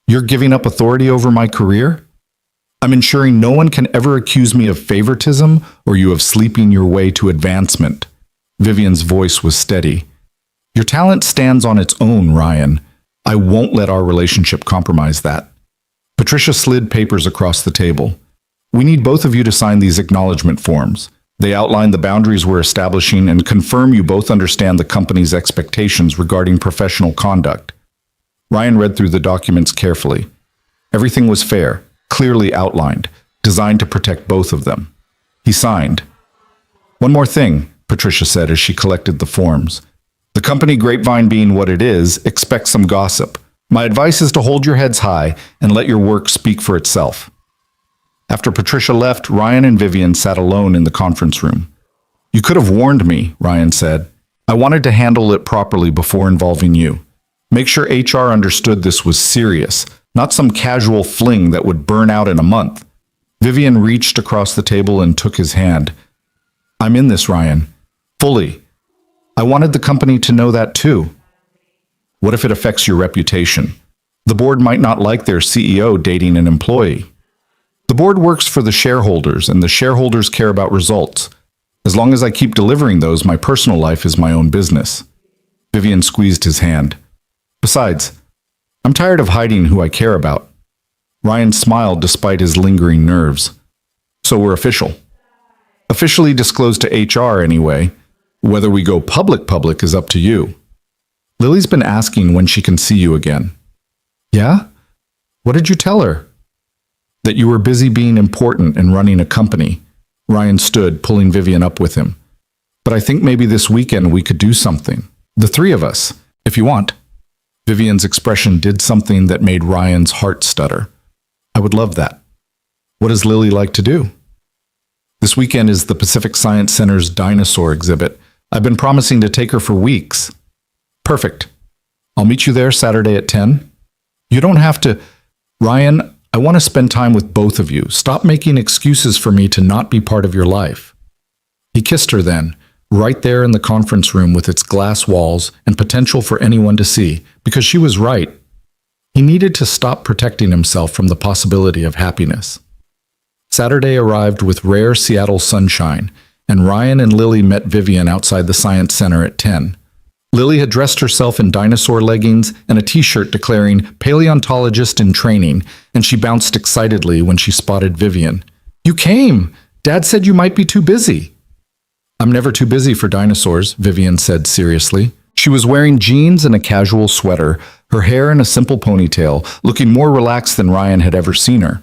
You're giving up authority over my career? I'm ensuring no one can ever accuse me of favoritism or you of sleeping your way to advancement. Vivian's voice was steady. Your talent stands on its own, Ryan. I won't let our relationship compromise that. Patricia slid papers across the table. We need both of you to sign these acknowledgement forms. They outline the boundaries we're establishing and confirm you both understand the company's expectations regarding professional conduct. Ryan read through the documents carefully. Everything was fair, clearly outlined, designed to protect both of them. He signed. One more thing, Patricia said as she collected the forms. The company, Grapevine being what it is, expects some gossip. My advice is to hold your heads high and let your work speak for itself. After Patricia left, Ryan and Vivian sat alone in the conference room. You could have warned me, Ryan said. I wanted to handle it properly before involving you. Make sure HR understood this was serious, not some casual fling that would burn out in a month. Vivian reached across the table and took his hand. I'm in this, Ryan. Fully. I wanted the company to know that too. What if it affects your reputation? The board might not like their CEO dating an employee. The board works for the shareholders, and the shareholders care about results. As long as I keep delivering those, my personal life is my own business. Vivian squeezed his hand. Besides, I'm tired of hiding who I care about. Ryan smiled despite his lingering nerves. So we're official. Officially disclosed to HR anyway. Whether we go public is up to you. Lily's been asking when she can see you again. Yeah? What did you tell her? That you were busy being important and running a company. Ryan stood, pulling Vivian up with him. But I think maybe this weekend we could do something. The three of us, if you want. Vivian's expression did something that made Ryan's heart stutter. I would love that. What does Lily like to do? This weekend is the Pacific Science Center's dinosaur exhibit. I've been promising to take her for weeks. Perfect. I'll meet you there Saturday at 10. You don't have to. Ryan, I want to spend time with both of you. Stop making excuses for me to not be part of your life. He kissed her then, right there in the conference room with its glass walls and potential for anyone to see, because she was right. He needed to stop protecting himself from the possibility of happiness. Saturday arrived with rare Seattle sunshine, and Ryan and Lily met Vivian outside the Science Center at 10. Lily had dressed herself in dinosaur leggings and a t-shirt declaring paleontologist in training, and she bounced excitedly when she spotted Vivian. You came! Dad said you might be too busy. I'm never too busy for dinosaurs, Vivian said seriously. She was wearing jeans and a casual sweater, her hair in a simple ponytail, looking more relaxed than Ryan had ever seen her.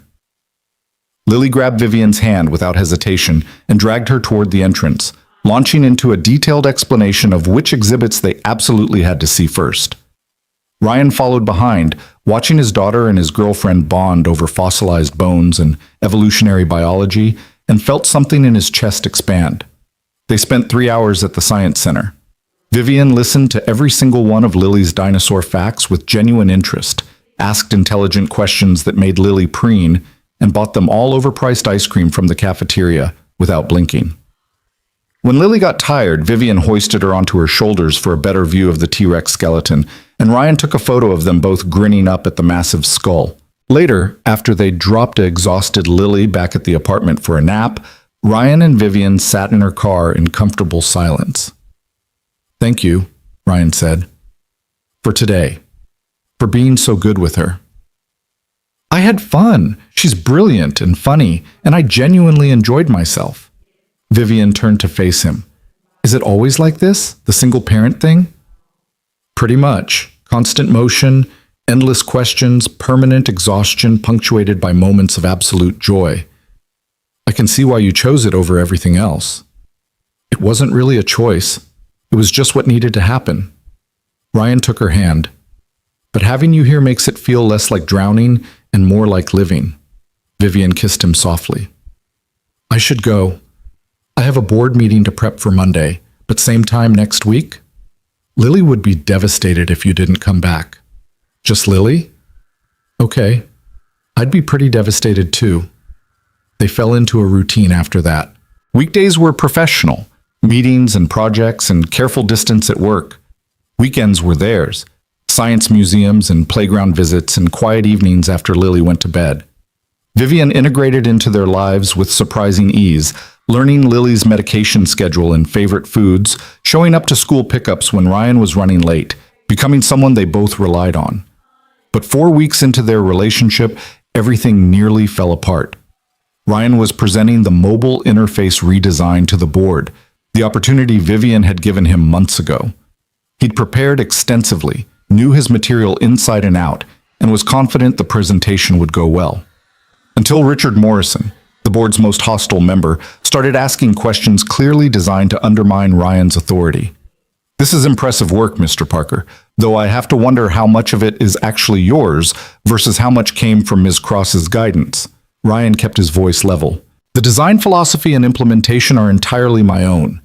Lily grabbed Vivian's hand without hesitation and dragged her toward the entrance, launching into a detailed explanation of which exhibits they absolutely had to see first. Ryan followed behind, watching his daughter and his girlfriend bond over fossilized bones and evolutionary biology, and felt something in his chest expand. They spent 3 hours at the Science Center. Vivian listened to every single one of Lily's dinosaur facts with genuine interest, asked intelligent questions that made Lily preen, and bought them all overpriced ice cream from the cafeteria without blinking. When Lily got tired, Vivian hoisted her onto her shoulders for a better view of the T-Rex skeleton, and Ryan took a photo of them both grinning up at the massive skull. Later, after they dropped exhausted Lily back at the apartment for a nap, Ryan and Vivian sat in her car in comfortable silence. Thank you, Ryan said, for today, for being so good with her. I had fun. She's brilliant and funny, and I genuinely enjoyed myself. Vivian turned to face him. Is it always like this, the single parent thing? Pretty much. Constant motion, endless questions, permanent exhaustion punctuated by moments of absolute joy. I can see why you chose it over everything else. It wasn't really a choice. It was just what needed to happen. Ryan took her hand. But having you here makes it feel less like drowning and more like living. Vivian kissed him softly. I should go. I have a board meeting to prep for Monday, but same time next week? Lily would be devastated if you didn't come back. Just Lily? Okay. I'd be pretty devastated too. They fell into a routine after that. Weekdays were professional, meetings and projects and careful distance at work. Weekends were theirs, science museums and playground visits and quiet evenings after Lily went to bed. Vivian integrated into their lives with surprising ease, learning Lily's medication schedule and favorite foods, showing up to school pickups when Ryan was running late, becoming someone they both relied on. But 4 weeks into their relationship, everything nearly fell apart. Ryan was presenting the mobile interface redesign to the board, the opportunity Vivian had given him months ago. He'd prepared extensively, knew his material inside and out, and was confident the presentation would go well. Until Richard Morrison, the board's most hostile member, started asking questions clearly designed to undermine Ryan's authority. This is impressive work, Mr. Parker, though I have to wonder how much of it is actually yours versus how much came from Ms. Cross's guidance. Ryan kept his voice level. The design philosophy and implementation are entirely my own.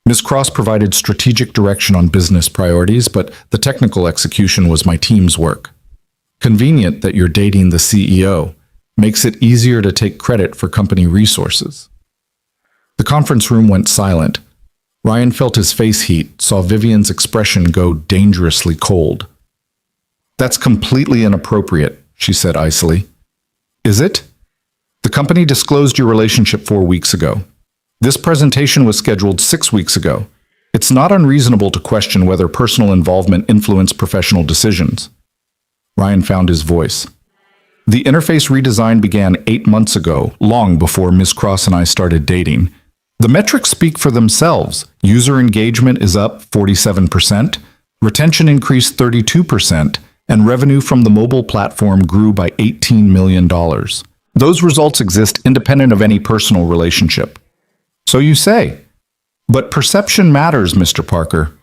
Ms. Cross provided strategic direction on business priorities, but the technical execution was my team's work. Convenient that you're dating the CEO. Makes it easier to take credit for company resources. The conference room went silent. Ryan felt his face heat, saw Vivian's expression go dangerously cold. That's completely inappropriate, she said icily. Is it? The company disclosed your relationship 4 weeks ago. This presentation was scheduled 6 weeks ago. It's not unreasonable to question whether personal involvement influenced professional decisions. Ryan found his voice. The interface redesign began 8 months ago, long before Ms. Cross and I started dating. The metrics speak for themselves. User engagement is up 47%, retention increased 32%, and revenue from the mobile platform grew by $18 million. Those results exist independent of any personal relationship. So you say. But perception matters, Mr. Parker.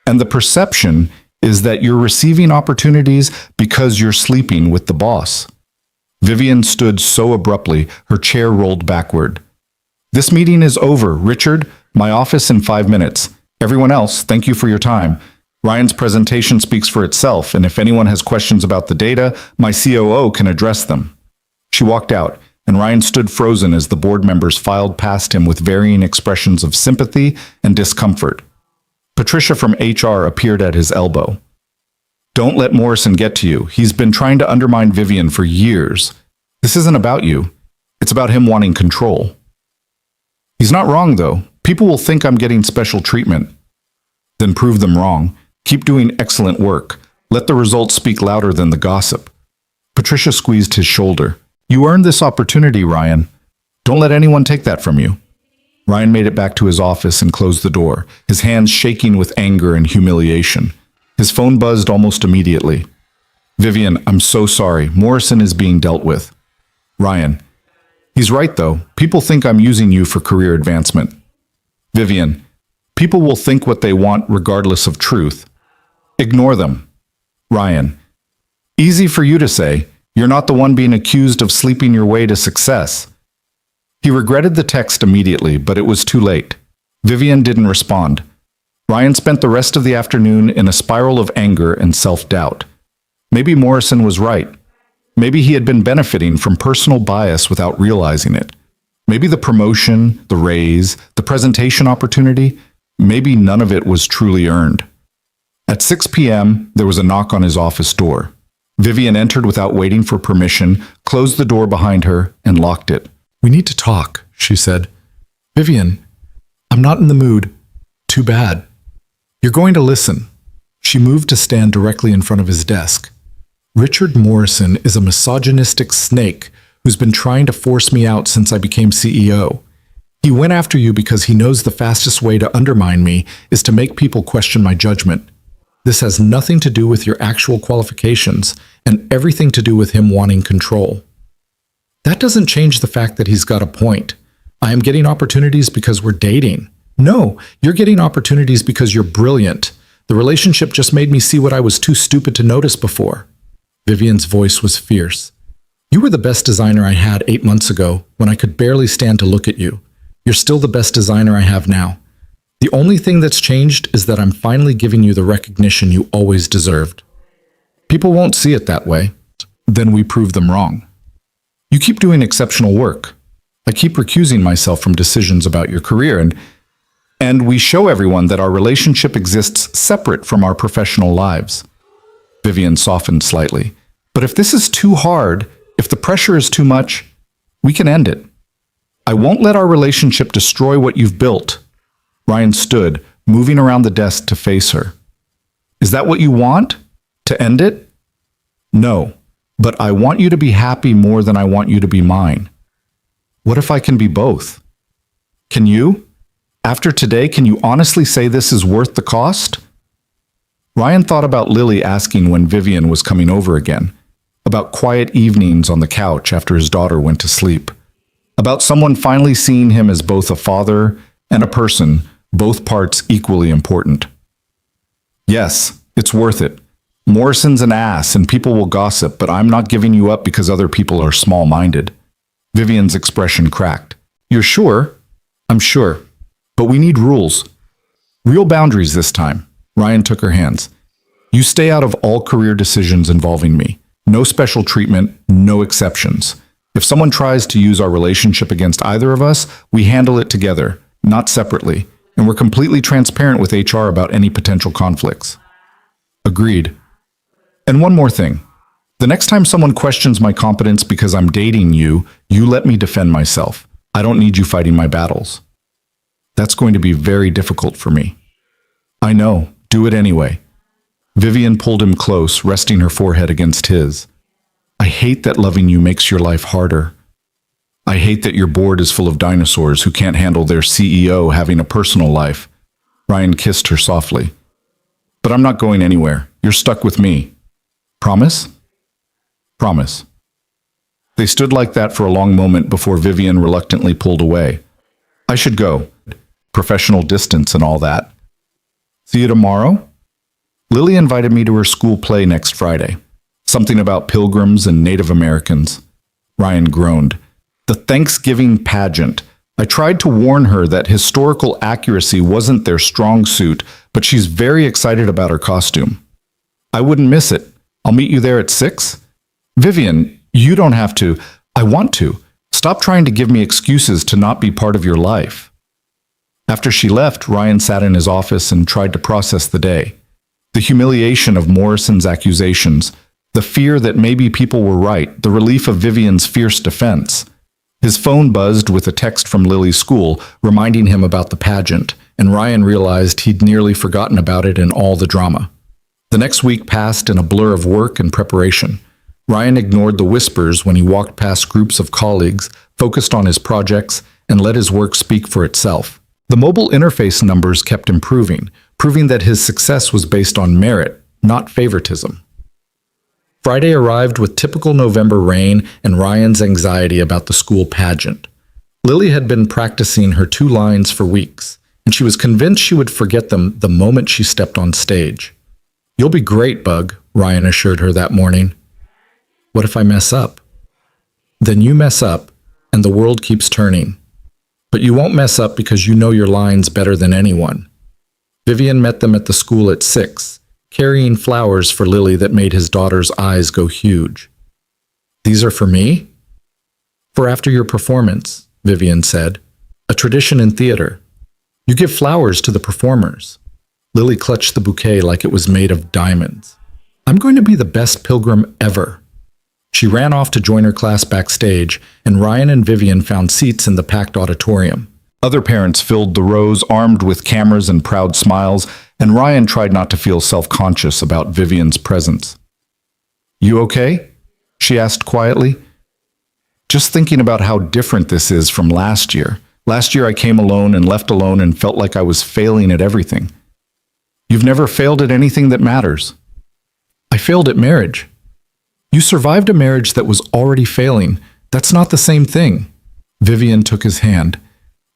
And the perception is that you're receiving opportunities because you're sleeping with the boss. Vivian stood so abruptly, her chair rolled backward. This meeting is over, Richard. My office in 5 minutes. Everyone else, thank you for your time. Ryan's presentation speaks for itself, and if anyone has questions about the data, my COO can address them. She walked out, and Ryan stood frozen as the board members filed past him with varying expressions of sympathy and discomfort. Patricia from HR appeared at his elbow. Don't let Morrison get to you. He's been trying to undermine Vivian for years. This isn't about you. It's about him wanting control. He's not wrong, though. People will think I'm getting special treatment. Then prove them wrong. Keep doing excellent work. Let the results speak louder than the gossip. Patricia squeezed his shoulder. You earned this opportunity, Ryan. Don't let anyone take that from you. Ryan made it back to his office and closed the door, his hands shaking with anger and humiliation. His phone buzzed almost immediately. Vivian, I'm so sorry. Morrison is being dealt with. Ryan, he's right though. People think I'm using you for career advancement. Vivian, people will think what they want regardless of truth. Ignore them. Ryan, easy for you to say. You're not the one being accused of sleeping your way to success. He regretted the text immediately, but it was too late. Vivian didn't respond. Ryan spent the rest of the afternoon in a spiral of anger and self-doubt. Maybe Morrison was right. Maybe he had been benefiting from personal bias without realizing it. Maybe the promotion, the raise, the presentation opportunity, maybe none of it was truly earned. At 6 p.m., there was a knock on his office door. Vivian entered without waiting for permission, closed the door behind her, and locked it. We need to talk, she said. Vivian, I'm not in the mood. Too bad. You're going to listen. She moved to stand directly in front of his desk. Richard Morrison is a misogynistic snake who's been trying to force me out since I became CEO. He went after you because he knows the fastest way to undermine me is to make people question my judgment. This has nothing to do with your actual qualifications and everything to do with him wanting control. That doesn't change the fact that he's got a point. I am getting opportunities because we're dating. No, you're getting opportunities because you're brilliant. The relationship just made me see what I was too stupid to notice before. Vivian's voice was fierce. You were the best designer I had 8 months ago when I could barely stand to look at you. You're still the best designer I have now. The only thing that's changed is that I'm finally giving you the recognition you always deserved. People won't see it that way. Then we prove them wrong. You keep doing exceptional work. I keep recusing myself from decisions about your career, and we show everyone that our relationship exists separate from our professional lives. Vivian softened slightly. But if this is too hard, if the pressure is too much, we can end it. I won't let our relationship destroy what you've built. Ryan stood, moving around the desk to face her. Is that what you want? To end it? No, but I want you to be happy more than I want you to be mine. What if I can be both? Can you? After today, can you honestly say this is worth the cost? Ryan thought about Lily asking when Vivian was coming over again, about quiet evenings on the couch after his daughter went to sleep, about someone finally seeing him as both a father and a person, both parts equally important. Yes, it's worth it. Morrison's an ass and people will gossip, but I'm not giving you up because other people are small-minded. Vivian's expression cracked. You're sure? I'm sure. But we need rules. Real boundaries this time. Ryan took her hands. You stay out of all career decisions involving me. No special treatment, no exceptions. If someone tries to use our relationship against either of us, we handle it together, not separately, and we're completely transparent with HR about any potential conflicts. Agreed. And one more thing. The next time someone questions my competence because I'm dating you, you let me defend myself. I don't need you fighting my battles. That's going to be very difficult for me. I know. Do it anyway. Vivian pulled him close, resting her forehead against his. I hate that loving you makes your life harder. I hate that your board is full of dinosaurs who can't handle their CEO having a personal life. Ryan kissed her softly. But I'm not going anywhere. You're stuck with me. Promise? Promise. They stood like that for a long moment before Vivian reluctantly pulled away. I should go. Professional distance and all that. See you tomorrow? Lily invited me to her school play next Friday. Something about pilgrims and Native Americans. Ryan groaned. The Thanksgiving pageant. I tried to warn her that historical accuracy wasn't their strong suit, but she's very excited about her costume. I wouldn't miss it. I'll meet you there at 6. Vivian, you don't have to. I want to. Stop trying to give me excuses to not be part of your life. After she left, Ryan sat in his office and tried to process the day. The humiliation of Morrison's accusations, the fear that maybe people were right, the relief of Vivian's fierce defense. His phone buzzed with a text from Lily's school, reminding him about the pageant, and Ryan realized he'd nearly forgotten about it in all the drama. The next week passed in a blur of work and preparation. Ryan ignored the whispers when he walked past groups of colleagues, focused on his projects, and let his work speak for itself. The mobile interface numbers kept improving, proving that his success was based on merit, not favoritism. Friday arrived with typical November rain and Ryan's anxiety about the school pageant. Lily had been practicing her 2 lines for weeks, and she was convinced she would forget them the moment she stepped on stage. "You'll be great, Bug," Ryan assured her that morning. "What if I mess up?" "Then you mess up, and the world keeps turning. But you won't mess up because you know your lines better than anyone." Vivian met them at the school at 6, carrying flowers for Lily that made his daughter's eyes go huge. "These are for me?" "For after your performance," Vivian said. "A tradition in theater. You give flowers to the performers." Lily clutched the bouquet like it was made of diamonds. "I'm going to be the best pilgrim ever." She ran off to join her class backstage, and Ryan and Vivian found seats in the packed auditorium. Other parents filled the rows armed with cameras and proud smiles, and Ryan tried not to feel self-conscious about Vivian's presence. "You okay?" she asked quietly. "Just thinking about how different this is from last year. Last year I came alone and left alone and felt like I was failing at everything." "You've never failed at anything that matters." "I failed at marriage." "You survived a marriage that was already failing. That's not the same thing." Vivian took his hand.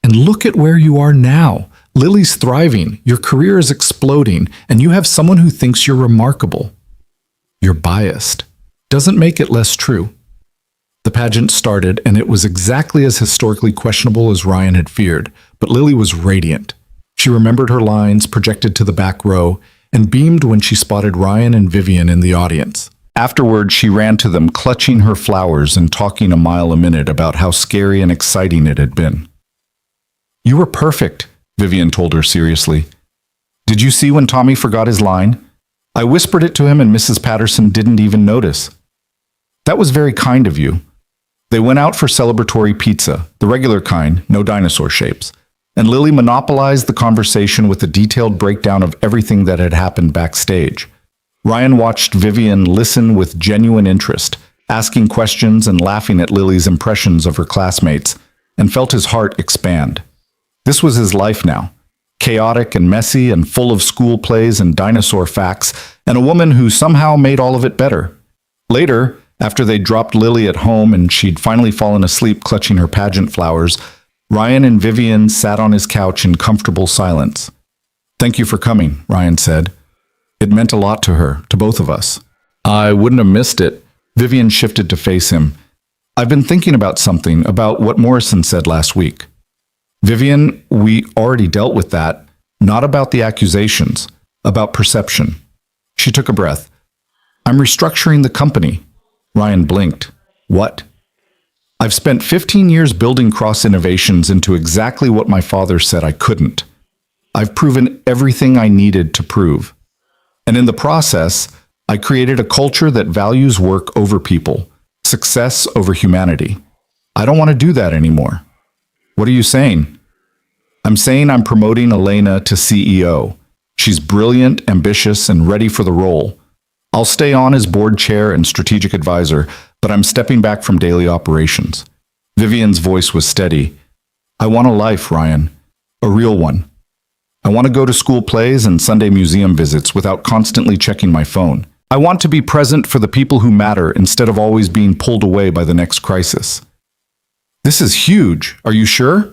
"And look at where you are now. Lily's thriving, your career is exploding, and you have someone who thinks you're remarkable." "You're biased." "Doesn't make it less true." The pageant started, and it was exactly as historically questionable as Ryan had feared, but Lily was radiant. She remembered her lines, projected to the back row, and beamed when she spotted Ryan and Vivian in the audience. Afterward, she ran to them, clutching her flowers and talking a mile a minute about how scary and exciting it had been. "You were perfect," Vivian told her seriously. "Did you see when Tommy forgot his line? I whispered it to him and Mrs. Patterson didn't even notice. That was very kind of you." They went out for celebratory pizza, the regular kind, no dinosaur shapes, and Lily monopolized the conversation with a detailed breakdown of everything that had happened backstage. Ryan watched Vivian listen with genuine interest, asking questions and laughing at Lily's impressions of her classmates, and felt his heart expand. This was his life now, chaotic and messy and full of school plays and dinosaur facts, and a woman who somehow made all of it better. Later, after they dropped Lily at home and she'd finally fallen asleep clutching her pageant flowers, Ryan and Vivian sat on his couch in comfortable silence. "Thank you for coming," Ryan said. "It meant a lot to her, to both of us." "I wouldn't have missed it." Vivian shifted to face him. "I've been thinking about something, about what Morrison said last week." "Vivian, we already dealt with that. Not about the accusations, about perception." She took a breath. "I'm restructuring the company." Ryan blinked. "What?" "I've spent 15 years building cross-innovations into exactly what my father said I couldn't. I've proven everything I needed to prove. And in the process, I created a culture that values work over people, success over humanity. I don't want to do that anymore." "What are you saying?" "I'm saying I'm promoting Elena to CEO. She's brilliant, ambitious, and ready for the role. I'll stay on as board chair and strategic advisor, but I'm stepping back from daily operations." Vivian's voice was steady. "I want a life, Ryan. A real one. I want to go to school plays and Sunday museum visits without constantly checking my phone. I want to be present for the people who matter instead of always being pulled away by the next crisis." "This is huge. Are you sure?"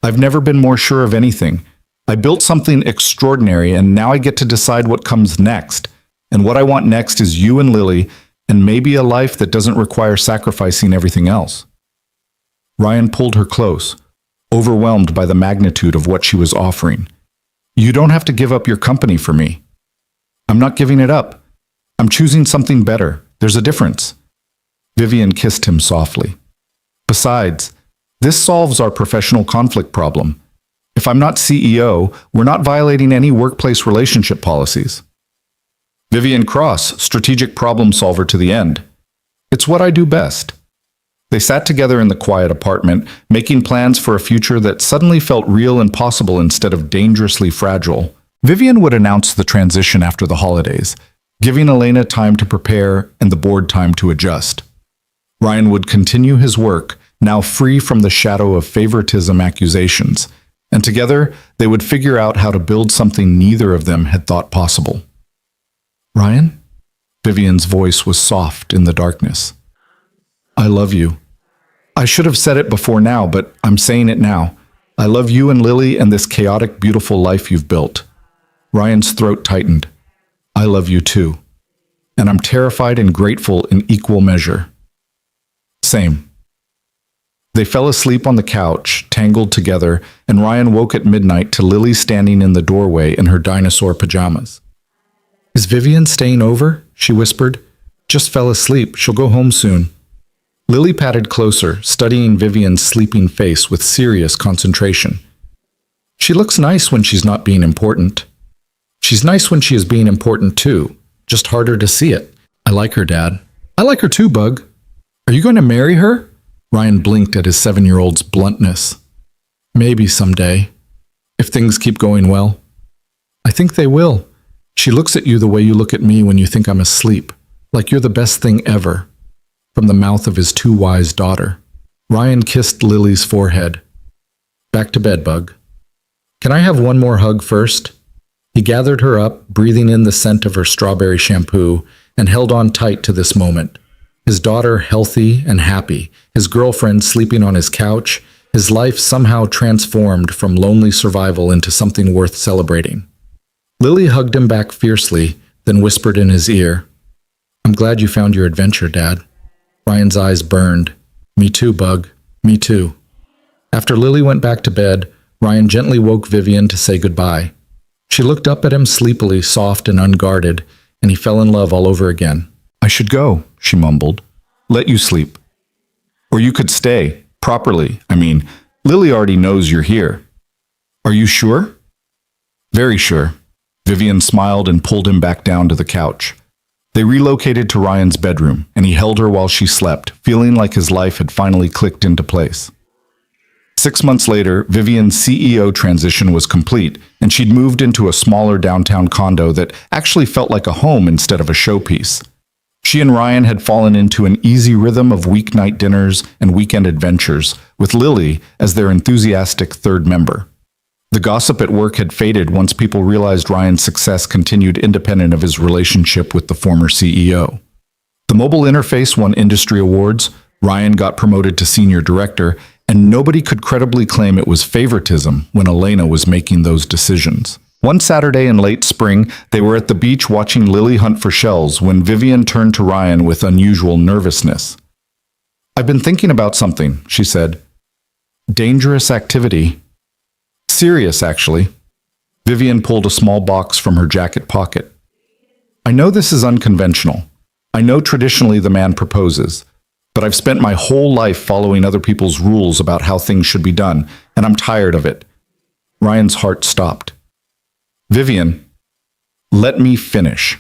"I've never been more sure of anything. I built something extraordinary, and now I get to decide what comes next. And what I want next is you and Lily, and maybe a life that doesn't require sacrificing everything else." Ryan pulled her close, overwhelmed by the magnitude of what she was offering. You don't have to give up your company for me. I'm not giving it up. I'm choosing something better. There's a difference. Vivian kissed him softly. Besides, this solves our professional conflict problem. If I'm not CEO, we're not violating any workplace relationship policies. Vivian Cross, strategic problem solver to the end. It's what I do best. They sat together in the quiet apartment, making plans for a future that suddenly felt real and possible instead of dangerously fragile. Vivian would announce the transition after the holidays, giving Elena time to prepare and the board time to adjust. Ryan would continue his work, now free from the shadow of favoritism accusations, and together they would figure out how to build something neither of them had thought possible. Ryan? Vivian's voice was soft in the darkness. I love you. I should have said it before now, but I'm saying it now. I love you and Lily and this chaotic, beautiful life you've built. Ryan's throat tightened. I love you too. And I'm terrified and grateful in equal measure. Same. They fell asleep on the couch, tangled together, and Ryan woke at midnight to Lily standing in the doorway in her dinosaur pajamas. Is Vivian staying over? She whispered. Just fell asleep. She'll go home soon. Lily patted closer, studying Vivian's sleeping face with serious concentration. She looks nice when she's not being important. She's nice when she is being important too, just harder to see it. I like her, Dad. I like her too, Bug. Are you going to marry her? Ryan blinked at his 7-year-old's bluntness. Maybe someday, if things keep going well. I think they will. She looks at you the way you look at me when you think I'm asleep, like you're the best thing ever. From the mouth of his too wise daughter. Ryan kissed Lily's forehead. Back to bed, Bug. Can I have one more hug first? He gathered her up, breathing in the scent of her strawberry shampoo, and held on tight to this moment. His daughter healthy and happy, his girlfriend sleeping on his couch, his life somehow transformed from lonely survival into something worth celebrating. Lily hugged him back fiercely, then whispered in his ear, I'm glad you found your adventure, Dad. Ryan's eyes burned. Me too, Bug. Me too. After Lily went back to bed, Ryan gently woke Vivian to say goodbye. She looked up at him sleepily, soft and unguarded, and he fell in love all over again. I should go, she mumbled. Let you sleep. Or you could stay, properly. I mean, Lily already knows you're here. Are you sure? Very sure. Vivian smiled and pulled him back down to the couch. They relocated to Ryan's bedroom, and he held her while she slept, feeling like his life had finally clicked into place. 6 months later, Vivian's CEO transition was complete, and she'd moved into a smaller downtown condo that actually felt like a home instead of a showpiece. She and Ryan had fallen into an easy rhythm of weeknight dinners and weekend adventures, with Lily as their enthusiastic third member. The gossip at work had faded once people realized Ryan's success continued independent of his relationship with the former CEO. The mobile interface won industry awards, Ryan got promoted to senior director, and nobody could credibly claim it was favoritism when Elena was making those decisions. One Saturday in late spring, they were at the beach watching Lily hunt for shells when Vivian turned to Ryan with unusual nervousness. I've been thinking about something, she said. Dangerous activity. Serious, actually. Vivian pulled a small box from her jacket pocket. I know this is unconventional. I know traditionally the man proposes. But I've spent my whole life following other people's rules about how things should be done, and I'm tired of it. Ryan's heart stopped. Vivian, let me finish.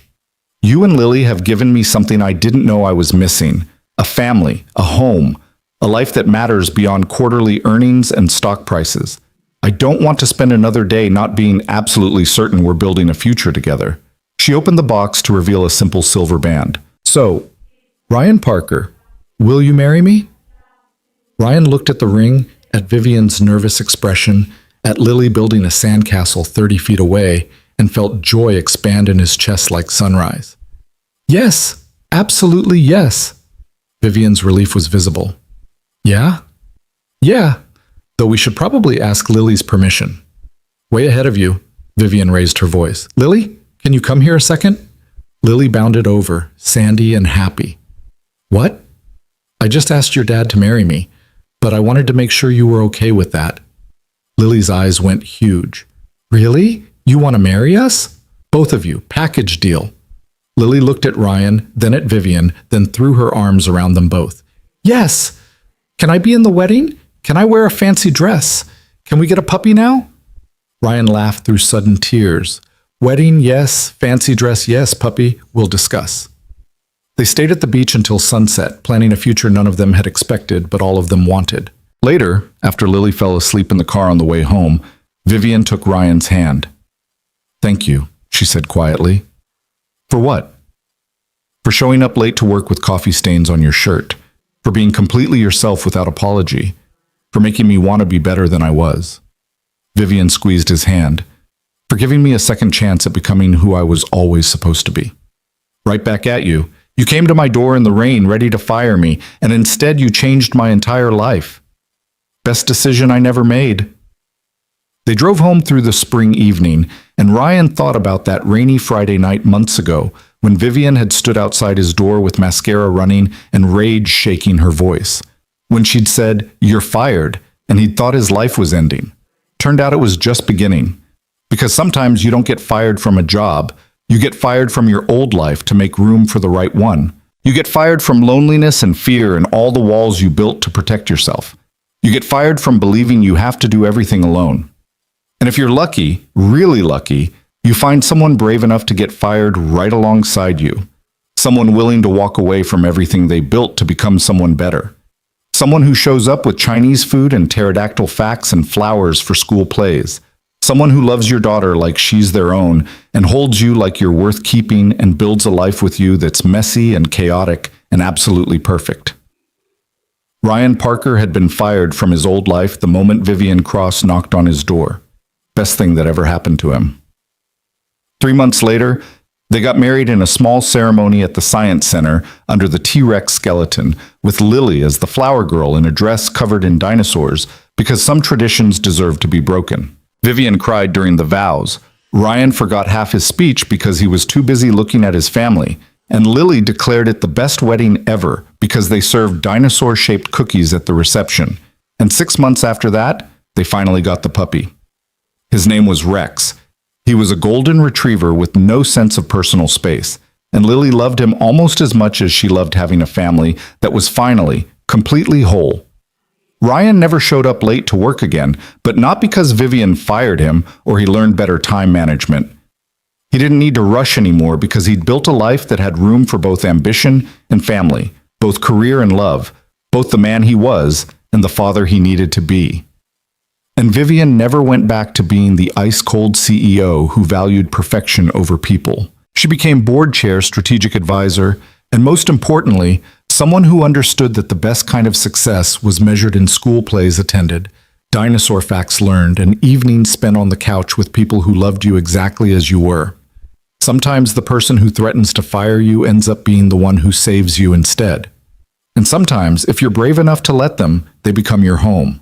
You and Lily have given me something I didn't know I was missing. A family, a home, a life that matters beyond quarterly earnings and stock prices. I don't want to spend another day not being absolutely certain we're building a future together. She opened the box to reveal a simple silver band. So, Ryan Parker, will you marry me? Ryan looked at the ring, at Vivian's nervous expression, at Lily building a sandcastle 30 feet away, and felt joy expand in his chest like sunrise. Yes, absolutely yes. Vivian's relief was visible. Yeah? Yeah, though we should probably ask Lily's permission. Way ahead of you, Vivian raised her voice. Lily, can you come here a second? Lily bounded over, sandy and happy. What? I just asked your dad to marry me, but I wanted to make sure you were okay with that. Lily's eyes went huge. Really? You want to marry us? Both of you, package deal. Lily looked at Ryan, then at Vivian, then threw her arms around them both. Yes! Can I be in the wedding? Can I wear a fancy dress? Can we get a puppy now? Ryan laughed through sudden tears. Wedding, yes. Fancy dress, yes. Puppy, we'll discuss. They stayed at the beach until sunset, planning a future none of them had expected, but all of them wanted. Later, after Lily fell asleep in the car on the way home, Vivian took Ryan's hand. Thank you, she said quietly. For what? For showing up late to work with coffee stains on your shirt. For being completely yourself without apology. For making me want to be better than I was. Vivian squeezed his hand. For giving me a second chance at becoming who I was always supposed to be. Right back at you. You came to my door in the rain ready to fire me, and instead you changed my entire life. Best decision I never made. They drove home through the spring evening, and Ryan thought about that rainy Friday night months ago when Vivian had stood outside his door with mascara running and rage shaking her voice. When she'd said, "You're fired," and he'd thought his life was ending. Turned out it was just beginning. Because sometimes you don't get fired from a job. You get fired from your old life to make room for the right one. You get fired from loneliness and fear and all the walls you built to protect yourself. You get fired from believing you have to do everything alone. And if you're lucky, really lucky, you find someone brave enough to get fired right alongside you. Someone willing to walk away from everything they built to become someone better. Someone who shows up with Chinese food and pterodactyl facts and flowers for school plays. Someone who loves your daughter like she's their own and holds you like you're worth keeping and builds a life with you that's messy and chaotic and absolutely perfect. Ryan Parker had been fired from his old life the moment Vivian Cross knocked on his door. Best thing that ever happened to him. 3 months later, they got married in a small ceremony at the Science Center under the T-Rex skeleton, with Lily as the flower girl in a dress covered in dinosaurs because some traditions deserve to be broken. Vivian cried during the vows. Ryan forgot half his speech because he was too busy looking at his family, and Lily declared it the best wedding ever because they served dinosaur-shaped cookies at the reception. And 6 months after that, they finally got the puppy. His name was Rex. He was a golden retriever with no sense of personal space, and Lily loved him almost as much as she loved having a family that was finally completely whole. Ryan never showed up late to work again, but not because Vivian fired him or he learned better time management. He didn't need to rush anymore because he'd built a life that had room for both ambition and family, both career and love, both the man he was and the father he needed to be. And Vivian never went back to being the ice-cold CEO who valued perfection over people. She became board chair, strategic advisor, and most importantly, someone who understood that the best kind of success was measured in school plays attended, dinosaur facts learned, and evenings spent on the couch with people who loved you exactly as you were. Sometimes the person who threatens to fire you ends up being the one who saves you instead. And sometimes, if you're brave enough to let them, they become your home.